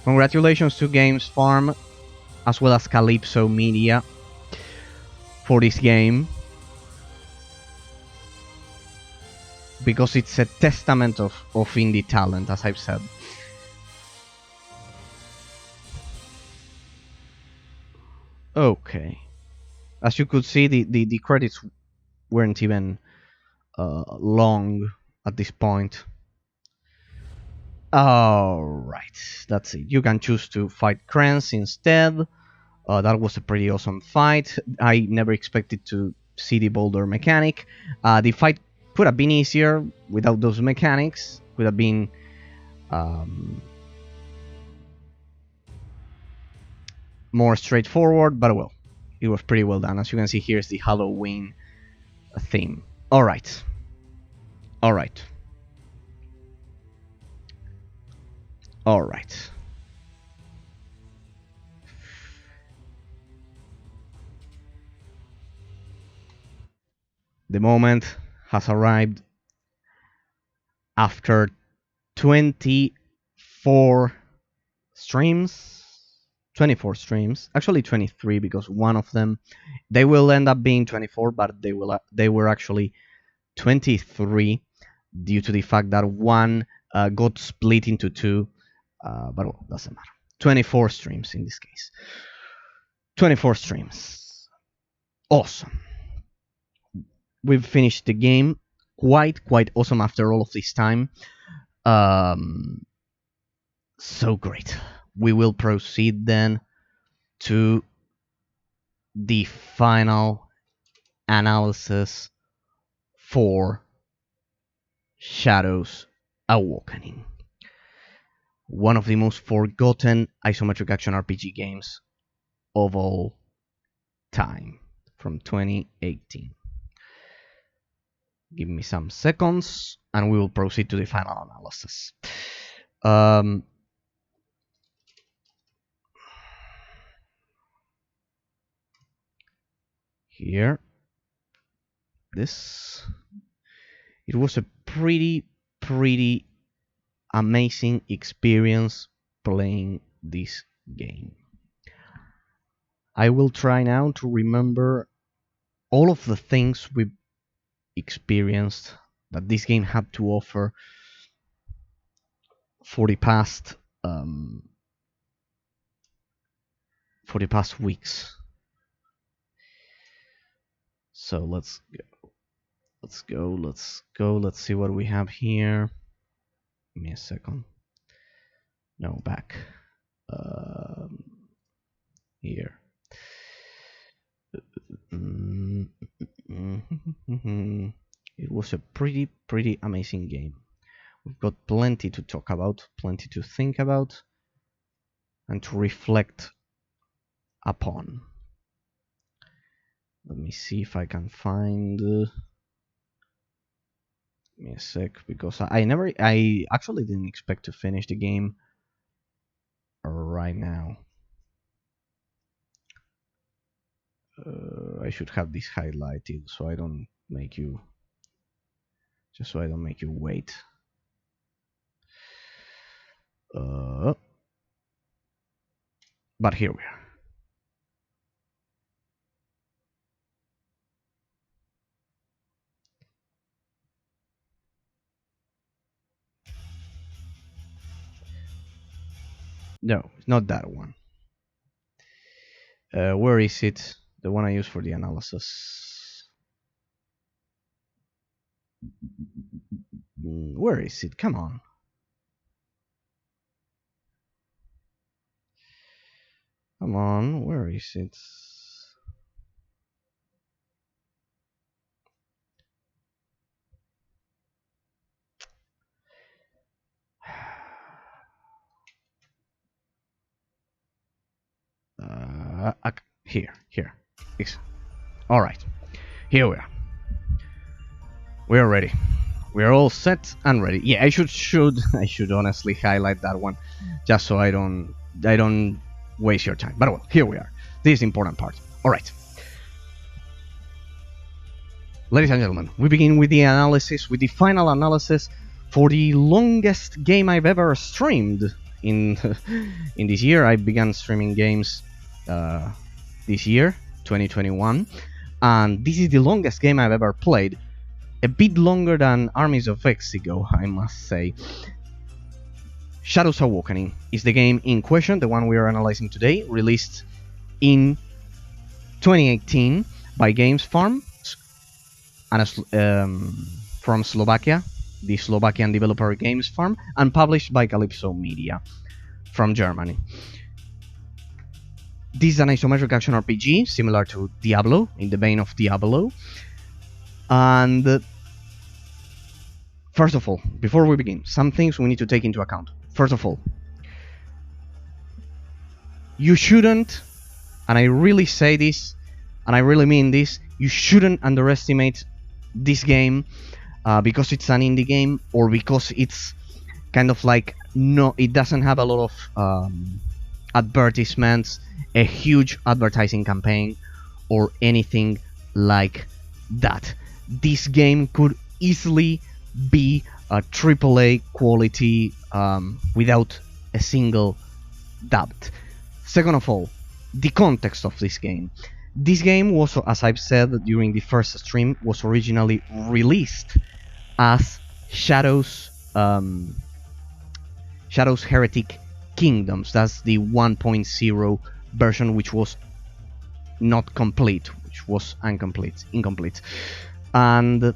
Congratulations to Games Farm as well as Calypso Media for this game, because it's a testament of indie talent, as I've said. Okay. As you could see, the credits weren't even long at this point. Alright, that's it. You can choose to fight Krans instead. That was a pretty awesome fight. I never expected to see the boulder mechanic. The fight could have been easier without those mechanics. Could have been more straightforward, but well, it was pretty well done. As you can see, here's the Halloween theme. Alright. Alright. Alright. The moment has arrived after 24 streams. 24 streams, actually 23, because one of them, they will end up being 24, but they were actually 23 due to the fact that one got split into two, but well, doesn't matter. 24 streams in this case. 24 streams. Awesome. We've finished the game. Quite awesome after all of this time. So great. We will proceed then to the final analysis for Shadows Awakening. One of the most forgotten isometric action RPG games of all time from 2018. Give me some seconds and we will proceed to the final analysis. Um, here, this. It was a pretty amazing experience playing this game. I will try now to remember all of the things we experienced that this game had to offer for the past weeks. So let's go. Let's see what we have here. Give me a second. No, back. Here. It was a pretty amazing game. We've got plenty to talk about, plenty to think about, and to reflect upon. Let me see if I can find. Give me a sec, because I actually didn't expect to finish the game right now. I should have this highlighted so I don't make you wait. But here we are. No, it's not that one. Where is it? The one I use for the analysis. Where is it? Come on. Come on, where is it? Here. All right, here we are. We are ready. We are all set and ready. Yeah, I should honestly highlight that one, just so I don't waste your time. But well, here we are. This is the important part. All right, ladies and gentlemen, we begin with the analysis, with the final analysis for the longest game I've ever streamed in this year. I began streaming games this year, 2021, and this is the longest game I've ever played. A bit longer than Armies of Exigo, I must say. Shadows Awakening is the game in question, the one we are analyzing today, released in 2018 by Games Farm and from Slovakia, the Slovakian developer Games Farm, and published by Calypso Media from Germany. This is an isometric action RPG, similar to Diablo, in the vein of Diablo. And first of all, before we begin, some things we need to take into account. First of all, you shouldn't, and I really say this, and I really mean this, you shouldn't underestimate this game because it's an indie game, or because it's kind of like, no, it doesn't have a lot of advertisements, a huge advertising campaign, or anything like that. This game could easily be a AAA quality without a single doubt. Second of all, the context of this game. This game was, as I've said during the first stream, was originally released as Shadows Heretic Kingdoms. That's the 1.0 version, which was not complete, which was incomplete. And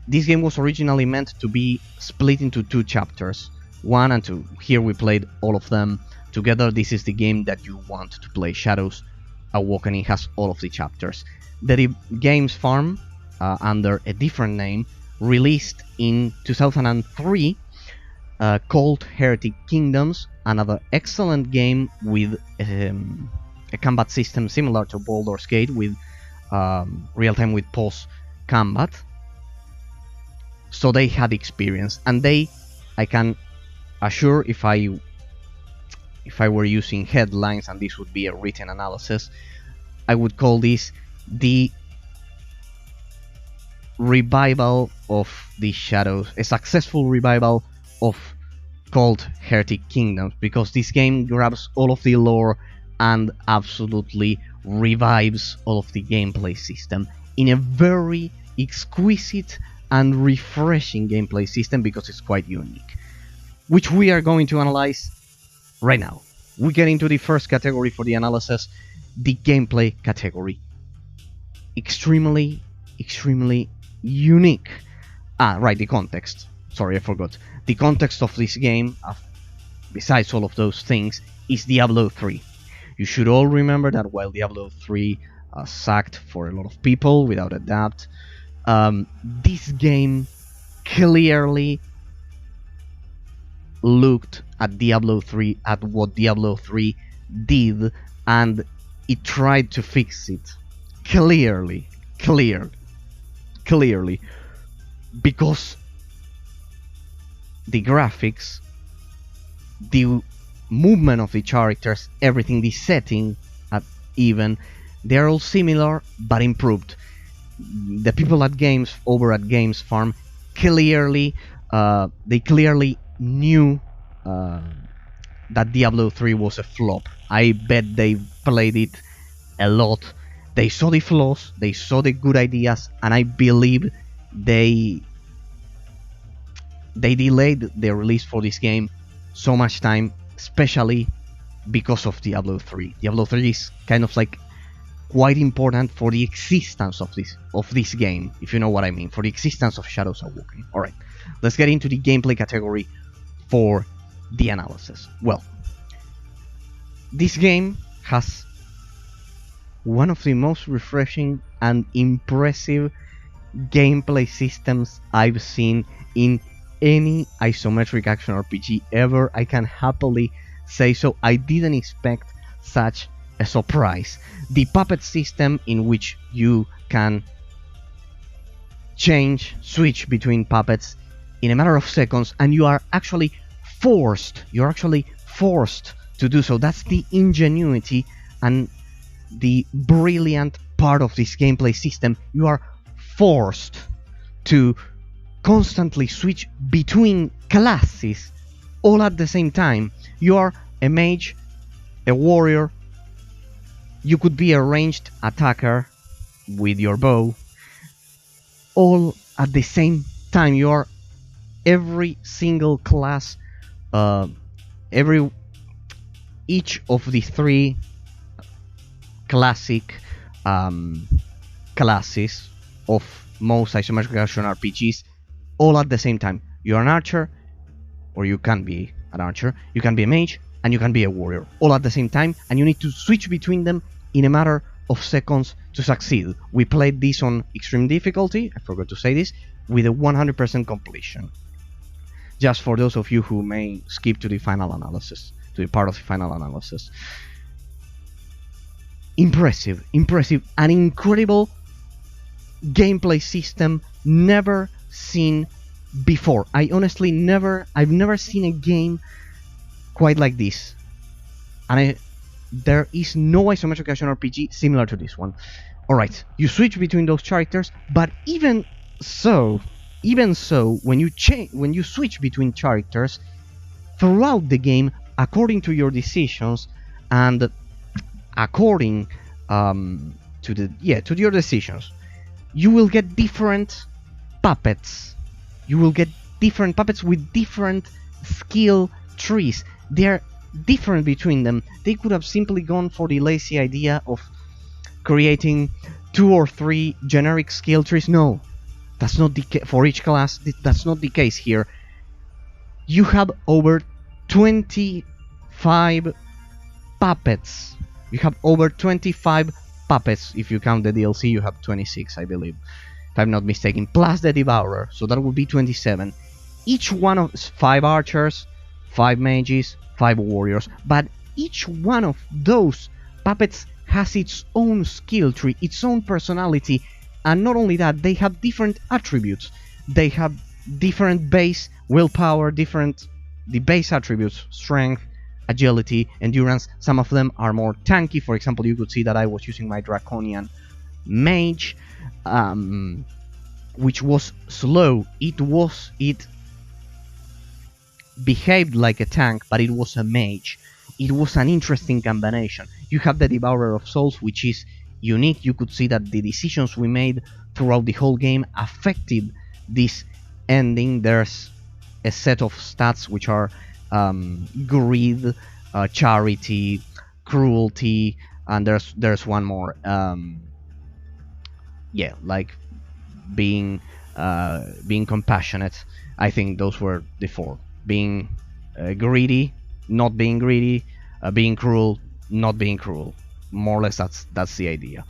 this game was originally meant to be split into 2 chapters, 1 and 2. Here we played all of them together. This is the game that you want to play. Shadows Awakening has all of the chapters. The Games Farm, under a different name, released in 2003, called Heretic Kingdoms, another excellent game with a combat system similar to Baldur's Gate, with real-time with pause combat. So they had experience, and I can Sure, if I were using headlines and this would be a written analysis, I would call this the revival of the Shadows, a successful revival of called Heretic Kingdoms, because this game grabs all of the lore and absolutely revives all of the gameplay system in a very exquisite and refreshing gameplay system, because it's quite unique, which we are going to analyze right now. We get into the first category for the analysis, the gameplay category. Extremely unique. Right, the context. Sorry, I forgot. The context of this game, besides all of those things, is Diablo 3. You should all remember that while Diablo 3 sucked for a lot of people, without a doubt, this game clearly looked at Diablo 3, at what Diablo 3 did, and it tried to fix it. Clearly. Because the graphics, the movement of the characters, everything, the setting, even, they're all similar but improved. The people at over at Games Farm clearly knew that Diablo 3 was a flop. I bet they played it a lot. They saw the flaws, they saw the good ideas, and I believe they delayed the release for this game so much time, especially because of Diablo 3. Diablo 3 is kind of like quite important for the existence of this game, if you know what I mean, for the existence of Shadows Awoken. Alright, let's get into the gameplay category for the analysis. Well, this game has one of the most refreshing and impressive gameplay systems I've seen in any isometric action RPG ever. I can happily say so. I didn't expect such a surprise. The puppet system, in which you can switch between puppets in a matter of seconds, and you're actually forced to do so. That's the ingenuity and the brilliant part of this gameplay system. You are forced to constantly switch between classes all at the same time. You are a mage, a warrior, you could be a ranged attacker with your bow, all at the same time. You are every single class, each of the three classic classes of most isometric action RPGs, all at the same time. You're an archer, or you can be an archer, you can be a mage, and you can be a warrior, all at the same time, and you need to switch between them in a matter of seconds to succeed. We played this on extreme difficulty, I forgot to say this, with a 100% completion. Just for those of you who may skip to the final analysis, to the part of the final analysis. Impressive, an incredible gameplay system never seen before. I've never seen a game quite like this, and there is no isometric action RPG similar to this one. Alright, you switch between those characters, but even so, when you switch between characters throughout the game, according to your decisions and according to your decisions, you will get different puppets. You will get different puppets with different skill trees. They're different between them. They could have simply gone for the lazy idea of creating 2 or 3 generic skill trees. No, that's not the case for each class. That's not the case here. You have over 25 puppets. You have over 25 puppets. If you count the DLC, you have 26, I believe, if I'm not mistaken, plus the Devourer, so that would be 27. Each one of 5 archers, 5 mages, 5 warriors, but each one of those puppets has its own skill tree, its own personality, and not only that, they have different attributes. They have different base willpower, different the base attributes, strength, agility, endurance, some of them are more tanky. For example, you could see that I was using my Draconian Mage, which was slow. It behaved like a tank, but it was a mage. It was an interesting combination. You have the Devourer of Souls, which is unique. You could see that the decisions we made throughout the whole game affected this ending. There's a set of stats which are greed, charity, cruelty, and there's one more. Like being compassionate. I think those were the four. Being greedy, not being greedy, being cruel, not being cruel. More or less, that's the idea.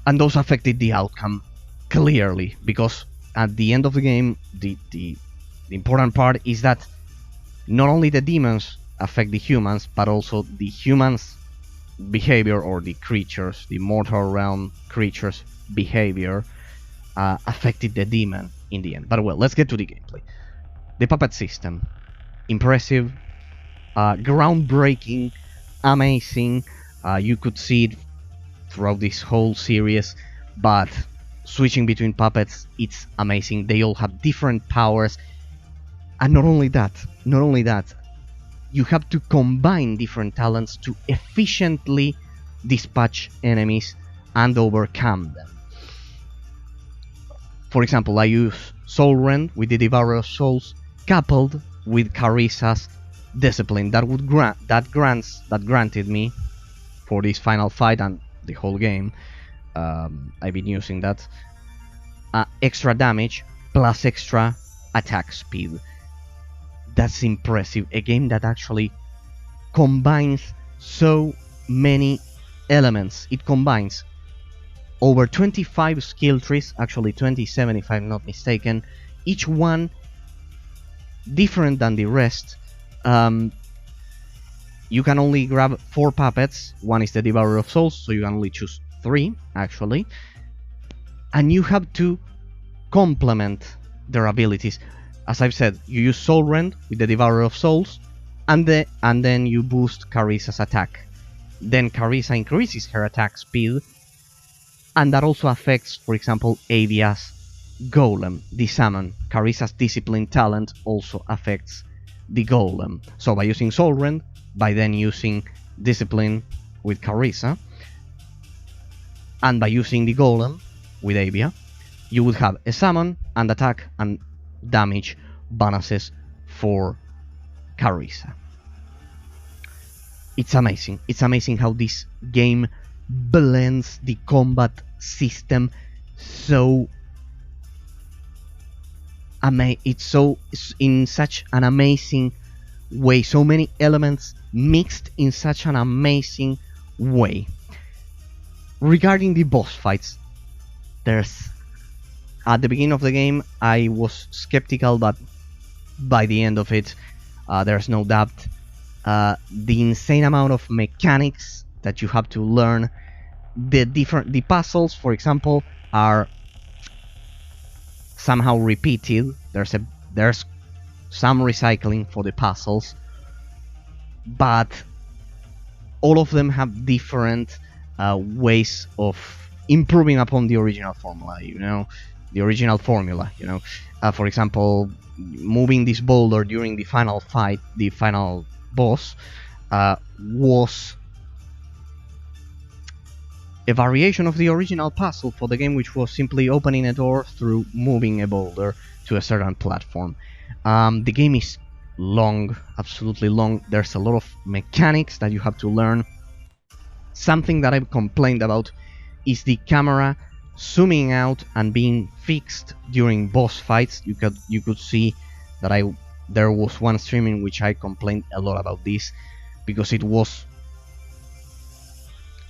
And those affected the outcome clearly, because at the end of the game, the important part is that not only the demons affect the humans, but also the humans' behavior, or the creatures, the mortal realm creatures' behavior, affected the demon in the end. But well, let's get to the gameplay. The puppet system, impressive, groundbreaking, amazing. You could see it throughout this whole series, but switching between puppets, it's amazing. They all have different powers, and not only that, you have to combine different talents to efficiently dispatch enemies and overcome them. For example, I use Soul Rend with the Devourer of Souls, coupled with Carissa's Discipline that granted me for this final fight and the whole game. I've been using that extra damage plus extra attack speed. That's impressive. A game that actually combines so many elements. It combines over 25 skill trees, actually 27 if I'm not mistaken, each one different than the rest. You can only grab 4 puppets. One is the Devourer of Souls, so you can only choose 3 actually, and you have to complement their abilities. As I've said, you use Soul Rend with the Devourer of Souls, and then you boost Carissa's attack. Then Carissa increases her attack speed, and that also affects, for example, Avia's Golem, the summon. Carissa's Discipline talent also affects the Golem. So by using Soul Rend, by then using Discipline with Carissa, and by using the Golem with Avia, you would have a summon and attack and damage bonuses for Carissa. It's amazing. It's amazing how this game blends the combat system so it's in such an amazing way. So many elements mixed in such an amazing way. Regarding the boss fights, at the beginning of the game I was skeptical, but by the end of it, there's no doubt. The insane amount of mechanics that you have to learn. The puzzles, for example, are somehow repeated. There's some recycling for the puzzles, but all of them have different ways of improving upon the original formula. For example, moving this boulder during the final fight, the final boss, was a variation of the original puzzle for the game, which was simply opening a door through moving a boulder to a certain platform. The game is long, absolutely long. There's a lot of mechanics that you have to learn. Something that I've complained about is the camera zooming out and being fixed during boss fights. You could see that there was one stream in which I complained a lot about this, because it was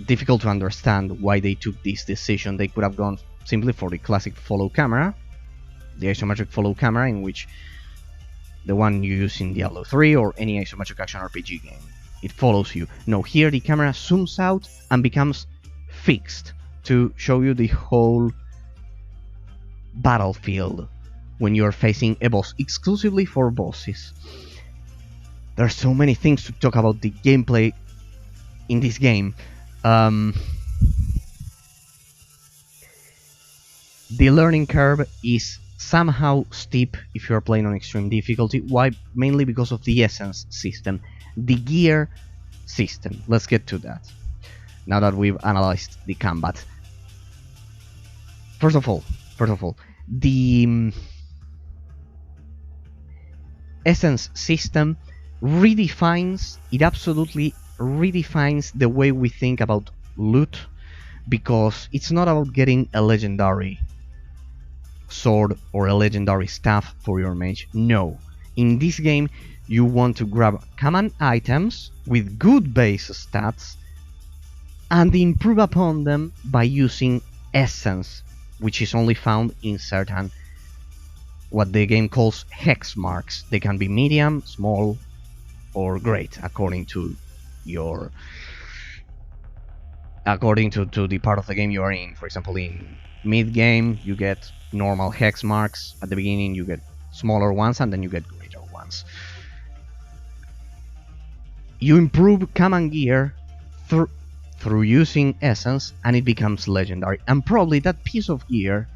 difficult to understand why they took this decision. They could have gone simply for the classic follow camera, the isometric follow camera, in which the one you use in Diablo 3 or any isometric action RPG game. It follows you. No, here the camera zooms out and becomes fixed to show you the whole battlefield when you're facing a boss, exclusively for bosses. There's so many things to talk about the gameplay in this game. The learning curve is somehow steep if you're playing on extreme difficulty. Why? Mainly because of the essence system, the gear system. Let's get to that now that we've analyzed the combat. First of all, the essence system absolutely redefines the way we think about loot, because it's not about getting a legendary sword or a legendary staff for your mage. No, in this game you want to grab common items with good base stats and improve upon them by using essence, which is only found in certain, what the game calls hex marks. They can be medium, small, or great according to the part of the game you are in. For example, in mid game you get normal hex marks. At the beginning you get smaller ones, and then you get greater ones. You improve common gear through using essence, and it becomes legendary. And probably that piece of gear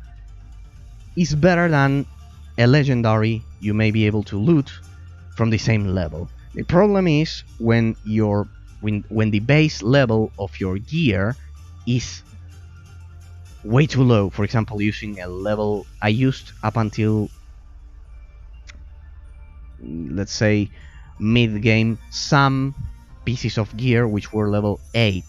is better than a legendary you may be able to loot from the same level. The problem is when the base level of your gear is way too low. For example, using a level I used up until, let's say, mid game, some pieces of gear which were level 8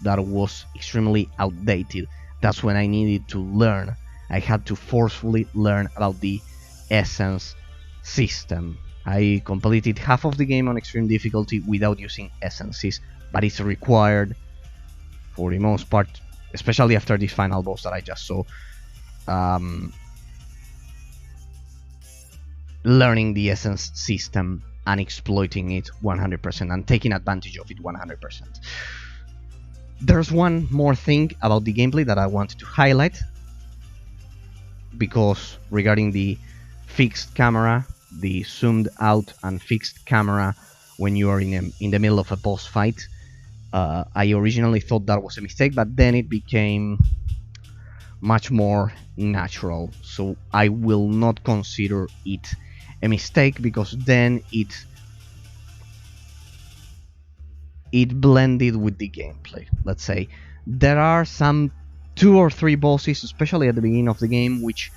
that was extremely outdated. That's when I needed to learn. I had to forcefully learn about the essence system. I completed half of the game on extreme difficulty without using essences, but it's required for the most part, especially after this final boss that I just saw. Learning the essence system and exploiting it 100% and taking advantage of it 100%. There's one more thing about the gameplay that I wanted to highlight, because regarding the fixed camera, the zoomed out and fixed camera when you are in the middle of a boss fight, I originally thought that was a mistake, but then it became much more natural. So I will not consider it a mistake, because then it blended with the gameplay. Let's say there are some 2 or 3 bosses, especially at the beginning of the game, which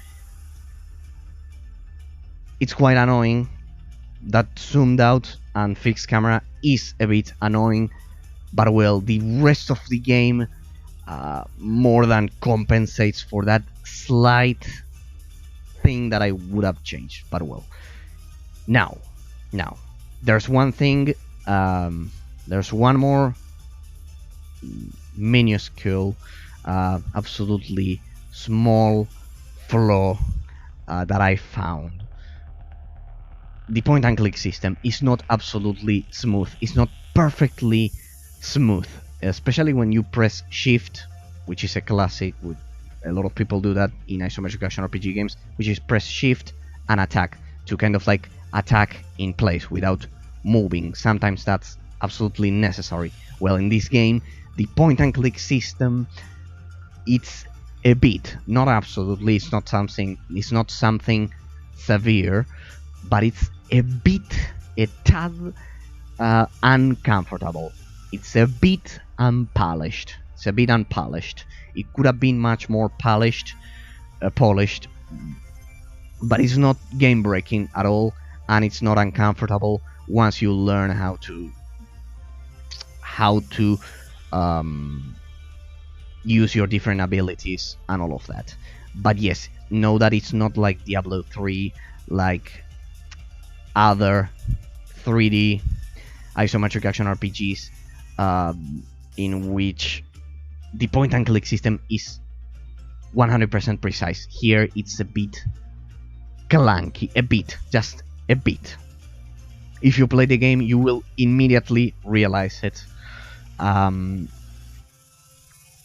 it's quite annoying. That zoomed out and fixed camera is a bit annoying, but well, the rest of the game more than compensates for that slight thing that I would have changed. But well, now there's one thing, there's one more minuscule, absolutely small flaw that I found. The point and click system is not absolutely smooth. It's not perfectly smooth, especially when you press shift, which is a classic. A lot of people do that in isometric action RPG games, which is press shift and attack to kind of like attack in place without moving. Sometimes that's absolutely necessary. Well, in this game, the point and click system, it's a bit, not absolutely, it's not something severe, but it's a tad uncomfortable. It's a bit unpolished. It could have been much more polished, but it's not game breaking at all, and it's not uncomfortable once you learn how to use your different abilities and all of that. But yes, know that it's not like Diablo 3, like other 3D isometric action RPGs in which the point and click system is 100% precise. Here it's a bit clunky, just a bit. If you play the game, you will immediately realize it.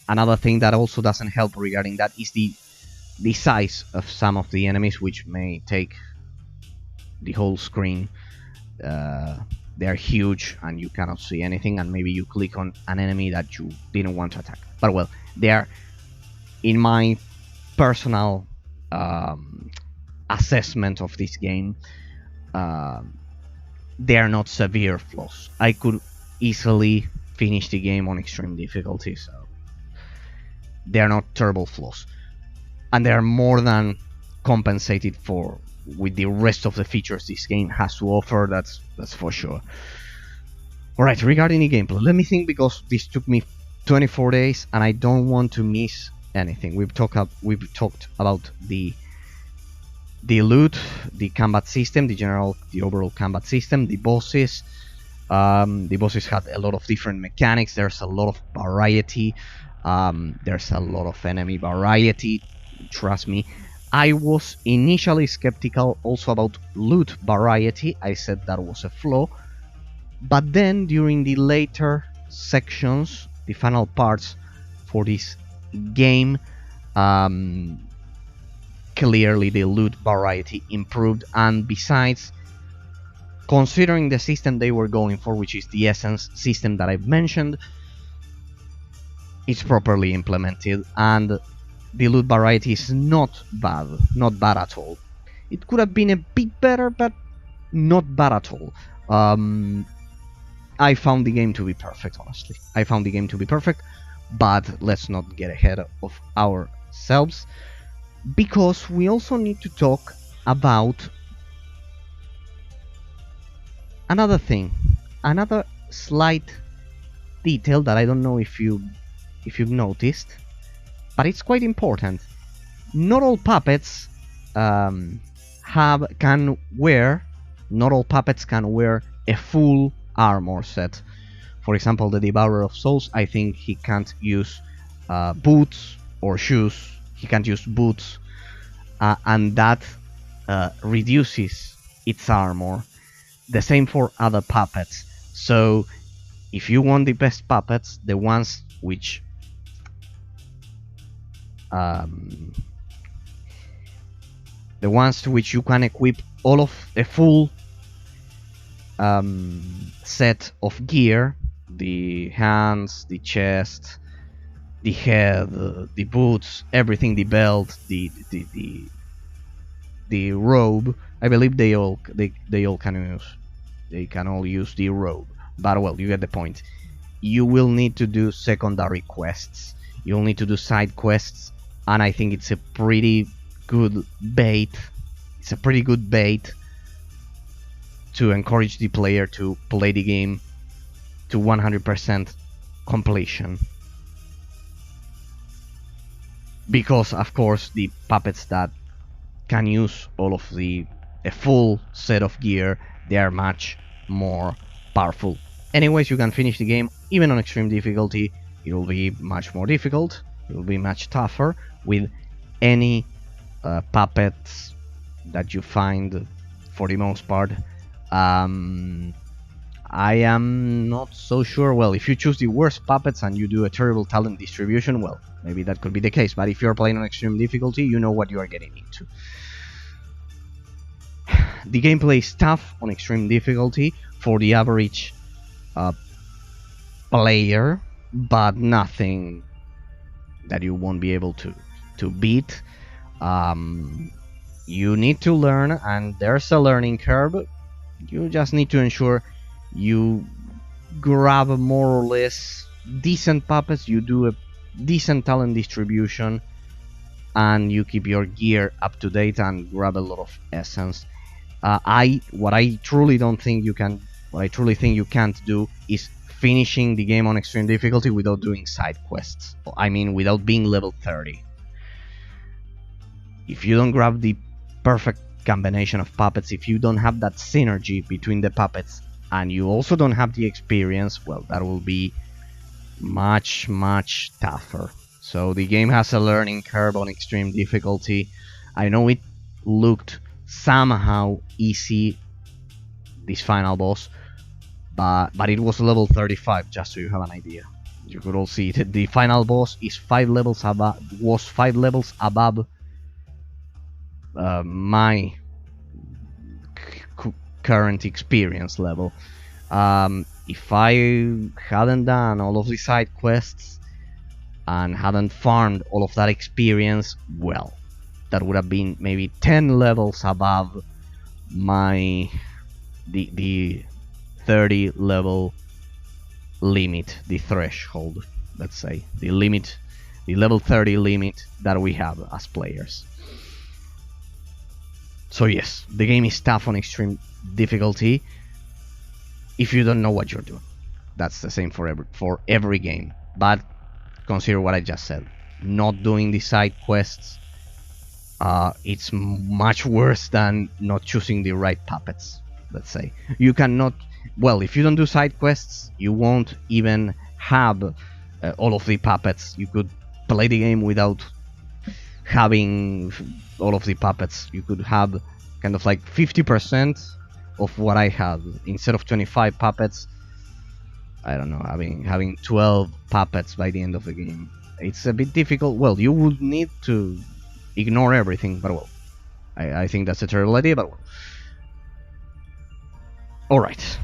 Another thing that also doesn't help regarding that is the the size of some of the enemies, which may take the whole screen. They are huge and you cannot see anything, and maybe you click on an enemy that you didn't want to attack. But well, they are, in my personal assessment of this game, they are not severe flaws. I could easily finish the game on extreme difficulty, so they are not terrible flaws, and they are more than compensated for with the rest of the features this game has to offer. That's for sure. Alright, regarding the gameplay, let me think, because this took me 24 days and I don't want to miss anything. We've talked about the loot, the combat system, the overall combat system, the bosses. The bosses had a lot of different mechanics. There's a lot of variety. There's a lot of enemy variety. Trust me. I was initially skeptical also about loot variety. I said that was a flaw. But then during the later sections, the final parts for this game, clearly the loot variety improved. And besides, considering the system they were going for, which is the essence system that I've mentioned, it's properly implemented, and the loot variety is not bad at all. It could have been a bit better, but not bad at all. I found the game to be perfect, honestly. I found the game to be perfect, but let's not get ahead of ourselves, because we also need to talk about another thing, another slight detail that I don't know if you've noticed, but it's quite important. Not all puppets can wear a full armor set. For example, the Devourer of Souls, I think he can't use boots or shoes. He can't use boots, and that reduces its armor. The same for other puppets. So if you want the best puppets, the ones which to which you can equip all of a full set of gear, the hands, the chest, the head, the boots, everything, the belt, the robe. I believe they all can use the robe. But well, you get the point. You will need to do secondary quests. You'll need to do side quests, and I think it's a pretty good bait. It's a pretty good bait to encourage the player to play the game to 100% completion. Because of course the puppets that can use all of a full set of gear, they are much more powerful. Anyways, you can finish the game even on extreme difficulty. It will be much more difficult. It will be much tougher with any puppets that you find, for the most part. I am not so sure. Well, if you choose the worst puppets and you do a terrible talent distribution, well, maybe that could be the case. But if you're playing on extreme difficulty, you know what you are getting into. The gameplay is tough on extreme difficulty for the average player, but nothing that you won't be able to beat. You need to learn, and there's a learning curve. You just need to ensure you grab more or less decent puppets, you do a decent talent distribution, and you keep your gear up to date and grab a lot of essence. What I truly think you can't do is finishing the game on extreme difficulty without doing side quests. I mean, without being level 30. If you don't grab the perfect combination of puppets, if you don't have that synergy between the puppets, and you also don't have the experience, well, that will be much tougher. So the game has a learning curve on extreme difficulty. I know it looked somehow easy, this final boss, but it was level 35, just so you have an idea. You could all see it. The final boss is 5 levels above my current experience level. If I hadn't done all of the side quests and hadn't farmed all of that experience, well, that would have been maybe 10 levels above the 30 level limit, the threshold, let's say, the level 30 limit that we have as players. So yes, the game is tough on extreme difficulty if you don't know what you're doing. That's the same for every game. But consider what I just said. Not doing the side quests, it's much worse than not choosing the right puppets, let's say. You cannot... Well, if you don't do side quests, you won't even have all of the puppets. You could play the game without having all of the puppets. You could have kind of like 50% of what I had. Instead of 25 puppets, I don't know, having 12 puppets by the end of the game. It's a bit difficult. Well, you would need to ignore everything, but well, I think that's a terrible idea, but well. Alright.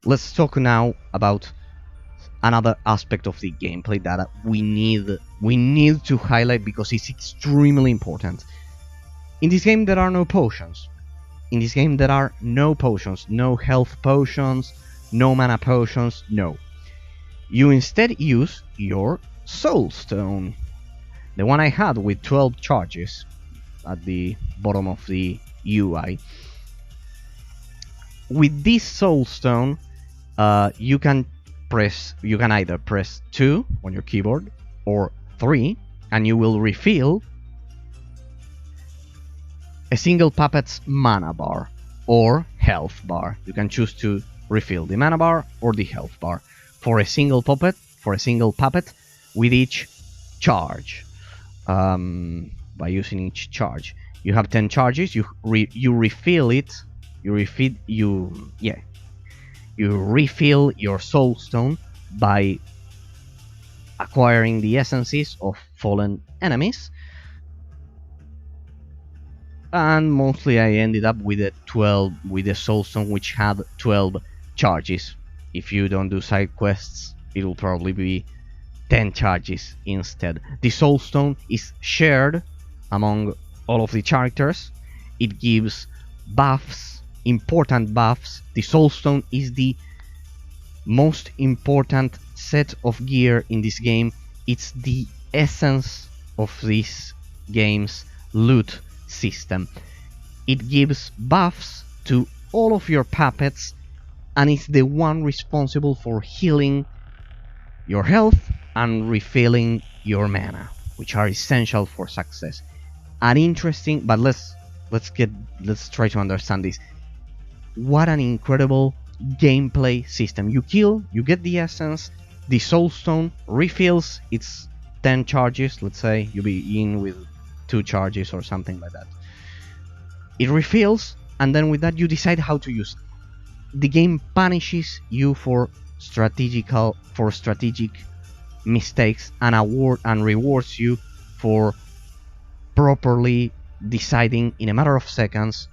Let's talk now about another aspect of the gameplay that we need to highlight because it's extremely important. In this game there are no potions. In this game there are no potions, no health potions, no mana potions, no. You instead use your soul stone. The one I had with 12 charges at the bottom of the UI. With this soul stone, you can either press 2 on your keyboard or 3, and you will refill a single puppet's mana bar or health bar. You can choose to refill the mana bar or the health bar for a single puppet with each charge. By using each charge, you have 10 charges. You refill it. You refill your soul stone by acquiring the essences of fallen enemies. And mostly I ended up with a soul stone which had 12 charges. If you don't do side quests, it will probably be 10 charges instead. The soul stone is shared among all of the characters. It gives buffs, important buffs. The soul stone is the most important set of gear in this game. It's the essence of this game's loot system. It gives buffs to all of your puppets and it's the one responsible for healing your health and refilling your mana, which are essential for success. An interesting, but let's try to understand this. What an incredible gameplay system. You kill, you get the essence, the soul stone refills its 10 charges, let's say you begin with 2 charges or something like that. It refills, and then with that you decide how to use it. The game punishes you for strategic mistakes and rewards you for properly deciding in a matter of seconds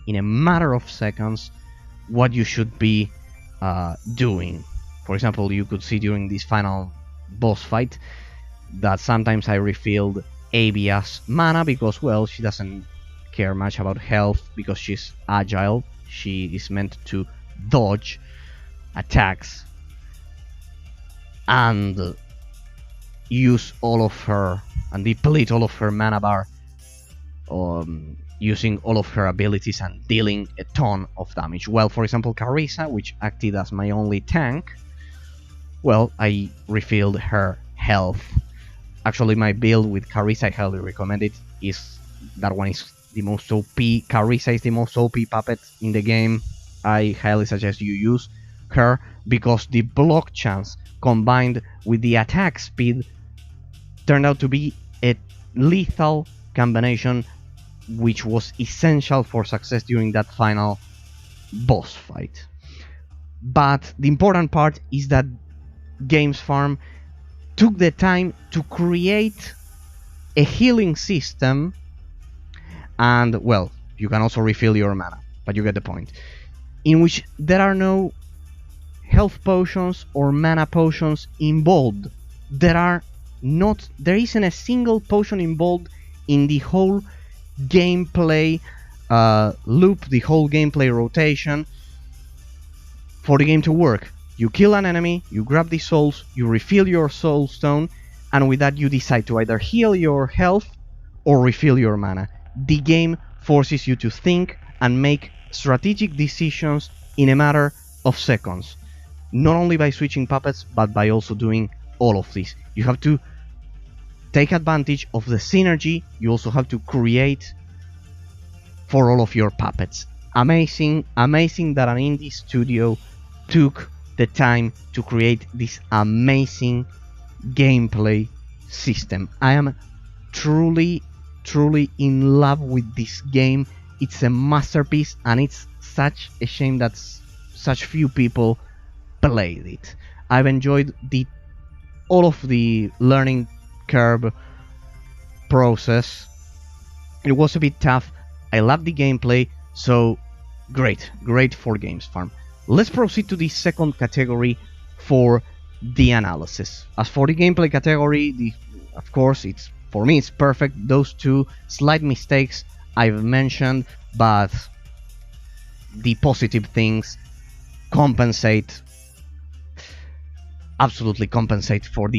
what you should be doing. For example, you could see during this final boss fight that sometimes I refilled Avia's mana because, well, she doesn't care much about health because she's agile. She is meant to dodge attacks and use all of her and deplete all of her mana bar, using all of her abilities and dealing a ton of damage. Well, for example, Carissa, which acted as my only tank, well, I refilled her health. Actually, my build with Carissa, I highly recommend it. That one is the most OP. Carissa is the most OP puppet in the game. I highly suggest you use her because the block chance combined with the attack speed turned out to be a lethal combination which was essential for success during that final boss fight. But the important part is that Games Farm took the time to create a healing system and, well, you can also refill your mana, but you get the point. In which there are no health potions or mana potions involved. There isn't a single potion involved in the whole gameplay loop, the whole gameplay rotation for the game to work. You kill an enemy, you grab the souls, you refill your soul stone, and with that you decide to either heal your health or refill your mana. The game forces you to think and make strategic decisions in a matter of seconds. Not only by switching puppets, but by also doing all of this. You have to take advantage of the synergy you also have to create for all of your puppets. Amazing that an indie studio took the time to create this amazing gameplay system. I am truly in love with this game. It's a masterpiece, and it's such a shame that such few people played it. I've enjoyed all of the learning curve process. It was a bit tough. I love the gameplay, so great for Games Farm. Let's proceed to the second category for the analysis. As for the gameplay category, of course, for me it's perfect. Those two slight mistakes I've mentioned, but the positive things absolutely compensate for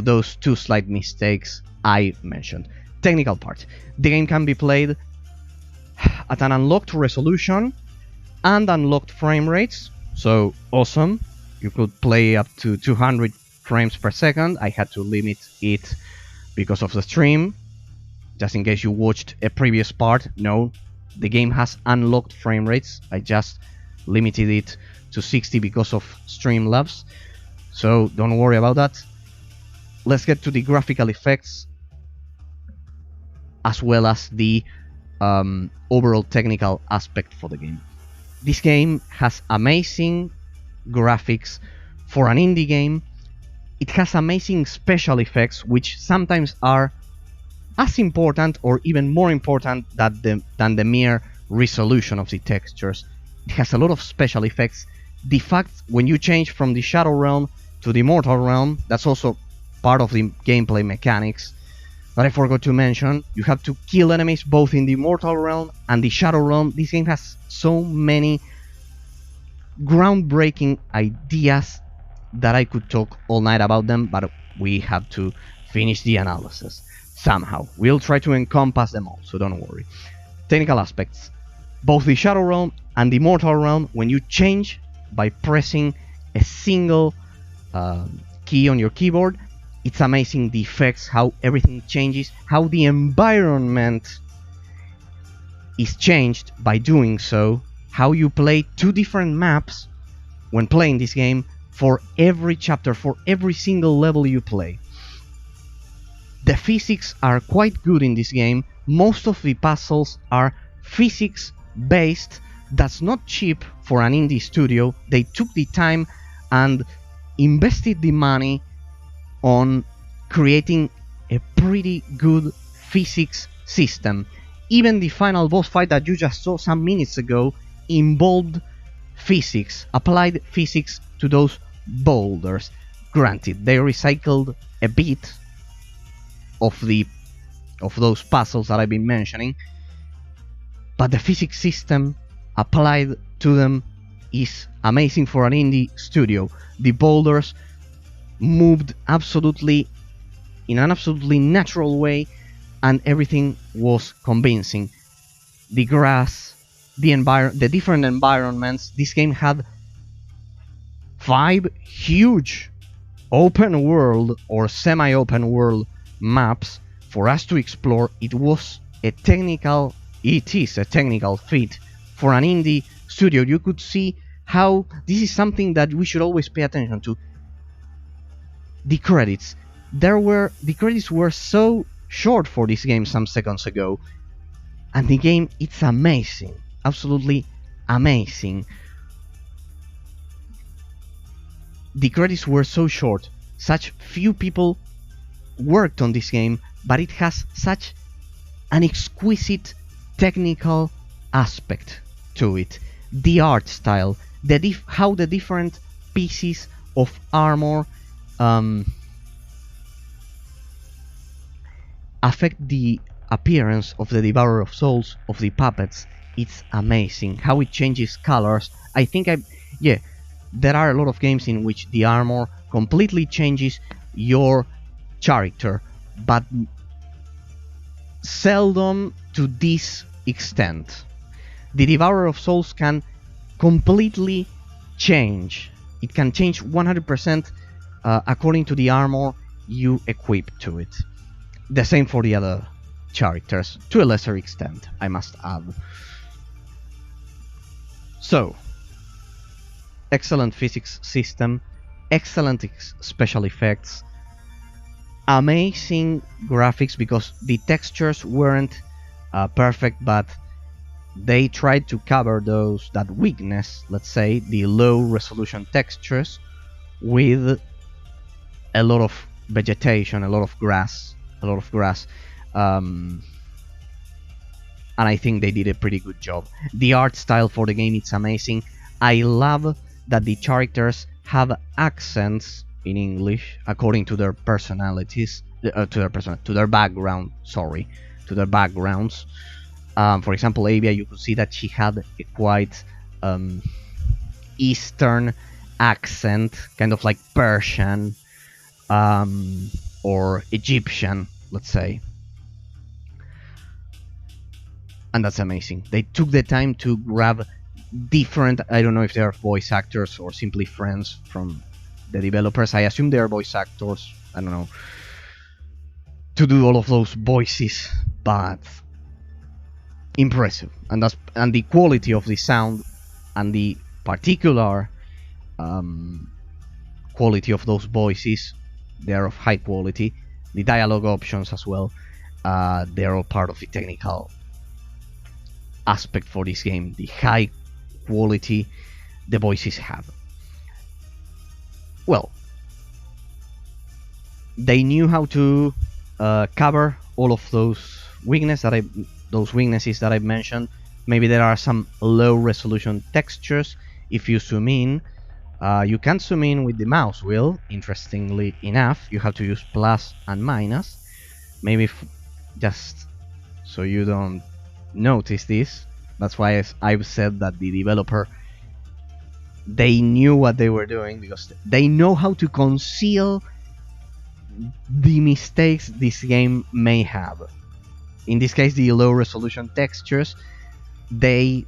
those two slight mistakes I mentioned. Technical part. The game can be played at an unlocked resolution and unlocked frame rates, so awesome. You could play up to 200 frames per second. I had to limit it because of the stream. Just in case you watched a previous part, no, the game has unlocked frame rates. I just limited it to 60 because of Streamlabs, so don't worry about that. Let's get to the graphical effects as well as the overall technical aspect for the game. This game has amazing graphics for an indie game. It has amazing special effects, which sometimes are as important or even more important than the mere resolution of the textures. It has a lot of special effects. The fact when you change from the Shadow Realm to the Mortal Realm, that's also part of the gameplay mechanics that I forgot to mention. You have to kill enemies both in the Mortal Realm and the Shadow Realm. This game has so many groundbreaking ideas that I could talk all night about them, but we have to finish the analysis somehow. We'll try to encompass them all, so don't worry. Technical aspects. Both the Shadow Realm and the Mortal Realm, when you change by pressing a single key on your keyboard, it's amazing the effects, how everything changes, how the environment is changed by doing so, how you play two different maps when playing this game for every chapter, for every single level you play. The physics are quite good in this game. Most of the puzzles are physics based. That's not cheap for an indie studio. They took the time and invested the money on creating a pretty good physics system. Even the final boss fight that you just saw some minutes ago involved physics, applied physics to those boulders. Granted, they recycled a bit of those puzzles that I've been mentioning, but the physics system applied to them is amazing for an indie studio. The boulders moved in an absolutely natural way, and everything was convincing. The grass, the different environments. This game had 5 huge open world or semi-open world maps for us to explore. It is a technical feat for an indie studio. You could see how this is something that we should always pay attention to. The credits. The credits were so short for this game some seconds ago, and the game, it's amazing, absolutely amazing. The credits were so short, such few people worked on this game, but it has such an exquisite technical aspect to it, the art style, how the different pieces of armor affect the appearance of the Devourer of Souls, of the puppets. It's amazing how it changes colors. I think there are a lot of games in which the armor completely changes your character, but seldom to this extent. The Devourer of Souls can completely change. It can change 100% according to the armor you equip to it. The same for the other characters, to a lesser extent, I must add. So, excellent physics system, excellent special effects, amazing graphics, because the textures weren't perfect, but they tried to cover that weakness, let's say, the low resolution textures, with a lot of vegetation, a lot of grass. And I think they did a pretty good job. The art style for the game, it's amazing. I love that the characters have accents in English according to their personalities, to their background. To their backgrounds. For example, Avia, you could see that she had a quite Eastern accent, kind of like Persian or Egyptian, let's say. And that's amazing. They took the time to grab different, I don't know if they are voice actors or simply friends from the developers. I assume they are voice actors, I don't know, to do all of those voices, but impressive. And the quality of the sound and the particular quality of those voices, they are of high quality. The dialogue options as well, they are all part of the technical aspect for this game. The high quality the voices have. Well, they knew how to cover all of those weaknesses that I mentioned. Maybe there are some low resolution textures. If you zoom in, you can zoom in with the mouse wheel. Interestingly enough, you have to use plus and minus. Maybe just so you don't notice this. That's why I've said that the developer, they knew what they were doing, because they know how to conceal the mistakes this game may have. In this case, the low resolution textures, they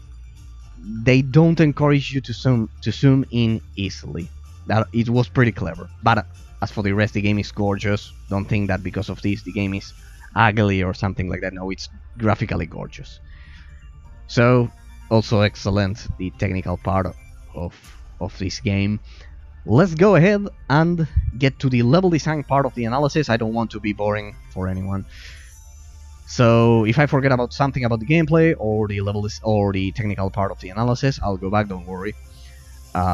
don't encourage you to zoom in easily. That it was pretty clever. But as for the rest, the game is gorgeous. Don't think that because of this the game is ugly or something like that. No, it's graphically gorgeous. So, also excellent, the technical part of this game. Let's go ahead and get to the level design part of the analysis. I don't want to be boring for anyone. So if I forget about something about the gameplay or the technical part of the analysis, I'll go back, don't worry.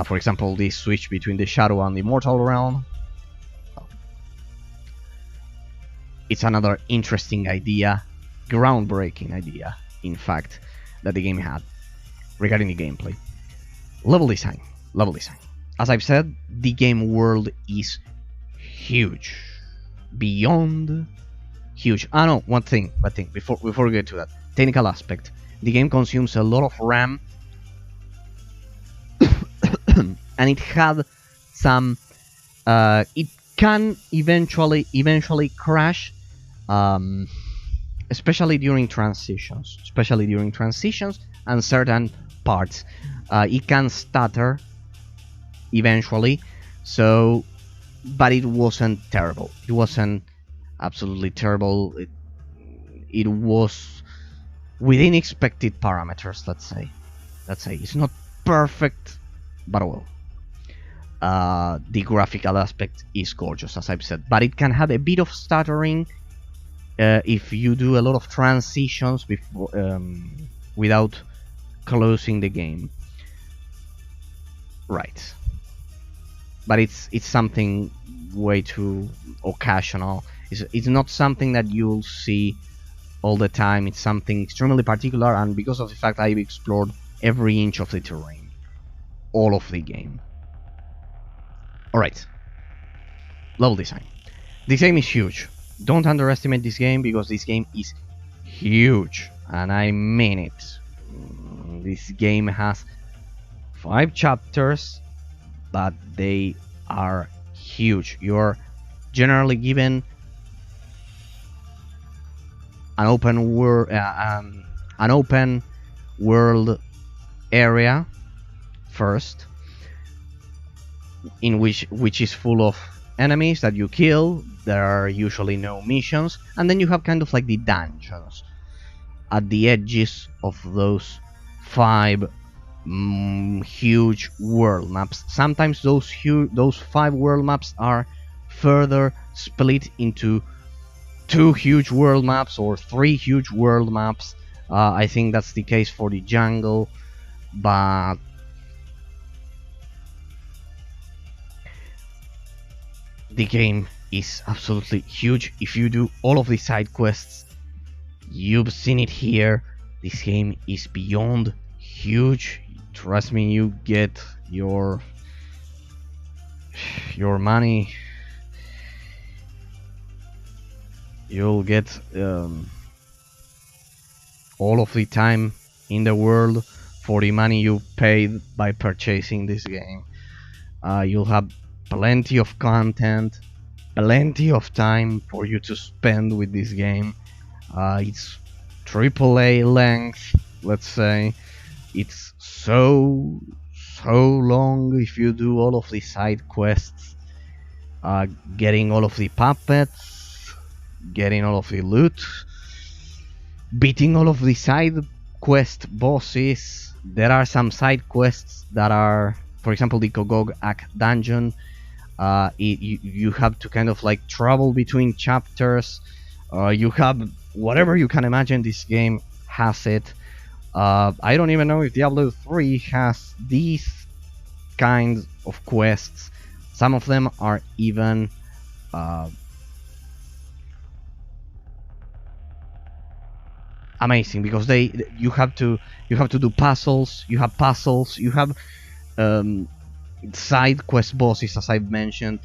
For example, this switch between the Shadow and the Mortal realm. It's another interesting idea, groundbreaking idea, in fact, that the game had regarding the gameplay. Level design. As I've said, the game world is huge. Beyond huge. No, one thing, before we get to that. Technical aspect. The game consumes a lot of RAM. And it had some... it can eventually crash. Especially during transitions. And certain parts. It can stutter eventually. So... But it wasn't terrible. It wasn't absolutely terrible. It was within expected parameters, let's say. It's not perfect, but well. The graphical aspect is gorgeous, as I've said, but it can have a bit of stuttering if you do a lot of transitions before without closing the game. Right. But it's something way too occasional. It's not something that you'll see all the time. It's something extremely particular, and because of the fact I've explored every inch of the terrain, all of the game. Alright, level design. This game is huge. Don't underestimate this game, because this game is huge, and I mean it. This game has 5 chapters, but they are huge. You're generally given an open world area first, in which is full of enemies that you kill. There are usually no missions, and then you have kind of like the dungeons at the edges of those 5 huge world maps. Sometimes those 5 world maps are further split into 2 huge world maps or 3 huge world maps. I think that's the case for the jungle, but the game is absolutely huge. If you do all of the side quests, you've seen it here. This game is beyond huge. Trust me, you get your money. You'll get all of the time in the world for the money you paid by purchasing this game. You'll have plenty of content, plenty of time for you to spend with this game. It's AAA length, let's say. It's so long if you do all of the side quests, getting all of the puppets, getting all of the loot, beating all of the side quest bosses. There are some side quests that are, for example, the Kogog-Ak dungeon. You have to kind of like travel between chapters. You have whatever you can imagine. This game has it. I don't even know if Diablo 3 has these kinds of quests. Some of them are even amazing, because you have to do puzzles. You have puzzles. You have side quest bosses, as I've mentioned.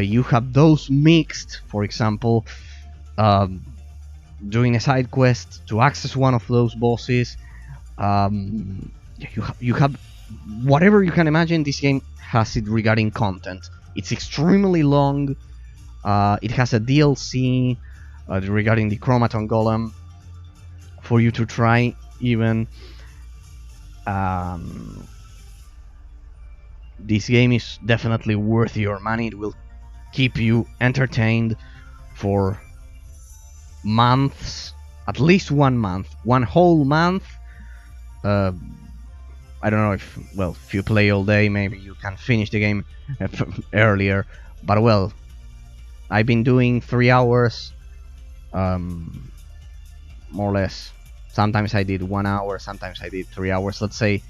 You have those mixed. For example, doing a side quest to access one of those bosses. You have whatever you can imagine. This game has it regarding content. It's extremely long. It has a DLC regarding the Chromaton Golem for you to try even. This game is definitely worth your money. It will keep you entertained for months, at least 1 month, 1 whole month. I don't know if you play all day, maybe you can finish the game earlier, but well, I've been doing 3 hours, more or less. Sometimes I did 1 hour, sometimes I did 3 hours. Let's say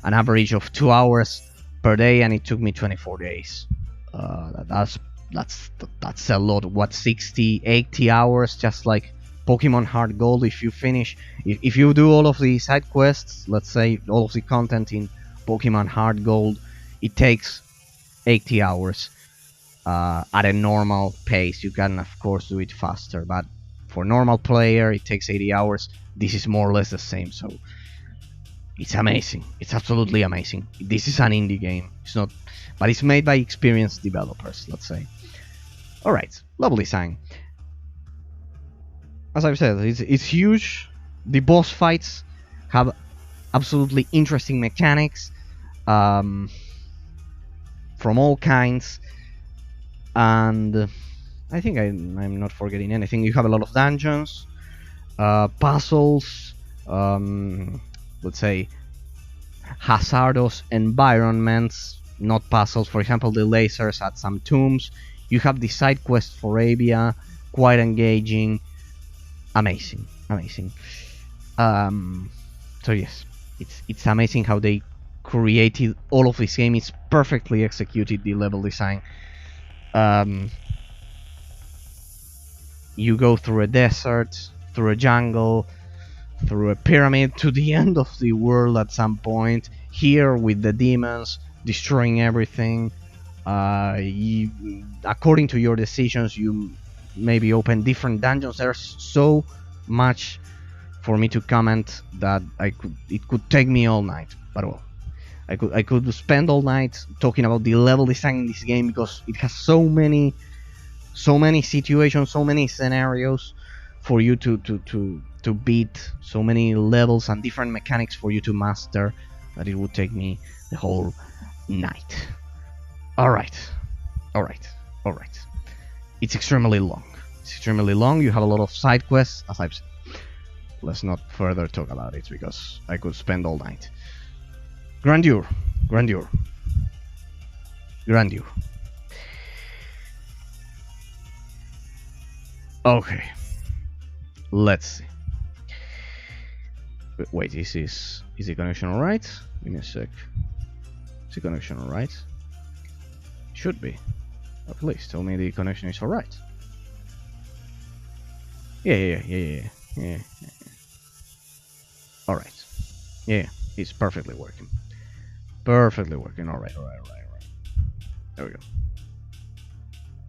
an average of 2 hours per day, and it took me 24 days. That's a lot. What, 60, 80 hours, just like Pokemon Heart Gold. If you finish, if you do all of the side quests, let's say all of the content in Pokemon Heart Gold, it takes 80 hours at a normal pace. You can of course do it faster, but for normal player it takes 80 hours. This is more or less the same, so it's amazing. It's absolutely amazing. This is an indie game. It's not, but it's made by experienced developers, let's say. Alright, level design. As I've said, it's huge. The boss fights have absolutely interesting mechanics from all kinds, and I think I'm not forgetting anything. You have a lot of dungeons, puzzles, let's say hazardous environments, not puzzles. For example, the lasers at some tombs. You have the side quest for Arabia, quite engaging. Amazing. So yes, it's amazing how they created all of this game. It's perfectly executed, the level design. You go through a desert, through a jungle, through a pyramid, to the end of the world at some point. Here with the demons destroying everything. According to your decisions, you maybe open different dungeons. There's so much for me to comment that it could take me all night. But well, I could spend all night talking about the level design in this game, because it has so many situations, so many scenarios for you to beat, so many levels and different mechanics for you to master, that it would take me the whole night. Alright. It's extremely long. You have a lot of side quests, as I've said. Let's not further talk about it, because I could spend all night. Grandeur. Okay. Let's see. Wait, is the connection alright? Give me a sec. Is the connection alright? Should be. Please tell me the connection is alright. Yeah. Alright. Yeah, it's perfectly working. Alright. There we go.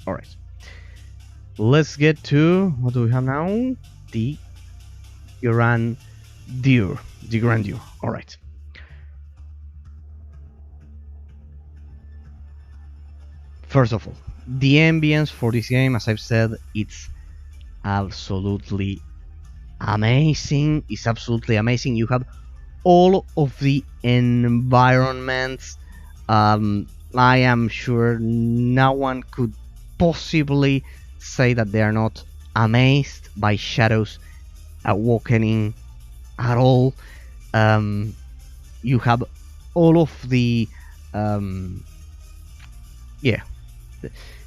Alright. Let's get to, what do we have now? The grandeur. Alright. First of all, the ambience for this game, as I've said, it's absolutely amazing. You have all of the environments. I am sure no one could possibly say that they are not amazed by Shadow's awakening at all. You have all of the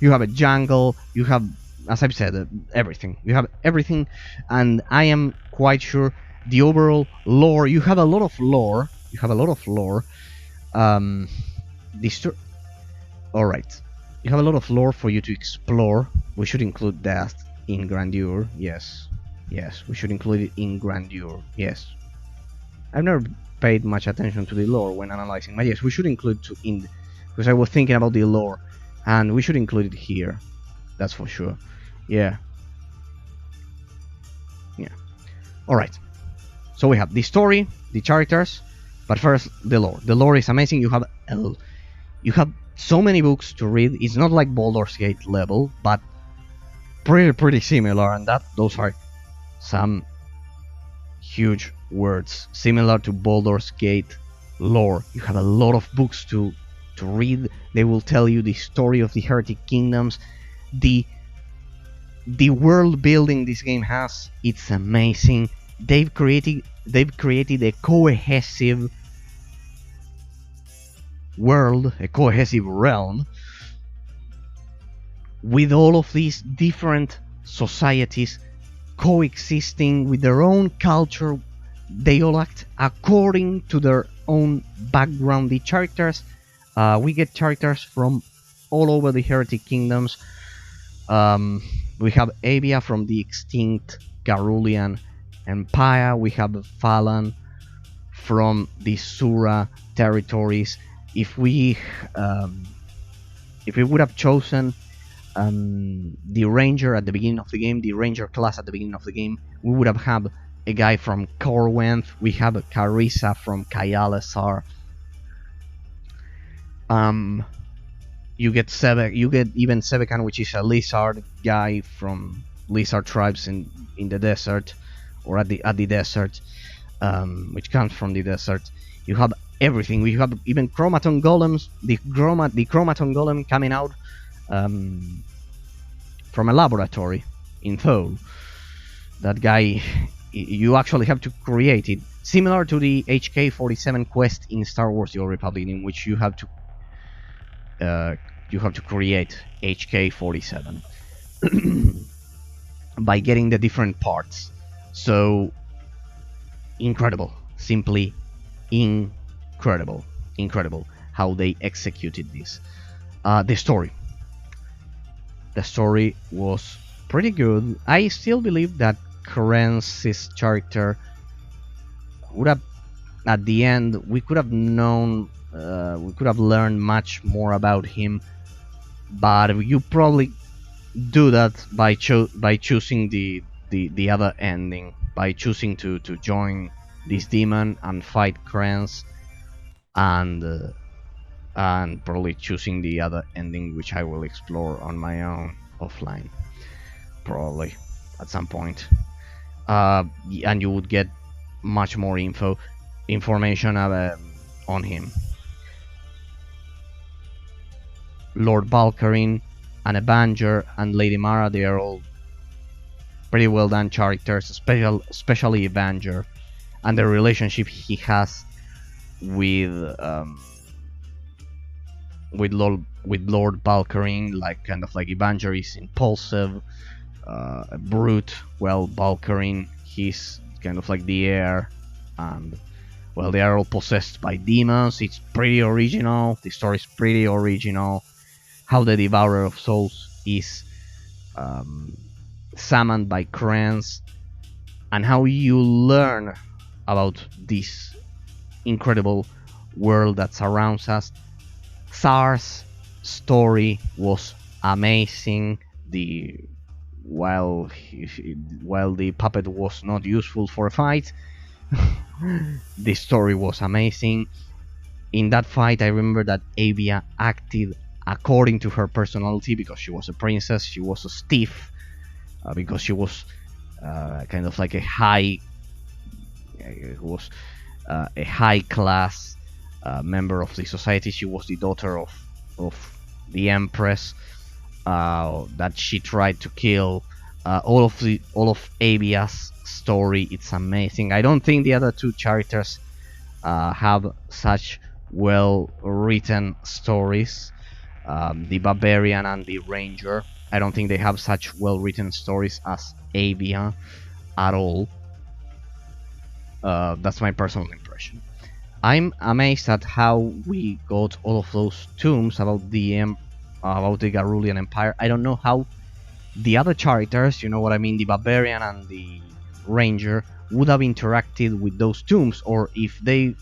you have a jungle, you have, as I've said, everything. You have everything, and I am quite sure the overall lore, you have a lot of lore. Alright. You have a lot of lore for you to explore. We should include that in Grandeur. Yes, we should include it in Grandeur. Yes. I've never paid much attention to the lore when analyzing, but yes, we should include because I was thinking about the lore, and we should include it here. That's for sure. Yeah. Alright. So we have the story, the characters, but first the lore. The lore is amazing. You have so many books to read. It's not like Baldur's Gate level, but pretty similar, and those are some huge words similar to Baldur's Gate lore. You have a lot of books to read. They will tell you the story of the Heretic Kingdoms. The world building this game has, it's amazing. They've created a cohesive world, a cohesive realm, with all of these different societies coexisting with their own culture. They all act according to their own background. The characters, we get characters from all over the Heretic Kingdoms. We have Avia from the extinct Garulian Empire. We have Falan from the Sura territories. If we would have chosen the ranger at the beginning of the game, the ranger class at the beginning of the game, we would have had a guy from Corwent. We have Carissa from Kayalesar. You get even Sebekan, which is a lizard guy from lizard tribes in the desert, or at the desert, which comes from the desert. You have everything. We have even chromaton golems. The chromaton golem coming out from a laboratory in Thole. That guy, you actually have to create it, similar to the HK-47 quest in Star Wars: The Old Republic, in which you have to create HK-47 by getting the different parts. So incredible, simply incredible how they executed this. The story was pretty good. I still believe that Kren's character would have, at the end, we could have known, we could have learned much more about him, but you probably do that by choosing the other ending, by choosing to join this demon and fight Kren's, and probably choosing the other ending, which I will explore on my own offline, probably at some point. And you would get much more information on him. Lord Valkyrie and Avenger and Lady Mara, they are all pretty well done characters, especially Avenger, and the relationship he has with Lord Valkyrie, like kind of like Avenger is impulsive, brute. Well, Valkyrie, he's kind of like the heir, and well, they are all possessed by demons. It's pretty original. The story is pretty original. How the Devourer of Souls is summoned by Kren's, and how you learn about this incredible world that surrounds us. Tsar's story was amazing. While the puppet was not useful for a fight, the story was amazing. In that fight, I remember that Avia acted according to her personality, because she was a princess. She was a stiff, because she was kind of like a high class member of the society. She was the daughter of the Empress that she tried to kill. All of Avia's story, it's amazing. I don't think the other two characters have such well written stories. The Barbarian and the Ranger, I don't think they have such well written stories as Avia at all. That's my personal impression. I'm amazed at how we got all of those tombs about the Garulian Empire. I don't know how the other characters, you know what I mean, the Barbarian and the Ranger, would have interacted with those tombs, or if they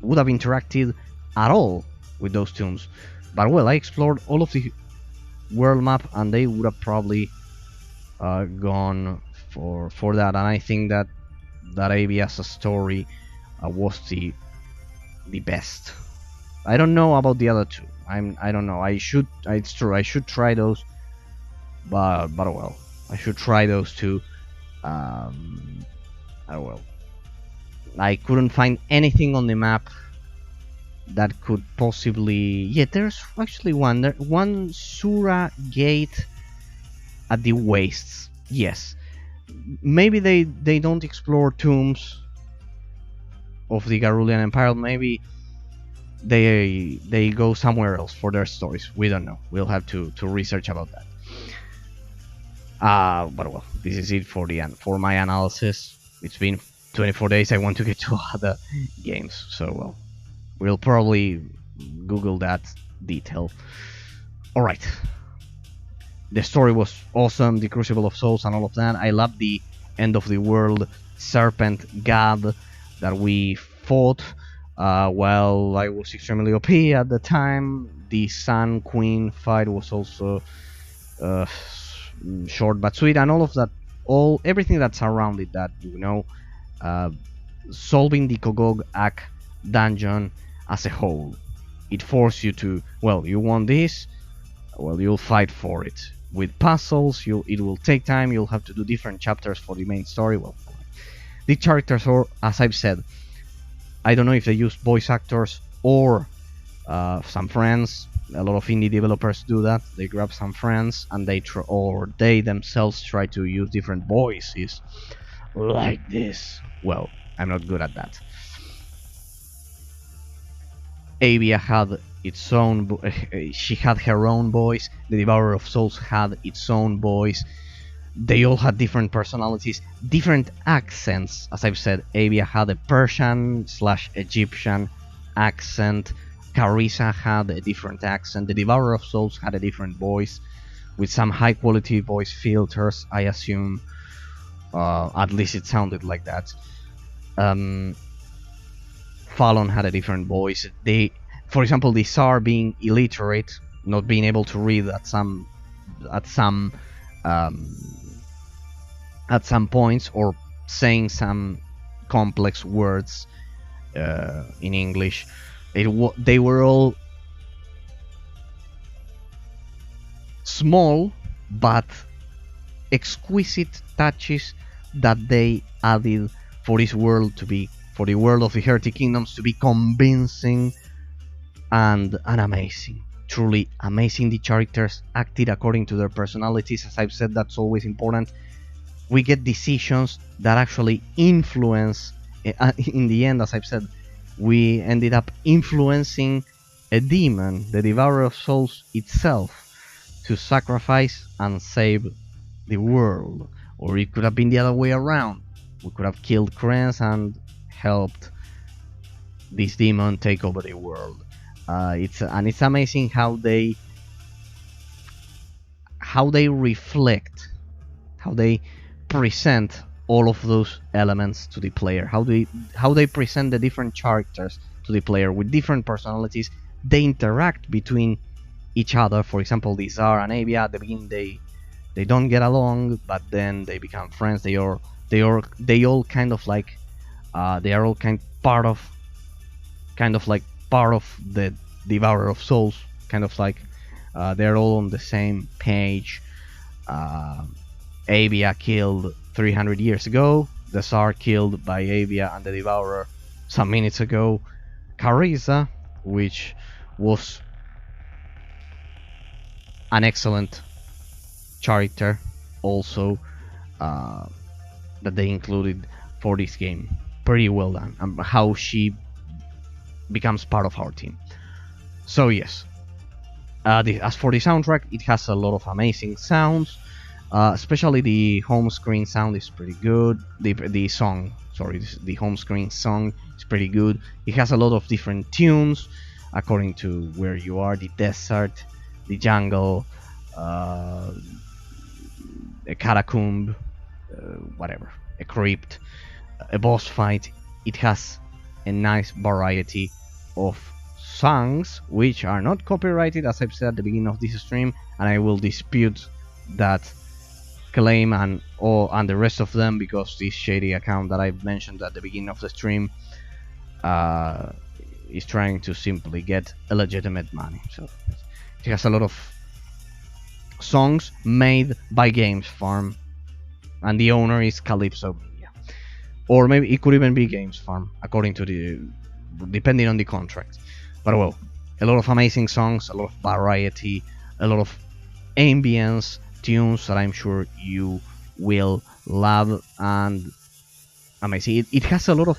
would have interacted at all with those tombs. But well, I explored all of the world map, and they would have probably gone for that. And I think that Avia's story was the best. I don't know about the other two. I don't know. It's true. I should try those. But well, I should try those too. Well, I couldn't find anything on the map that could possibly. Yeah, there's actually one Sura gate at the wastes. Yes, maybe they don't explore tombs of the Garulian Empire. Maybe they go somewhere else for their stories. We don't know. We'll have to research about that. But well, this is it for my analysis. It's been 24 days. I want to get to other games, so well, we'll probably Google that detail. All right. The story was awesome. The Crucible of Souls and all of that. I love the end of the world serpent god that we fought. While I was extremely OP at the time, the Sun Queen fight was also short but sweet, and all of that, everything that surrounded that, you know, solving the Kogog-Ak dungeon as a whole. It forced you to, well, you want this, well, you'll fight for it. With puzzles, it will take time. You'll have to do different chapters for the main story. Well, the characters, or as I've said, I don't know if they use voice actors or some friends. A lot of indie developers do that. They grab some friends and they themselves try to use different voices like this. Well, I'm not good at that. Avia had its own. She had her own voice. The Devourer of Souls had its own voice. They all had different personalities, different accents. As I've said, Avia had a Persian/Egyptian accent. Carissa had a different accent. The Devourer of Souls had a different voice, with some high-quality voice filters, I assume. At least it sounded like that. Um, Fallon had a different voice. For example, the Tsar being illiterate, not being able to read at some um, points, or saying some complex words in English. They were all small but exquisite touches that they added for the world of the Heretic Kingdoms to be convincing and amazing. Truly amazing. The characters acted according to their personalities. As I've said, that's always important. We get decisions that actually influence. In the end, as I've said, we ended up influencing a demon, the Devourer of Souls itself, to sacrifice and save the world. Or it could have been the other way around. We could have killed Krenz and helped this demon take over the world. It's amazing how they reflect, how they present all of those elements to the player, how they present the different characters to the player with different personalities. They interact between each other. For example, the Tsar and Avia, at the beginning they don't get along, but then they become friends. They all kind of like they are all part of the Devourer of Souls, kind of like they're all on the same page. Avia killed 300 years ago, the Tsar killed by Avia and the Devourer some minutes ago. Carissa, which was an excellent character also, that they included for this game. Pretty well done, and how she becomes part of our team. So yes, as for the soundtrack, it has a lot of amazing sounds. Especially the home screen sound is pretty good. The home screen song is pretty good. It has a lot of different tunes according to where you are: the desert, the jungle, a catacomb, whatever, a crypt, a boss fight. It has a nice variety of songs which are not copyrighted, as I've said at the beginning of this stream, and I will dispute that claim and the rest of them, because this shady account that I mentioned at the beginning of the stream is trying to simply get illegitimate money. So it has a lot of songs made by Games Farm, and the owner is Calypso Media, or maybe it could even be Games Farm, according to depending on the contract. But well, a lot of amazing songs, a lot of variety, a lot of ambience tunes that I'm sure you will love, and amazing. It has a lot of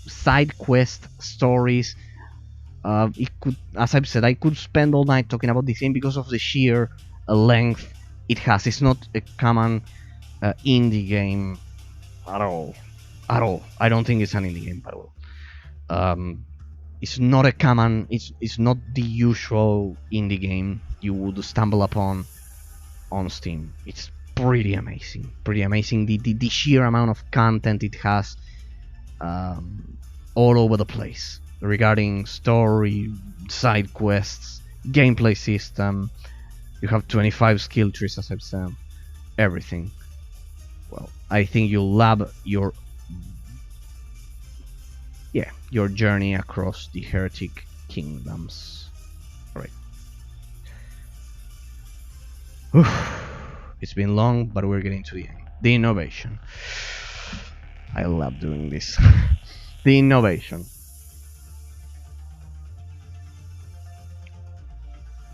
side quest stories. It could, as I've said, I could spend all night talking about this game because of the sheer length it has. It's not a common indie game at all. I don't think it's an indie game at all. It's not a common. It's not the usual indie game you would stumble upon on Steam. It's pretty amazing. The sheer amount of content it has, all over the place, regarding story, side quests, gameplay system. You have 25 skill trees, as I've said. Everything. Well, I think you'll love your journey across the Heretic Kingdoms. Alright. It's been long, but we're getting to the end. The innovation. I love doing this. The innovation.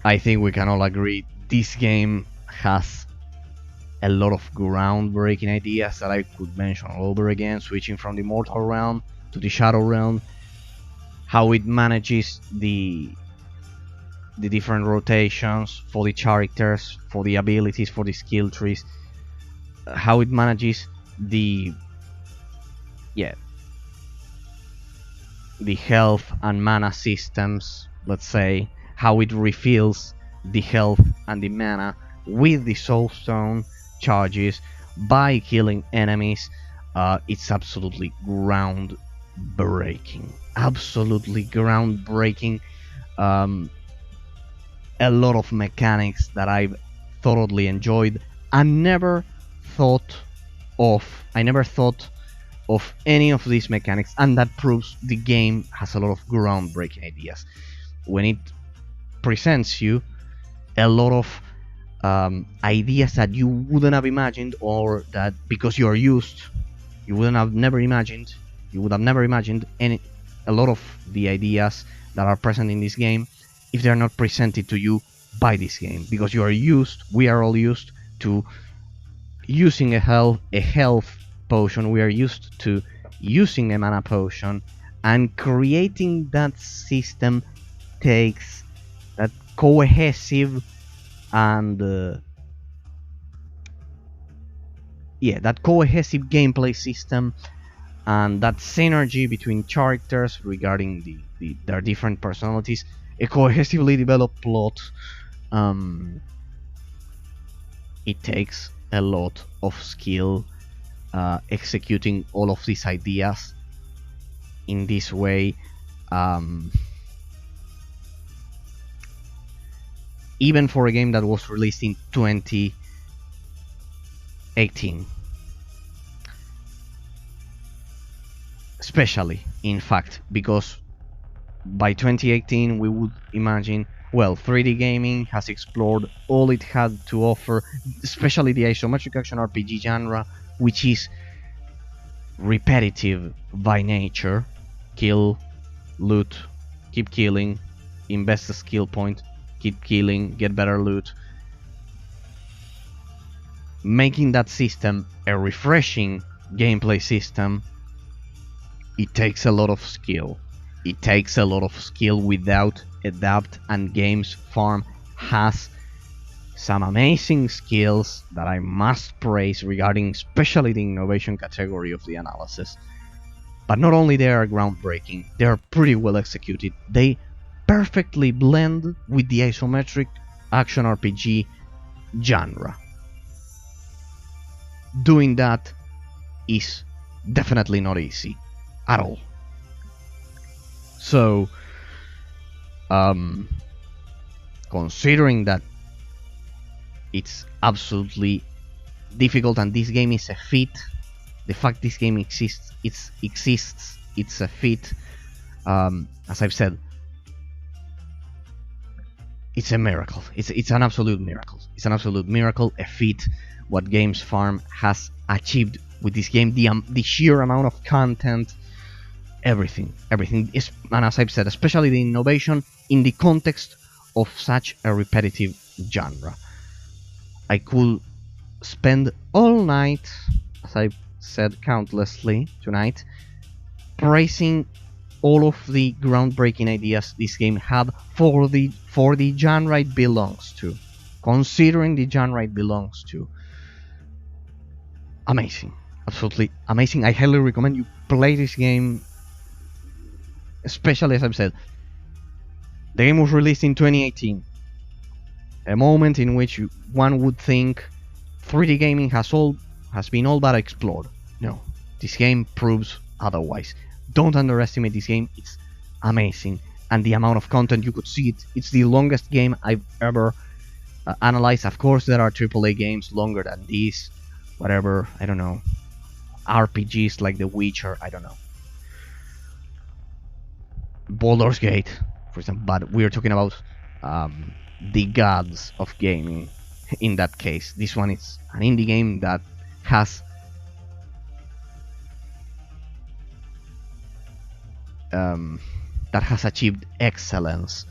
I think we can all agree this game has a lot of groundbreaking ideas that I could mention all over again, switching from the Mortal Realm to the Shadow Realm, how it manages the different rotations for the characters, for the abilities, for the skill trees, how it manages the health and mana systems, let's say, how it refills the health and the mana with the Soulstone charges, by killing enemies. It's absolutely groundbreaking. Absolutely groundbreaking. Um, a lot of mechanics that I've thoroughly enjoyed. I never thought I never thought of any of these mechanics, and that proves the game has a lot of groundbreaking ideas. When it presents you a lot of ideas that you wouldn't have imagined, or that because you would have never imagined a lot of the ideas that are present in this game if they are not presented to you by this game, because we are all used to using a health potion, we are used to using a mana potion, and creating that system takes that cohesive and that cohesive gameplay system and that synergy between characters regarding their different personalities, a cohesively developed plot. It takes a lot of skill executing all of these ideas in this way. Even for a game that was released in 2018. Especially, in fact, because by 2018 we would imagine, well, 3D gaming has explored all it had to offer, especially the isometric action RPG genre, which is repetitive by nature. Kill, loot, keep killing, invest a skill point, keep killing, get better loot. Making that system a refreshing gameplay system, it takes a lot of skill. It takes a lot of skill without a doubt, and Games Farm has some amazing skills that I must praise regarding especially the innovation category of the analysis. But not only they are groundbreaking, they are pretty well executed. They perfectly blend with the isometric action RPG genre. Doing that is definitely not easy at all. So, considering that it's absolutely difficult and this game is a feat, the fact this game exists, it's a feat. As I've said, it's a miracle. It's an absolute miracle. It's an absolute miracle, a feat. What Games Farm has achieved with this game, the sheer amount of content, everything is, and as I've said, especially the innovation in the context of such a repetitive genre. I could spend all night, as I've said countlessly tonight, praising all of the groundbreaking ideas this game had for the genre it belongs to, considering the genre it belongs to. Amazing, absolutely amazing. I highly recommend you play this game. Especially, as I've said, the game was released in 2018, a moment in which one would think 3D gaming has been all but explored. No, this game proves otherwise. Don't underestimate this game. It's amazing, and the amount of content you could see it's the longest game I've ever analyzed. Of course, there are AAA games longer than this, whatever, I don't know, RPGs like The Witcher, I don't know, Baldur's Gate, for example, but we're talking about the gods of gaming in that case. This one is an indie game that has achieved excellence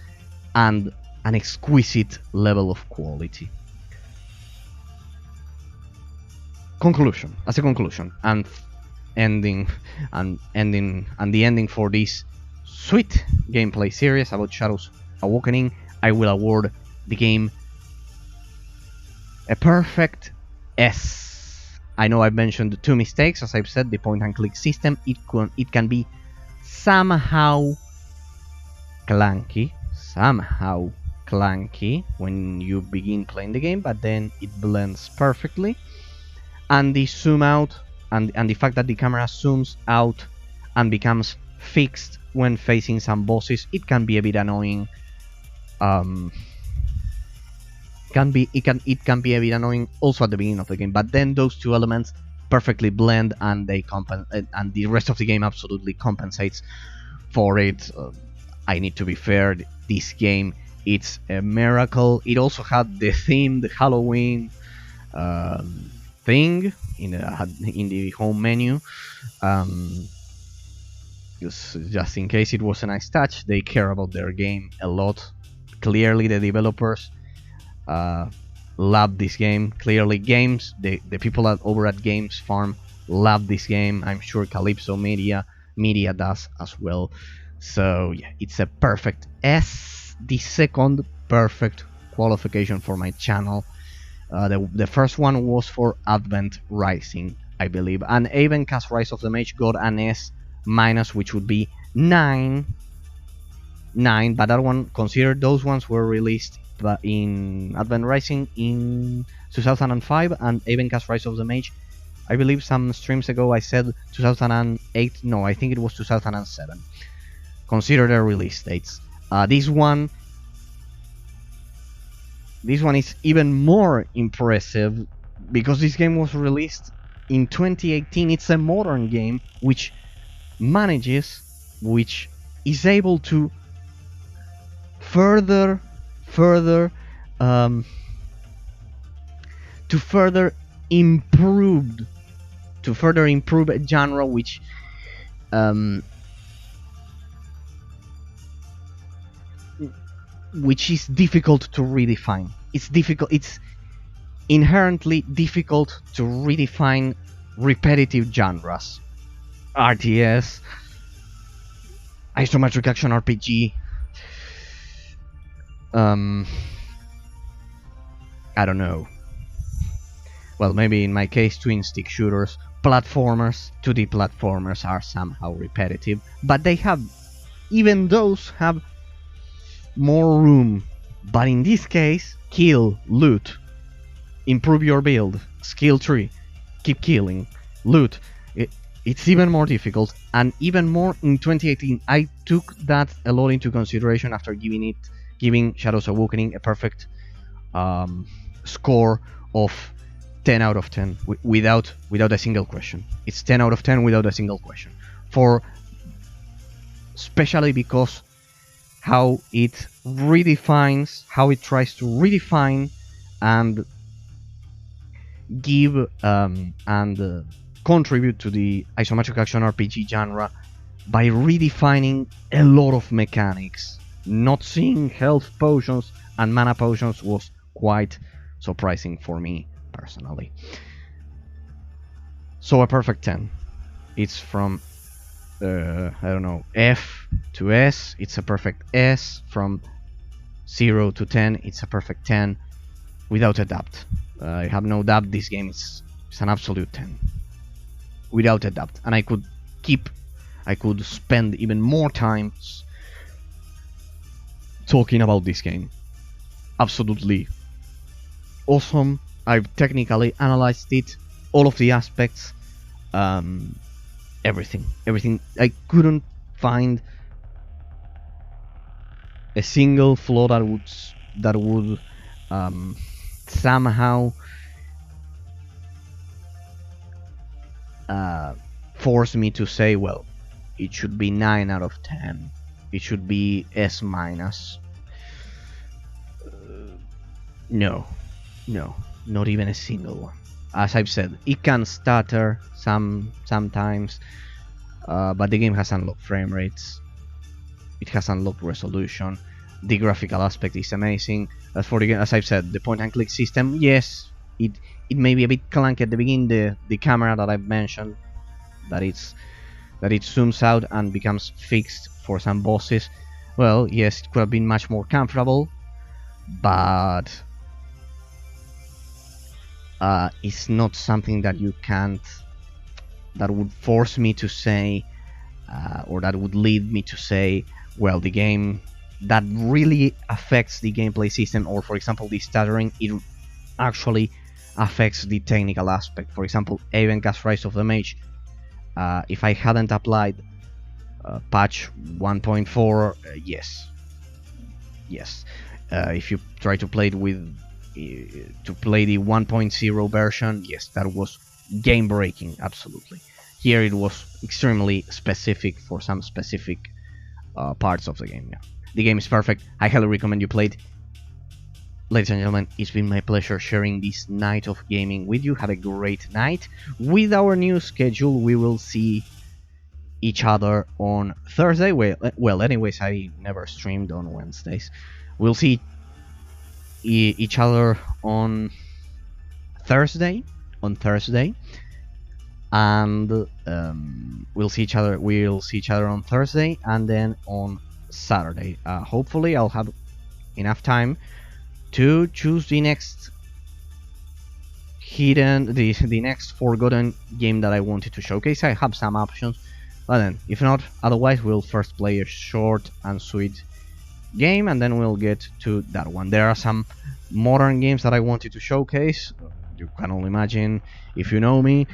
and an exquisite level of quality. As a conclusion, and the ending for this sweet gameplay series about Shadows Awakening, I will award the game a perfect S. I know I've mentioned two mistakes. As I've said, the point and click system, it can be somehow clunky when you begin playing the game, but then it blends perfectly. and the zoom out, and the fact that the camera zooms out and becomes fixed when facing some bosses, it can be a bit annoying. It can be a bit annoying also at the beginning of the game, but then those two elements perfectly blend, and and the rest of the game absolutely compensates for it. I need to be fair, this game, it's a miracle. It also had the theme, the Halloween thing in the home menu. Just in case it was a nice touch, they care about their game a lot. Clearly, the developers love this game. Clearly, the people over at Games Farm love this game. I'm sure Calypso Media does as well. So yeah, it's a perfect S, the second perfect qualification for my channel. The first one was for Advent Rising, I believe, and even Cast Rise of the Mage got an S minus, which would be 9, but that one, consider those ones were released in Advent Rising in 2005, and even Cast Rise of the Mage, I believe some streams ago I said 2008, no, I think it was 2007. Consider their release dates. This one is even more impressive because this game was released in 2018. It's a modern game which is able to further improve a genre which is difficult to redefine. It's inherently difficult to redefine repetitive genres. RTS, Isometric Action RPG, I don't know. Well, maybe in my case, twin stick shooters, platformers, 2D platformers are somehow repetitive, but even those have more room. But in this case, kill, loot, improve your build, skill tree, keep killing, loot. It's even more difficult, and even more in 2018. I took that a lot into consideration after giving Shadows Awakening a perfect score of 10 out of 10 without a single question. It's 10 out of 10 without a single question. Especially because how it tries to redefine and give and contribute to the isometric action RPG genre by redefining a lot of mechanics. Not seeing health potions and mana potions was quite surprising for me personally. So a perfect 10. It's from I don't know, F to S, it's a perfect S. From 0 to 10, it's a perfect 10 without a doubt. I have no doubt this game is an absolute 10 without a doubt, and I could spend even more time talking about this game. Absolutely awesome. I've technically analyzed it, all of the aspects, everything. I couldn't find a single flaw that would somehow force me to say, well, it should be 9 out of 10. It should be S minus. No, not even a single one. As I've said, it can stutter sometimes, but the game has unlocked frame rates. It has unlocked resolution. The graphical aspect is amazing. As for the game, as I've said, the point and click system, yes, it may be a bit clunky at the beginning. The camera that I've mentioned, that it zooms out and becomes fixed for some bosses. Well, yes, it could have been much more comfortable, but it's not something that that would force me to say, or that would lead me to say, well, the game that really affects the gameplay system, or for example the stuttering, it actually affects the technical aspect. For example, even cast Rise of the Mage, if I hadn't applied patch 1.4, yes. If you try to play it with to play the 1.0 version, yes, that was game breaking, absolutely. Here it was extremely specific for some specific parts of the game. Yeah. The game is perfect. I highly recommend you play it. Ladies and gentlemen, it's been my pleasure sharing this night of gaming with you. Have a great night. With our new schedule, we will see each other on Thursday. Well, anyways, I never streamed on Wednesdays. We'll see each other on Thursday. And we'll see each other on Thursday, and then on Saturday. Hopefully, I'll have enough time to choose the next the next forgotten game that I wanted to showcase. I have some options, but then if not, otherwise we'll first play a short and sweet game, and then we'll get to that one. There are some modern games that I wanted to showcase. You can only imagine, if you know me,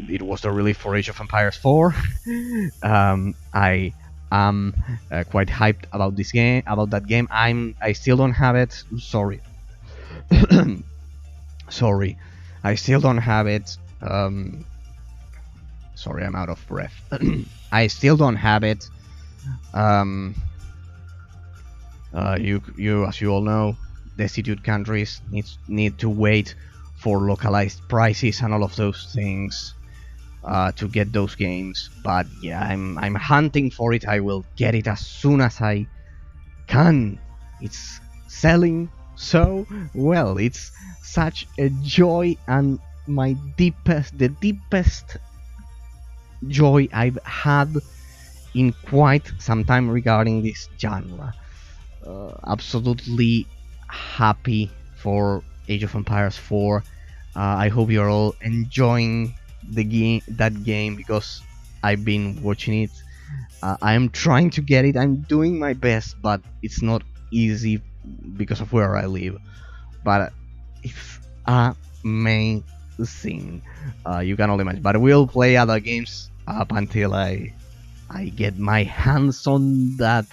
it was the release for Age of Empires 4. I am quite hyped about that game. I still don't have it. Sorry. Sorry, I still don't have it. Sorry, I'm out of breath. I still don't have it. You, as you all know, destitute countries need to wait for localized prices and all of those things to get those games. But yeah, I'm hunting for it. I will get it as soon as I can. It's selling so well. It's such a joy, and the deepest joy I've had in quite some time regarding this genre. Absolutely happy for Age of Empires 4. I hope you're all enjoying that game, because I've been watching it. I'm trying to get it. I'm doing my best, but it's not easy because of where I live. But it's amazing. You can only imagine. But we'll play other games up until I get my hands on that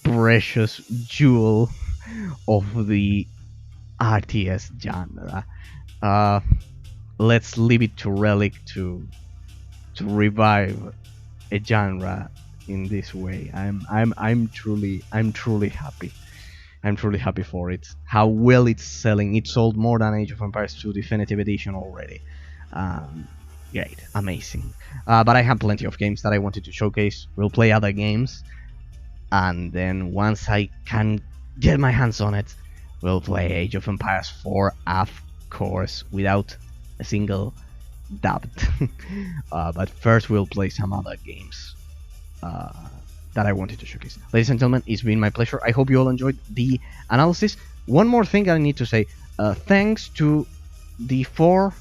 precious jewel of the RTS genre. Let's leave it to Relic to revive a genre in this way. I'm truly happy. I'm truly happy for it. How well it's selling. It sold more than Age of Empires 2 Definitive Edition already. Great, amazing. But I have plenty of games that I wanted to showcase. We'll play other games, and then once I can get my hands on it, we'll play Age of Empires 4, of course, without a single doubt. But first we'll play some other games that I wanted to showcase. Ladies and gentlemen, it's been my pleasure. I hope you all enjoyed the analysis. One more thing I need to say. Thanks to the 4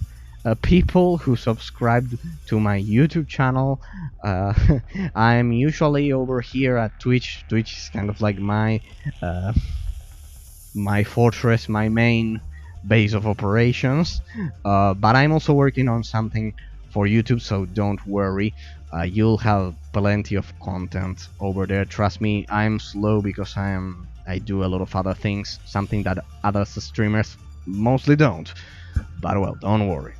people who subscribed to my YouTube channel. I'm usually over here at Twitch. Twitch is kind of like my fortress, my main base of operations. But I'm also working on something for YouTube, so don't worry. You'll have plenty of content over there. Trust me, I'm slow because I do a lot of other things, something that other streamers mostly don't. But well, don't worry.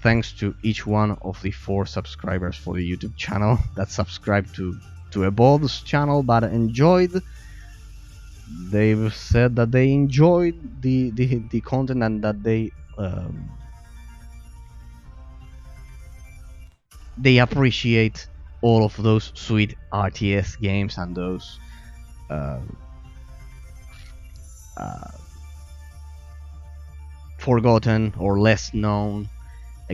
Thanks to each one of the 4 subscribers for the YouTube channel that subscribed to Evolve's channel but enjoyed. They've said that they enjoyed the content, and that they appreciate all of those sweet RTS games and those forgotten or less known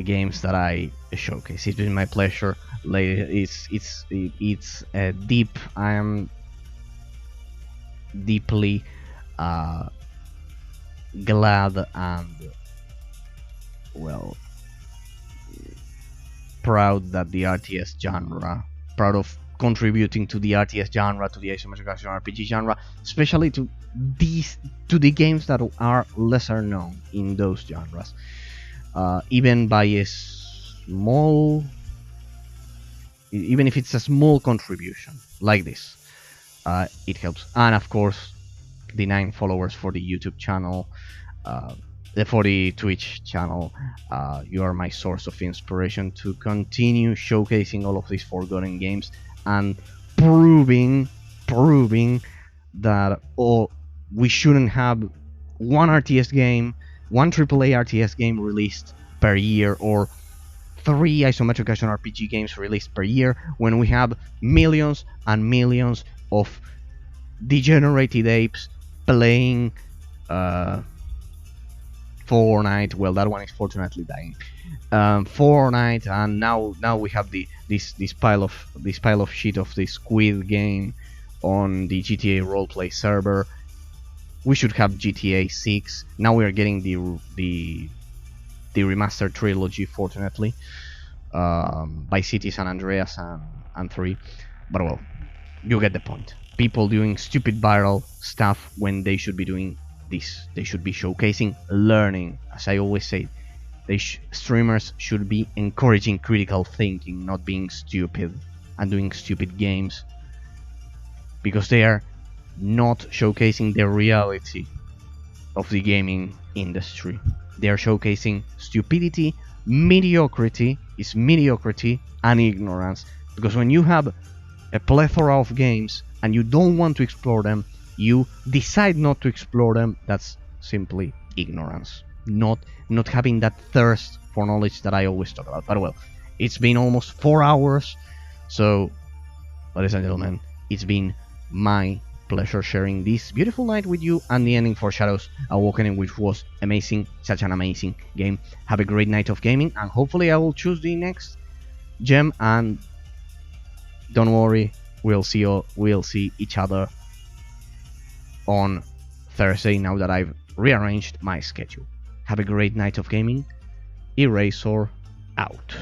games that I showcase. It's been my pleasure. It's deep. I am deeply glad and well proud that the RTS genre, proud of contributing to the RTS genre, to the Isometric Action RPG genre, especially to the games that are lesser known in those genres. Even by a small, even if it's a small contribution like this, it helps. And of course, the 9 followers for the YouTube channel, for the Twitch channel, you are my source of inspiration to continue showcasing all of these forgotten games and proving that we shouldn't have one RTS game, one AAA RTS game released per year, or 3 isometric action RPG games released per year, when we have millions and millions of degenerated apes playing Fortnite. Well, that one is fortunately dying. Fortnite, and now we have this pile of shit of the Squid Game on the GTA roleplay server. We should have GTA 6. Now we are getting the remastered trilogy, fortunately, by City San Andreas and 3. But well, you get the point. People doing stupid viral stuff when they should be doing this. They should be showcasing learning. As I always say, streamers should be encouraging critical thinking, not being stupid and doing stupid games, because they are not showcasing the reality of the gaming industry. They are showcasing stupidity, mediocrity, and ignorance. Because when you have a plethora of games and you don't want to explore them, you decide not to explore them, that's simply ignorance. Not having that thirst for knowledge that I always talk about. But well, it's been almost 4 hours, so, ladies and gentlemen, it's been my pleasure sharing this beautiful night with you, and the ending for Shadows Awakening, which was amazing, such an amazing game. Have a great night of gaming, and hopefully I will choose the next gem, and don't worry, we'll see each other on Thursday, now that I've rearranged my schedule. Have a great night of gaming. Eraser out.